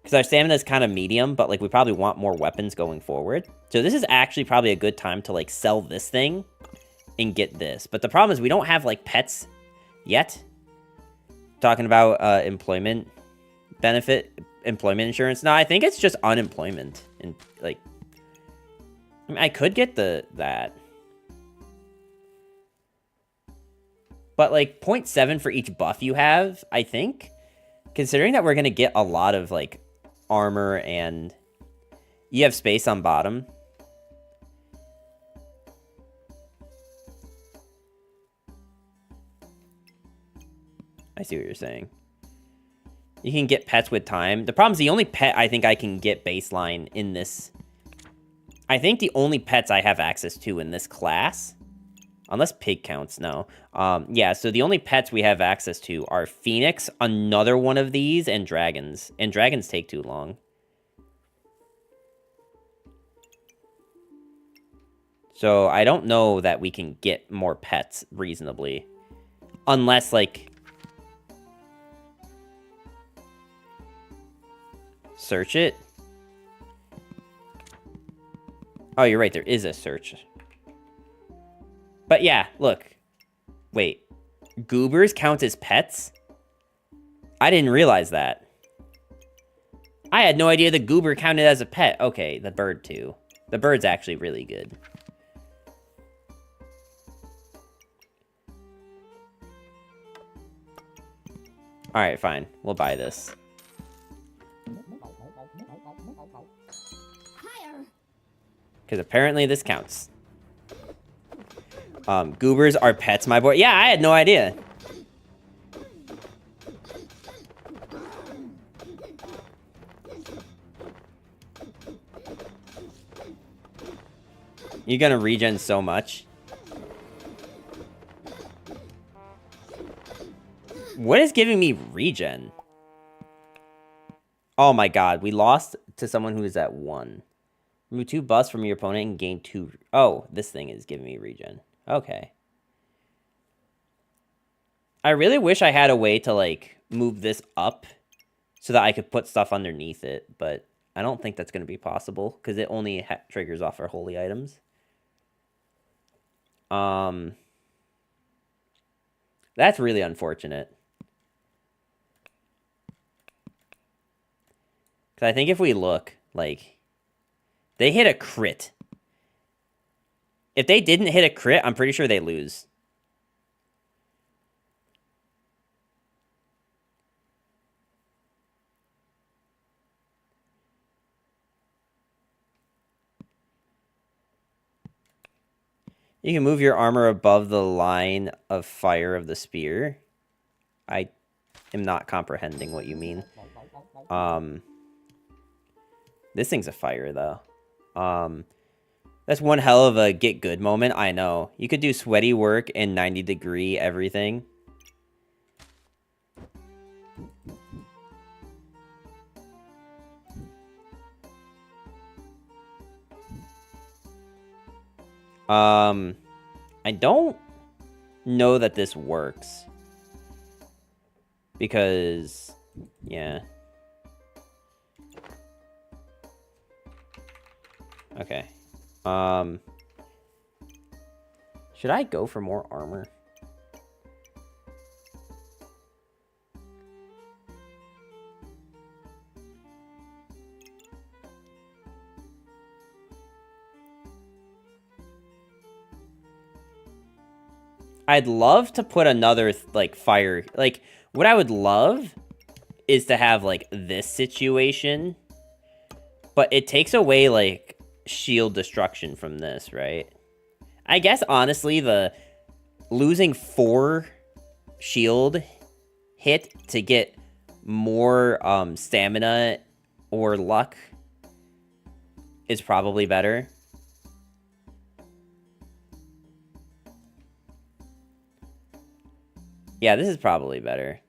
Because our stamina is kind of medium, but, like, we probably want more weapons going forward. So this is actually probably a good time to, like, sell this thing and get this. But the problem is we don't have, like, pets yet. Talking about employment insurance. No, I think it's just unemployment. And, like, I mean, I could get that. But, like, 0.7 for each buff you have, I think. Considering that we're going to get a lot of, like, armor and you have space on bottom. I see what you're saying. You can get pets with time. The problem is the only pet I think I can get baseline in this... I think the only pets I have access to in this class... Unless pig counts, no. Yeah, so the only pets we have access to are Phoenix, another one of these, and dragons. And dragons take too long. So I don't know that we can get more pets reasonably. Unless, like... Search it? Oh, you're right, there is a search. But yeah, look. Wait. Goobers count as pets? I didn't realize that. I had no idea the goober counted as a pet. Okay, the bird too. The bird's actually really good. Alright, fine. We'll buy this. Because apparently this counts. Goobers are pets, my boy. Yeah, I had no idea. You're gonna regen so much. What is giving me regen? Oh my god, we lost to someone who is at 1. Remove 2 buffs from your opponent and gain 2... Oh, this thing is giving me regen. Okay. I really wish I had a way to, like, move this up so that I could put stuff underneath it, but I don't think that's going to be possible because it only triggers off our holy items. That's really unfortunate. Because I think if we look, like, they hit a crit. If they didn't hit a crit, I'm pretty sure they lose. You can move your armor above the line of fire of the spear. I am not comprehending what you mean. This thing's a fire, though. That's one hell of a get good moment, I know. You could do sweaty work and 90-degree everything. I don't know that this works. Because, yeah. Okay. Should I go for more armor? I'd love to put another, like, fire... Like, what I would love is to have, like, this situation. But it takes away, like, shield destruction from this, right? I guess, honestly, the losing 4 shield hit to get more stamina or luck is probably better. Yeah, this is probably better.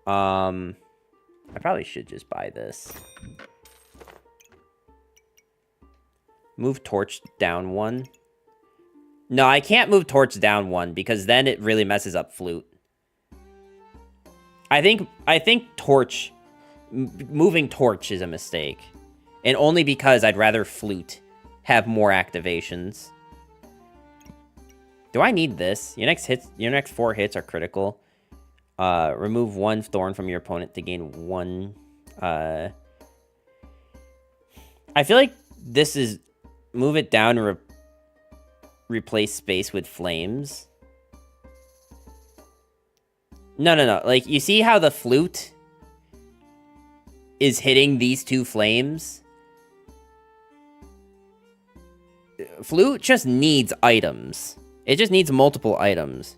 I probably should just buy this. Move torch down 1. No, I can't move torch down 1 because then it really messes up flute. I think torch, moving torch is a mistake. And only because I'd rather flute have more activations. Do I need this? Your next 4 hits are critical. Remove 1 thorn from your opponent to gain 1. I feel like this is move it down and replace space with flames. No. Like, you see how the flute is hitting these 2 flames? Flute just needs items. It just needs multiple items.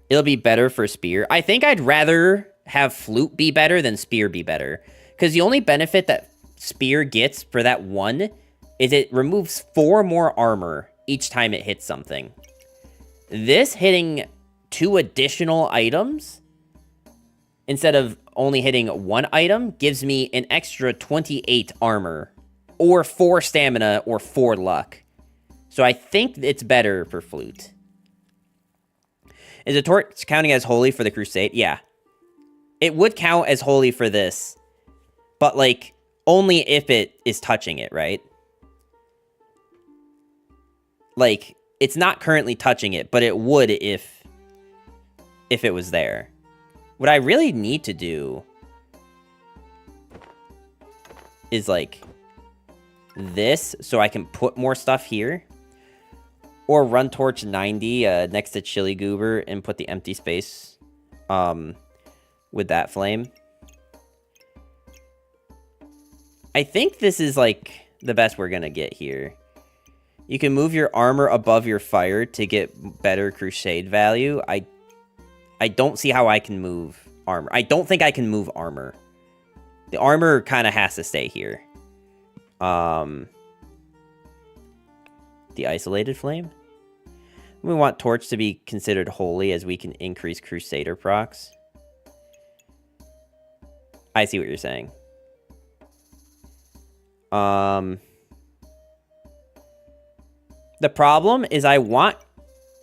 It'll be better for spear. I think I'd rather have flute be better than spear be better. Because the only benefit that spear gets for that 1 is it removes 4 more armor each time it hits something. This hitting 2 additional items instead of only hitting 1 item gives me an extra 28 armor or 4 stamina or 4 luck. So I think it's better for flute. Is the torch counting as holy for the crusade? Yeah. It would count as holy for this. But, like, only if it is touching it, right? Like, it's not currently touching it, but it would if it was there. What I really need to do is, like, this so I can put more stuff here. Or run torch 90 next to Chili Goober and put the empty space with that flame. I think this is, like, the best we're going to get here. You can move your armor above your fire to get better crusade value. I don't see how I can move armor. I don't think I can move armor. The armor kind of has to stay here. The isolated flame. We want torch to be considered holy as we can increase crusader procs. I see what you're saying. The problem is I want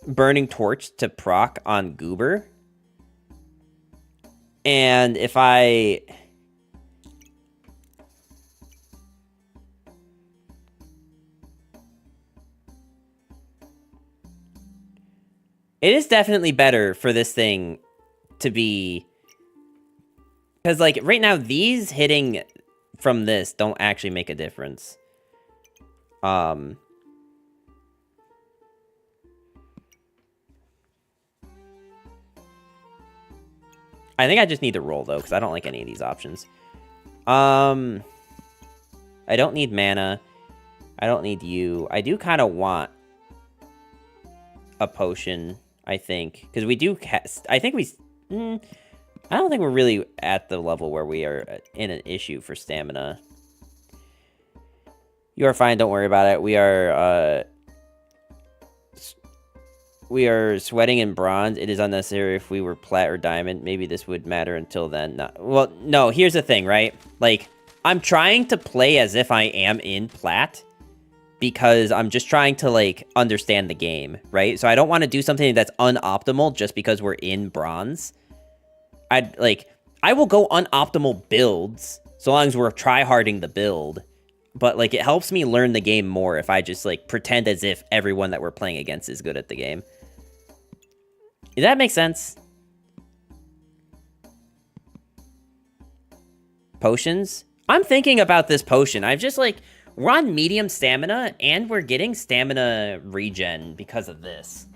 burning torch to proc on Goober. And if I... It is definitely better for this thing to be... Because, like, right now, these hitting from this don't actually make a difference. I think I just need to roll, though, because I don't like any of these options. I don't need mana. I don't need you. I do kind of want a potion, I think. Because we do... I think we... I don't think we're really at the level where we are in an issue for stamina. You are fine, don't worry about it. We are sweating in bronze. It is unnecessary if we were plat or diamond. Maybe this would matter until then. No. Well, no, here's the thing, right? Like, I'm trying to play as if I am in plat because I'm just trying to, like, understand the game, right? So I don't want to do something that's unoptimal just because we're in bronze. I will go unoptimal builds so long as we're tryharding the build. But, like, it helps me learn the game more if I just, like, pretend as if everyone that we're playing against is good at the game. Does that make sense? Potions? I'm thinking about this potion. I've just, like, we're on medium stamina, and we're getting stamina regen because of this.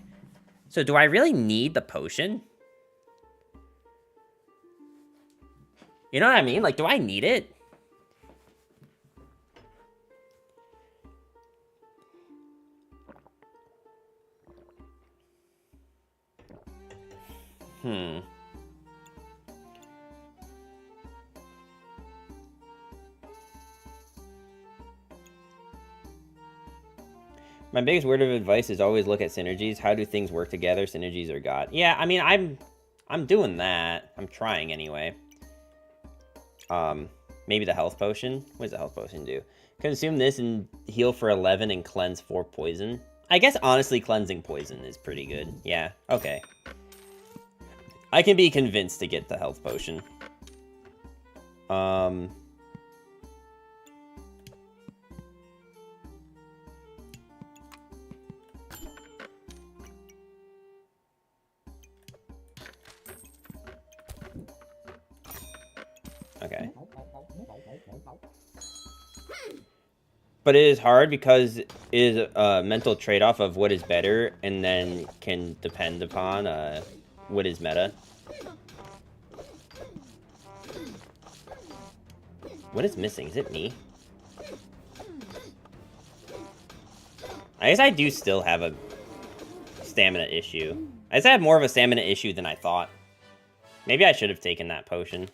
So do I really need the potion? You know what I mean? Like, do I need it? My biggest word of advice is always look at synergies. How do things work together? Synergies are God. Yeah, I mean, I'm I'm doing that. I'm trying anyway. Maybe the health potion. What does the health potion do? Consume this and heal for 11 and cleanse 4 poison. I guess honestly cleansing poison is pretty good. Yeah, okay. I can be convinced to get the health potion. Okay. But it is hard because it is a mental trade-off of what is better and then can depend upon what is meta. What is missing? Is it me? I guess I do still have a stamina issue. I guess I have more of a stamina issue than I thought. Maybe I should have taken that potion.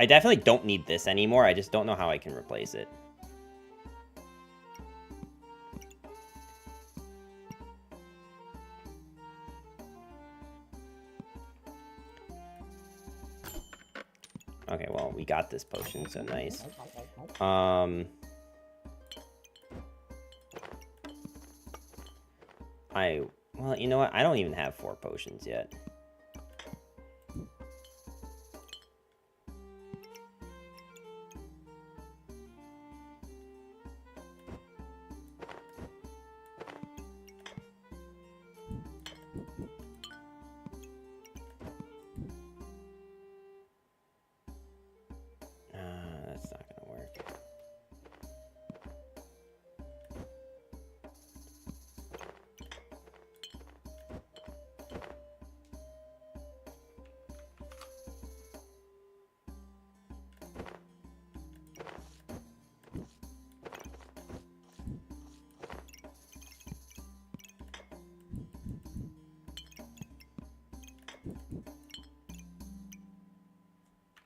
I definitely don't need this anymore. I just don't know how I can replace it. Okay, well, we got this potion, so nice. Well, you know what? I don't even have 4 potions yet. That's not gonna work.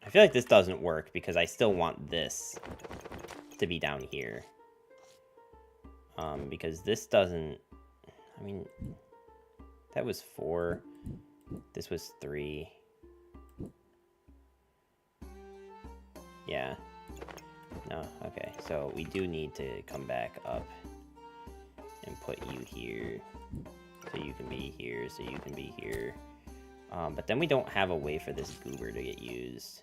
I feel like this doesn't work because I still want this to be down here. Because this doesn't... I mean, that was 4. This was 3. Yeah. No, okay. So we do need to come back up and put you here. So you can be here, so you can be here. But then we don't have a way for this goober to get used.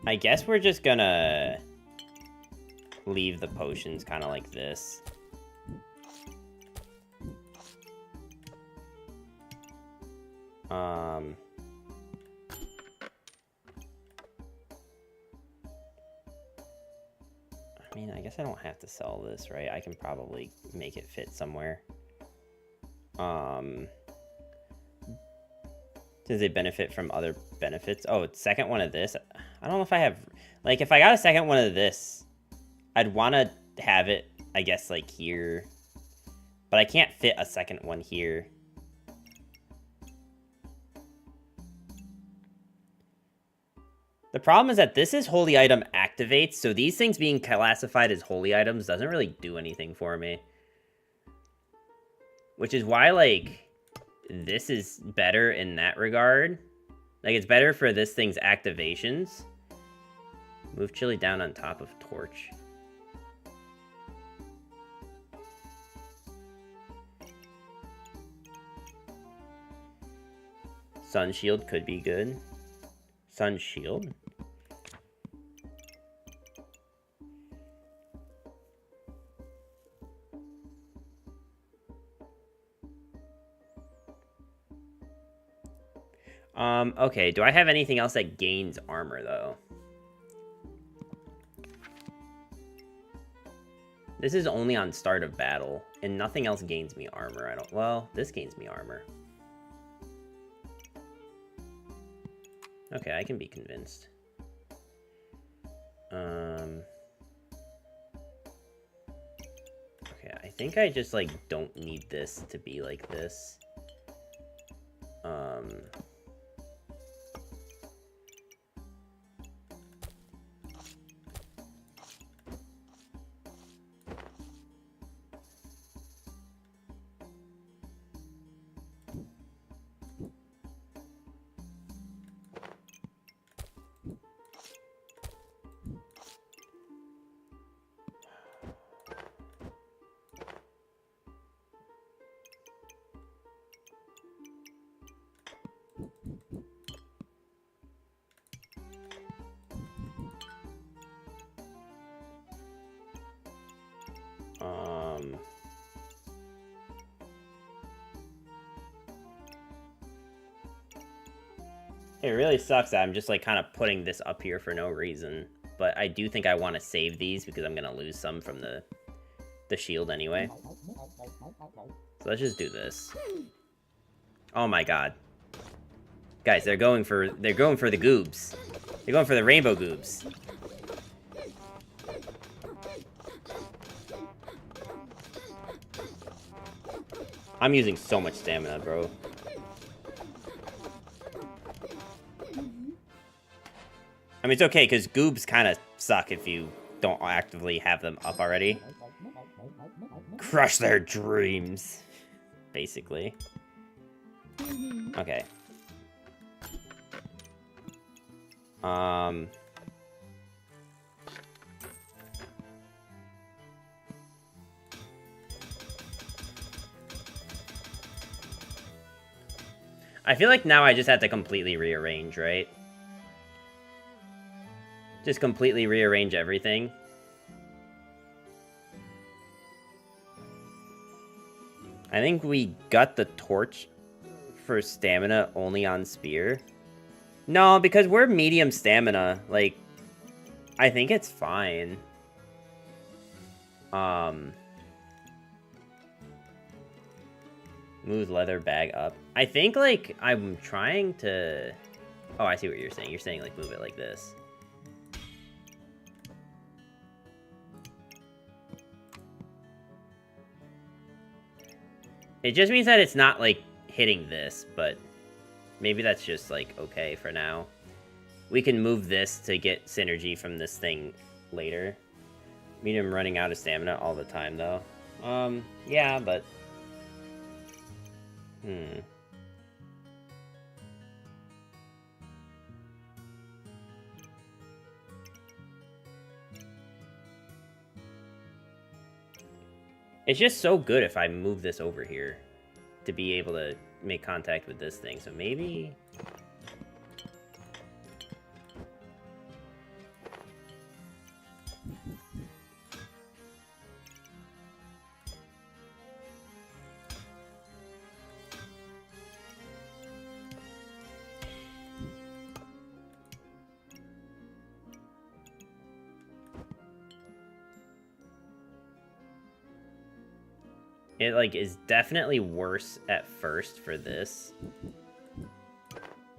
I guess we're just gonna leave the potions kind of like this. I mean, I guess I don't have to sell this, right? I can probably make it fit somewhere. Does it benefit from other benefits? Oh, it's second one of this. I don't know if I have... Like, if I got a second one of this, I'd want to have it, I guess, like, here. But I can't fit a second one here. The problem is that this is holy item activates, so these things being classified as holy items doesn't really do anything for me. Which is why, like, this is better in that regard. Like, it's better for this thing's activations. Move Chili down on top of Torch. Sun Shield could be good. Sun Shield? Okay, do I have anything else that gains armor, though? This is only on start of battle, and nothing else gains me armor. Well, this gains me armor. Okay, I can be convinced. Okay, I think I just, like, don't need this to be like this. It really sucks that I'm just, like, kind of putting this up here for no reason. But I do think I want to save these because I'm going to lose some from the shield anyway. So let's just do this. Oh my god. Guys, they're going for the goobs. They're going for the rainbow goobs. I'm using so much stamina, bro. I mean, it's okay, because goobs kind of suck if you don't actively have them up already. Crush their dreams, basically. Okay. I feel like now I just have to completely rearrange, right? Just completely rearrange everything. I think we got the torch for stamina only on spear. No, because we're medium stamina. Like, I think it's fine. Move leather bag up. I think, like, I'm trying to... Oh, I see what you're saying. You're saying, like, move it like this. It just means that it's not, like, hitting this, but maybe that's just, like, okay for now. We can move this to get synergy from this thing later. Medium running out of stamina all the time, though. Yeah, but... It's just so good if I move this over here to be able to make contact with this thing, so maybe... It, like, is definitely worse at first for this.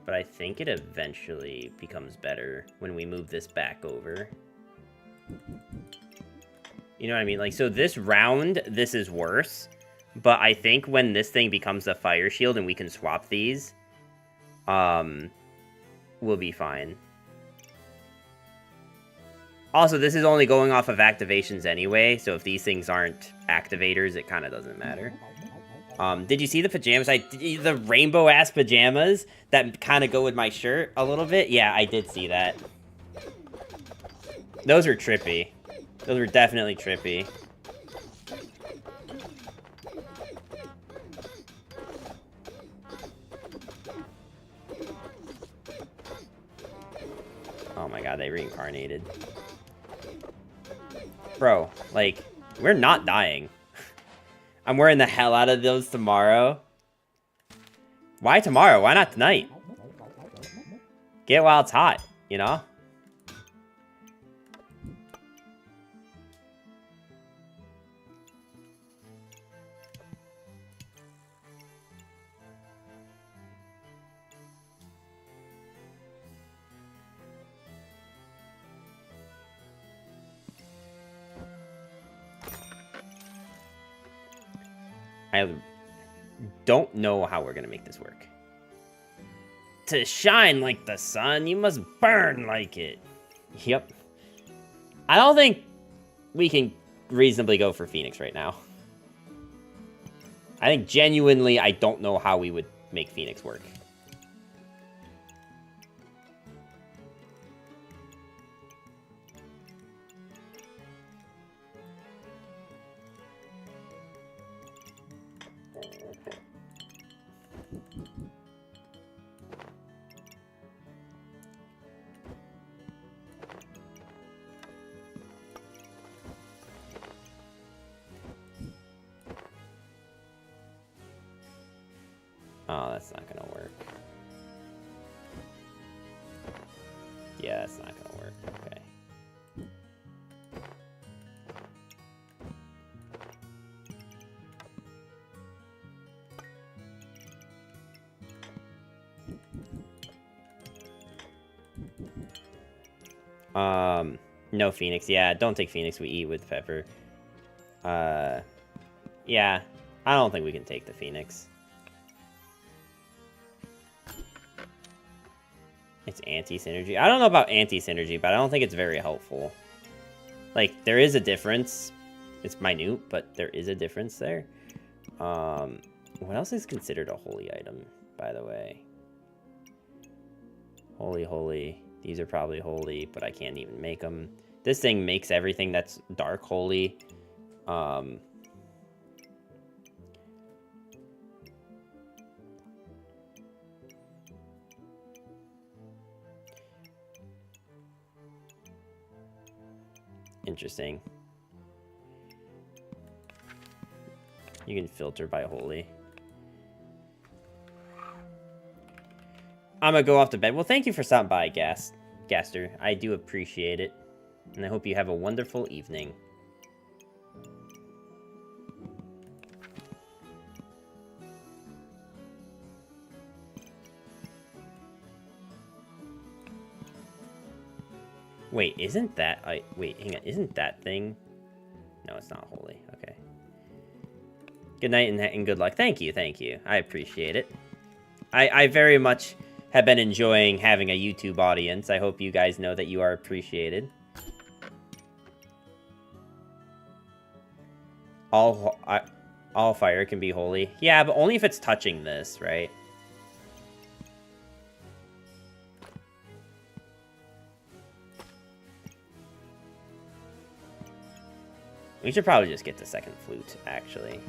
But I think it eventually becomes better when we move this back over. You know what I mean? Like, so this round, this is worse. But I think when this thing becomes a fire shield and we can swap these, we'll be fine. Also, this is only going off of activations anyway, so if these things aren't activators, it kind of doesn't matter. Did you see the pajamas? The rainbow-ass pajamas that kind of go with my shirt a little bit? Yeah, I did see that. Those are trippy. Those were definitely trippy. Oh my god, they reincarnated. Bro, like, we're not dying. I'm wearing the hell out of those tomorrow. Why tomorrow? Why not tonight? Get while it's hot, you know? I don't know how we're going to make this work. To shine like the sun, you must burn like it. Yep. I don't think we can reasonably go for Phoenix right now. I think genuinely, I don't know how we would make Phoenix work. Oh, that's not gonna work. Yeah, that's not gonna work. Okay. No Phoenix. Yeah, don't take Phoenix. We eat with Pepper. Yeah. I don't think we can take the Phoenix. It's anti-synergy. I don't know about anti-synergy, but I don't think it's very helpful. Like, there is a difference. It's minute, but there is a difference there. What else is considered a holy item, by the way? Holy. These are probably holy, but I can't even make them. This thing makes everything that's dark holy. Interesting. You can filter by holy. I'm gonna go off to bed. Well, thank you for stopping by, Gaster. I do appreciate it. And I hope you have a wonderful evening. Wait, isn't that... wait, hang on. Isn't that thing... No, it's not holy. Okay. Good night and good luck. Thank you. I appreciate it. I very much have been enjoying having a YouTube audience. I hope you guys know that you are appreciated. All fire can be holy. Yeah, but only if it's touching this, right? We should probably just get the second flute, actually.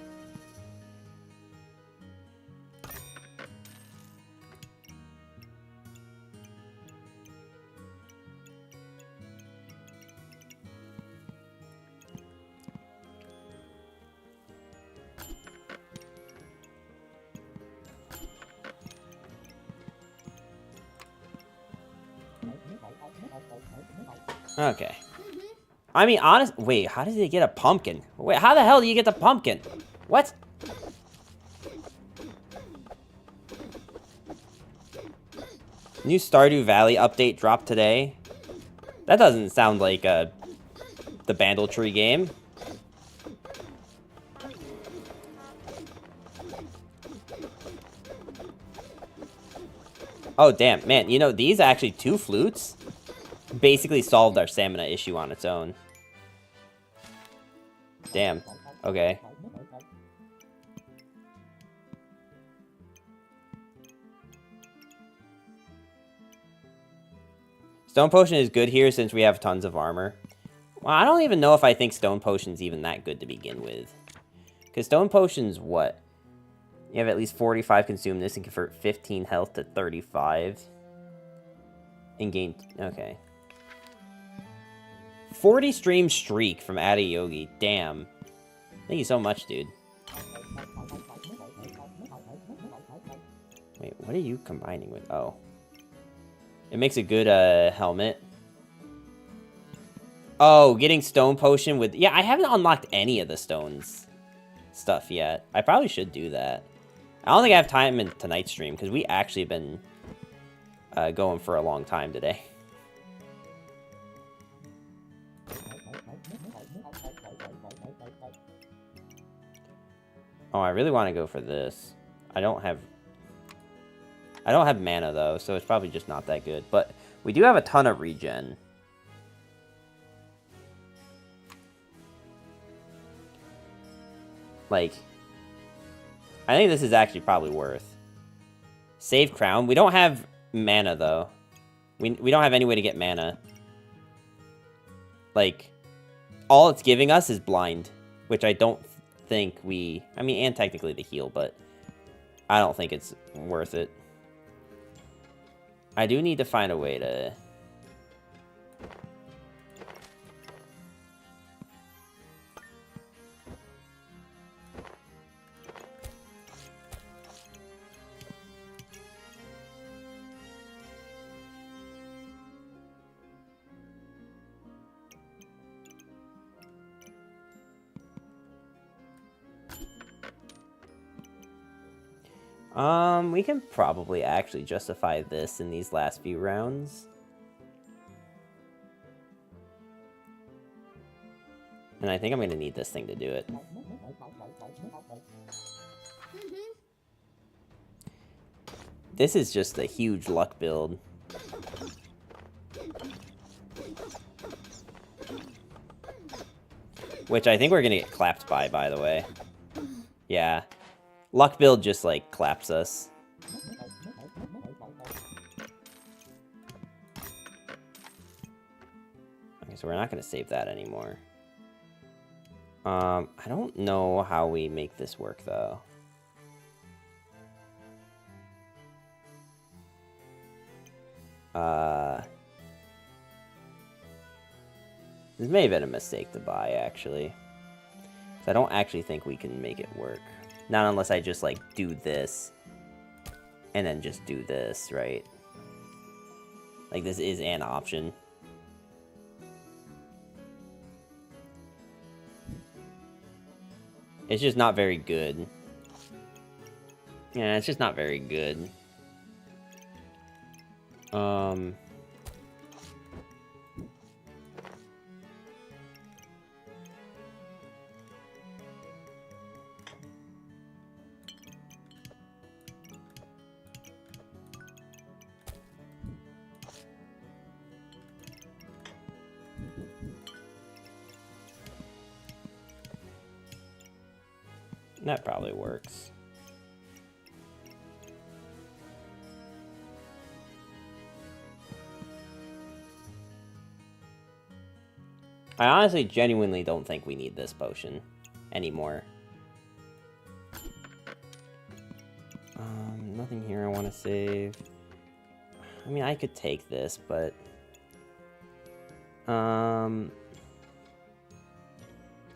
Okay. I mean, honest. Wait, how did they get a pumpkin? Wait, how the hell do you get the pumpkin? What? New Stardew Valley update dropped today. That doesn't sound like the Bandletree game. Oh, damn. Man, you know, these actually 2 flutes basically solved our stamina issue on its own. Damn. Okay. Stone Potion is good here since we have tons of armor. Well, I don't even know if I think Stone Potion's even that good to begin with. Because Stone Potion's what? You have at least 45 consume this and convert 15 health to 35. And gain... Okay. 40 stream streak from Adiyogi. Damn. Thank you so much, dude. Wait, what are you combining with? Oh. It makes a good helmet. Oh, getting Stone Potion with... Yeah, I haven't unlocked any of the stones stuff yet. I probably should do that. I don't think I have time in tonight's stream, because we actually have been going for a long time today. Oh, I really want to go for this. I don't have mana, though, so it's probably just not that good. But we do have a ton of regen. Like, I think this is actually probably worth. Save crown. We don't have mana, though. We don't have any way to get mana. Like, all it's giving us is blind, which I don't think we... I mean, and technically the heal, but I don't think it's worth it. I do need to find a way to... we can probably actually justify this in these last few rounds. And I think I'm going to need this thing to do it. This is just a huge luck build. Which I think we're going to get clapped by the way. Yeah. Luck build just, like, claps us. Okay, so we're not going to save that anymore. I don't know how we make this work, though. This may have been a mistake to buy, actually. 'Cause I don't actually think we can make it work. Not unless I just, like, do this. And then just do this, right? Like, this is an option. It's just not very good. Yeah, it's just not very good. That probably works. I honestly genuinely don't think we need this potion anymore. Nothing here I want to save. I mean, I could take this, but...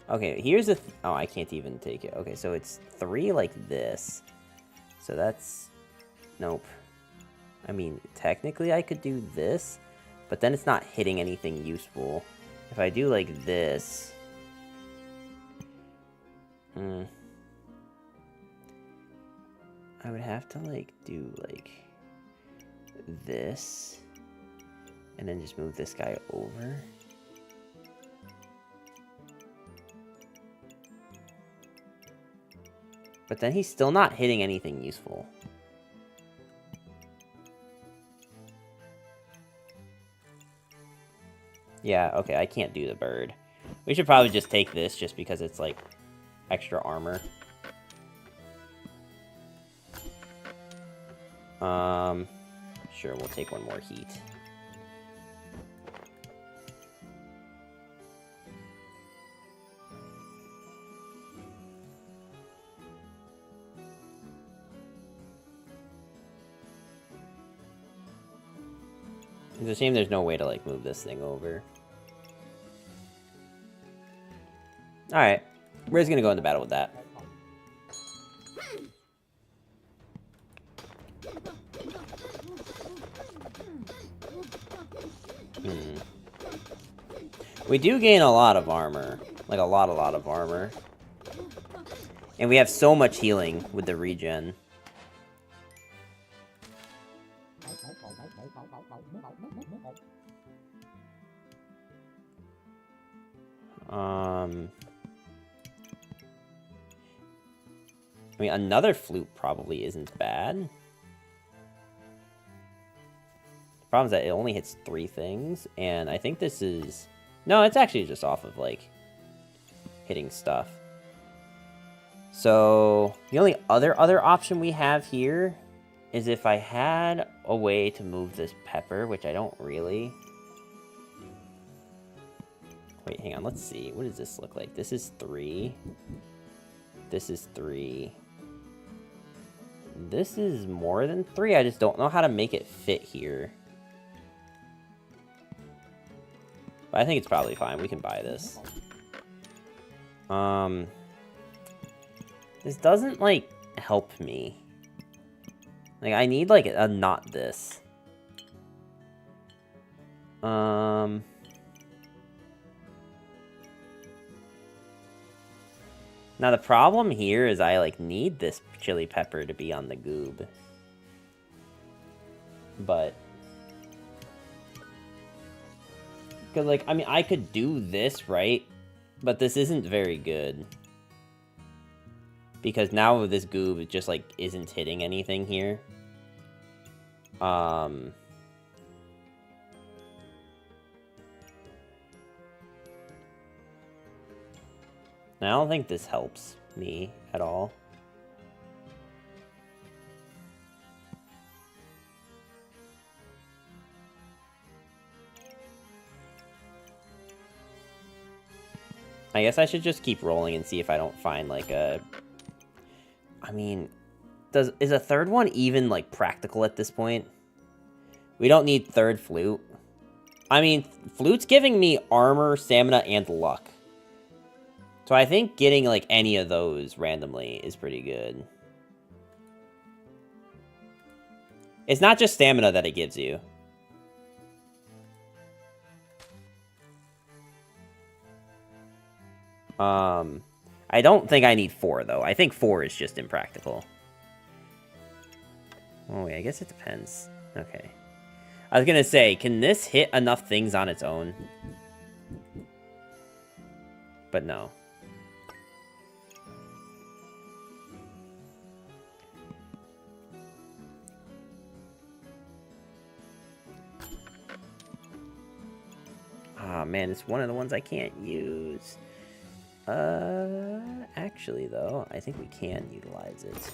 Okay, here's the... Oh, I can't even take it. Okay, so it's 3 like this. So that's... Nope. I mean, technically I could do this, but then it's not hitting anything useful. If I do like this... I would have to, like, do, like, this. And then just move this guy over. But then he's still not hitting anything useful. Yeah, okay, I can't do the bird. We should probably just take this just because it's, like, extra armor. Sure, we'll take one more heat. It's a shame there's no way to, like, move this thing over. Alright. We're just gonna go into battle with that. We do gain a lot of armor. Like, a lot of armor. And we have so much healing with the regen. I mean, another flute probably isn't bad. The problem is that it only hits 3 things, and I think this is... No, it's actually just off of, like, hitting stuff. So, the only other option we have here is if I had a way to move this pepper, which I don't really... Wait, hang on, let's see. What does this look like? This is 3. This is 3. This is more than 3. I just don't know how to make it fit here. But I think it's probably fine. We can buy this. This doesn't, like, help me. Like, I need, like, a not this. Now, the problem here is I, like, need this chili pepper to be on the goob. But... Because, like, I mean, I could do this, right? But this isn't very good. Because now with this goob, it just, like, isn't hitting anything here. I don't think this helps me at all. I guess I should just keep rolling and see if I don't find, like, a... I mean, is a third one even, like, practical at this point? We don't need third flute. I mean, flute's giving me armor, stamina, and luck. So I think getting, like, any of those randomly is pretty good. It's not just stamina that it gives you. I don't think I need 4, though. I think 4 is just impractical. Oh, wait, I guess it depends. Okay. I was gonna say, can this hit enough things on its own? But no. Ah, man, it's one of the ones I can't use. Actually, though, I think we can utilize it.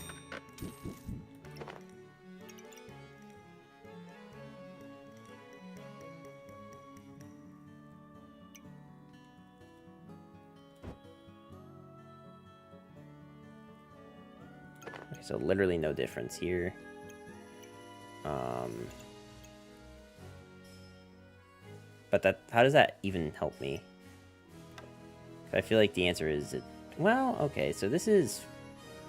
Okay, so literally no difference here. But that, how does that even help me? I feel like the answer is, well, okay, so this is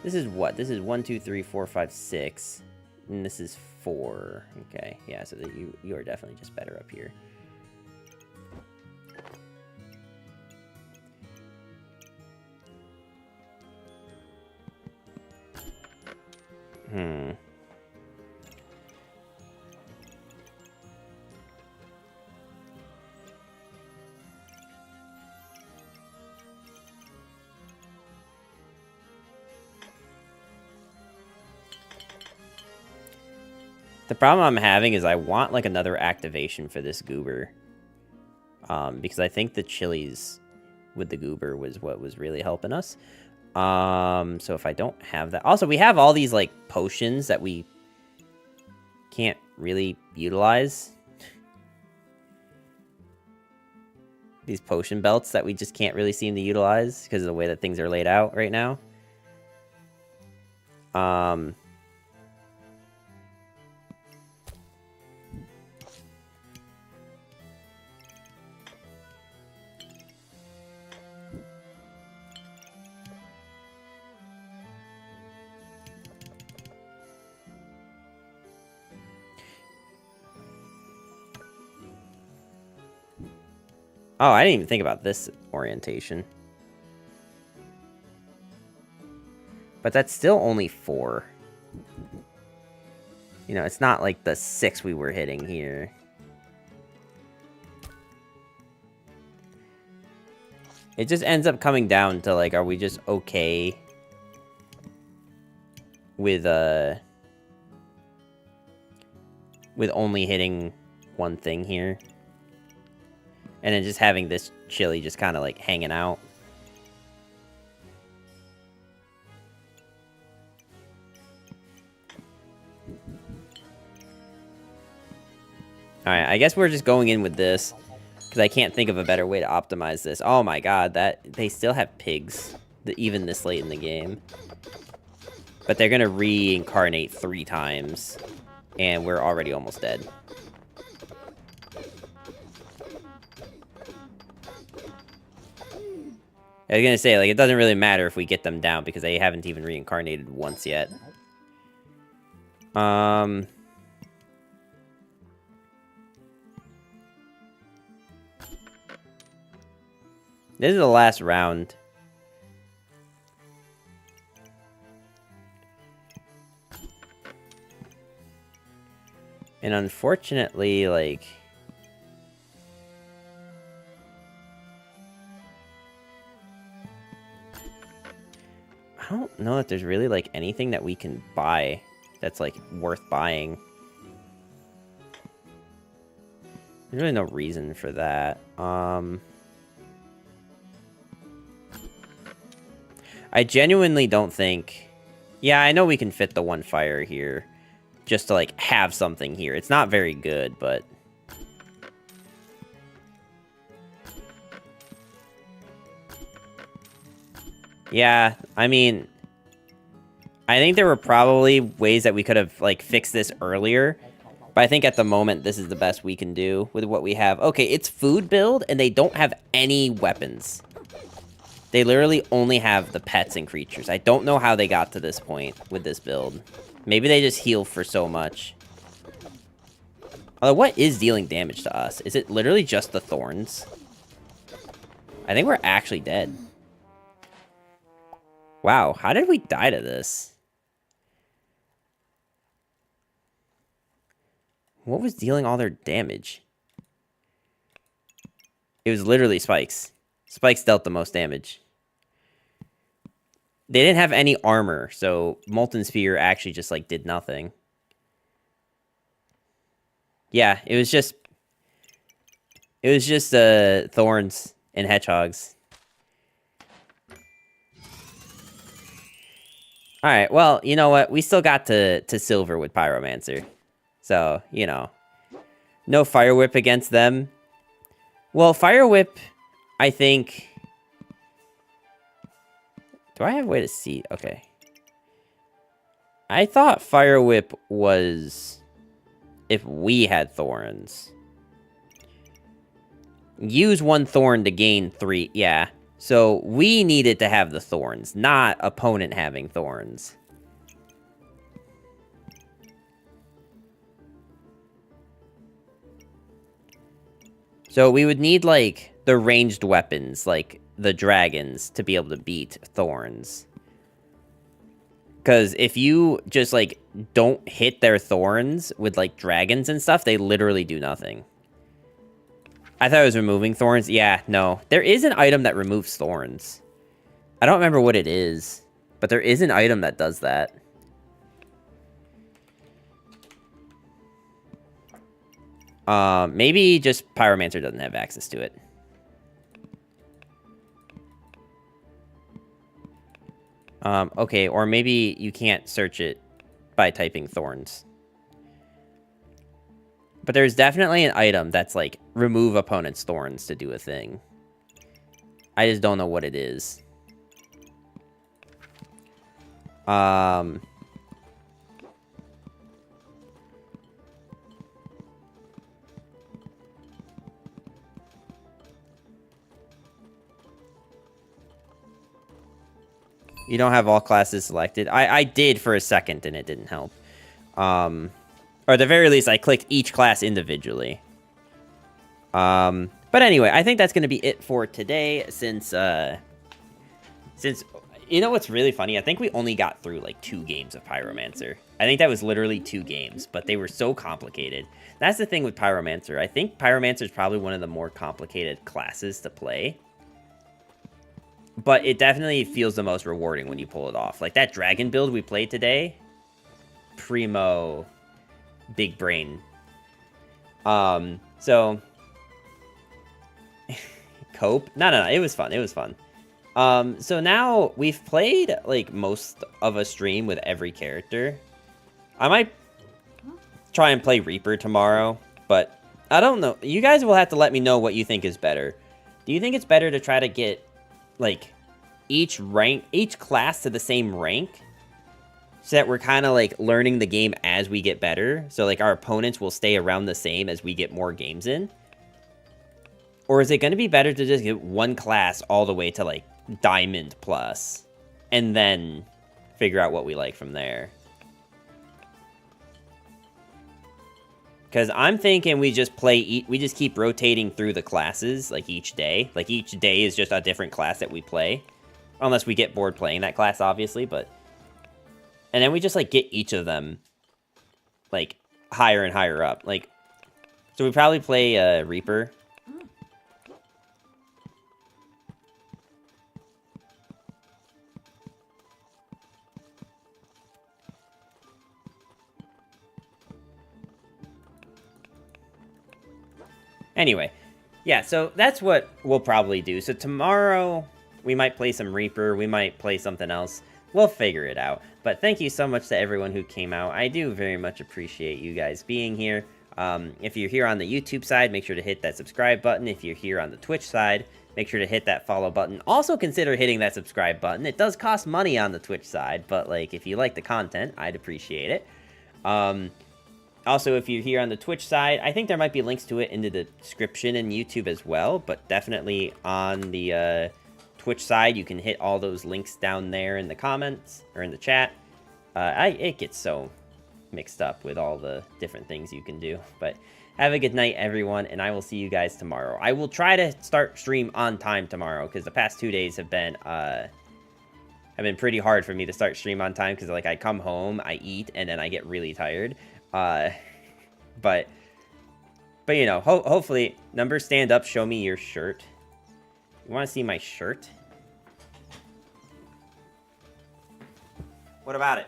what? This is 1, 2, 3, 4, 5, 6, and this is 4. Okay, yeah, so that you are definitely just better up here. The problem I'm having is I want, like, another activation for this goober. Because I think the chilies with the goober was what was really helping us. So if I don't have that... Also, we have all these, like, potions that we can't really utilize. These potion belts that we just can't really seem to utilize because of the way that things are laid out right now. Oh, I didn't even think about this orientation. But that's still only 4. You know, it's not like the 6 we were hitting here. It just ends up coming down to, like, are we just okay with only hitting one thing here. And then just having this chili just kind of like hanging out. Alright, I guess we're just going in with this. Because I can't think of a better way to optimize this. Oh my god, they still have pigs. Even this late in the game. But they're going to reincarnate 3 times. And we're already almost dead. I was going to say, like, it doesn't really matter if we get them down. Because they haven't even reincarnated once yet. This is the last round. And unfortunately, like... I don't know that there's really, like, anything that we can buy that's, like, worth buying. There's really no reason for that. I genuinely don't think... Yeah, I know we can fit the 1 fire here. Just to, like, have something here. It's not very good, but... Yeah, I mean... I think there were probably ways that we could have, like, fixed this earlier. But I think at the moment, this is the best we can do with what we have. Okay, it's food build, and they don't have any weapons. They literally only have the pets and creatures. I don't know how they got to this point with this build. Maybe they just heal for so much. Although, what is dealing damage to us? Is it literally just the thorns? I think we're actually dead. Wow, how did we die to this? What was dealing all their damage? It was literally spikes. Spikes dealt the most damage. They didn't have any armor, so Molten Spear actually just, like, did nothing. Yeah, it was just... thorns and hedgehogs. Alright, well, you know what? We still got to silver with Pyromancer. So, you know. No Fire Whip against them. Well, Fire Whip, I think... Do I have a way to see? Okay. I thought Fire Whip was if we had thorns. Use 1 thorn to gain 3. Yeah. So we needed to have the thorns, not opponent having thorns. So we would need, like, the ranged weapons, like the dragons, to be able to beat thorns. Because if you just, like, don't hit their thorns with, like, dragons and stuff, they literally do nothing. I thought it was removing thorns. Yeah, no. There is an item that removes thorns. I don't remember what it is, but there is an item that does that. Maybe just Pyromancer doesn't have access to it. Okay, or maybe you can't search it by typing thorns. But there's definitely an item that's like, remove opponent's thorns to do a thing. I just don't know what it is. You don't have all classes selected. I did for a second, and it didn't help. Or at the very least, I clicked each class individually. But anyway, I think that's going to be it for today, since, you know what's really funny? I think we only got through, like, 2 games of Pyromancer. I think that was literally 2 games, but they were so complicated. That's the thing with Pyromancer. I think Pyromancer is probably one of the more complicated classes to play. But it definitely feels the most rewarding when you pull it off. Like, that dragon build we played today, primo big brain. So cope? No, it was fun. It was fun. So now we've played like most of a stream with every character. I might try and play Reaper tomorrow, but I don't know. You guys will have to let me know what you think is better. Do you think it's better to try to get like each class to the same rank, so that we're kind of like learning the game as we get better, so like our opponents will stay around the same as we get more games in? Or is it going to be better to just get one class all the way to like Diamond Plus, and then figure out what we like from there? Because I'm thinking we just keep rotating through the classes like each day. Like each day is just a different class that we play. Unless we get bored playing that class, obviously, but... And then we just, like, get each of them, like, higher and higher up. Like, so we probably play, Reaper. Anyway, yeah, so that's what we'll probably do. So tomorrow... we might play some Reaper, we might play something else. We'll figure it out. But thank you so much to everyone who came out. I do very much appreciate you guys being here. If you're here on the YouTube side, make sure to hit that subscribe button. If you're here on the Twitch side, make sure to hit that follow button. Also consider hitting that subscribe button. It does cost money on the Twitch side, but like if you like the content, I'd appreciate it. Also, if you're here on the Twitch side, I think there might be links to it in the description in YouTube as well, but definitely on the Twitch side, you can hit all those links down there in the comments, or in the chat. It gets so mixed up with all the different things you can do. But have a good night, everyone, and I will see you guys tomorrow. I will try to start stream on time tomorrow, because the past 2 days have been pretty hard for me to start stream on time, because like I come home, I eat, and then I get really tired. But you know, hopefully, numbers stand up, show me your shirt. You want to see my shirt? What about it?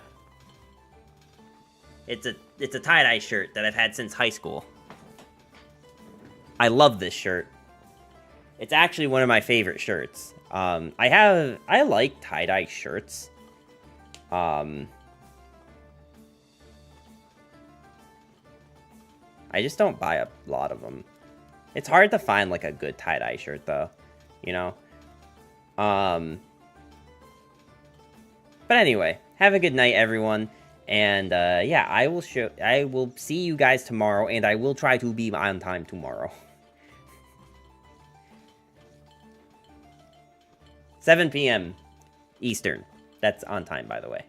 It's a tie-dye shirt that I've had since high school. I love this shirt. It's actually one of my favorite shirts. I like tie-dye shirts. I just don't buy a lot of them. It's hard to find like a good tie-dye shirt though, you know? But anyway, have a good night, everyone. And yeah, I will see you guys tomorrow, and I will try to be on time tomorrow. 7 p.m. Eastern. That's on time, by the way.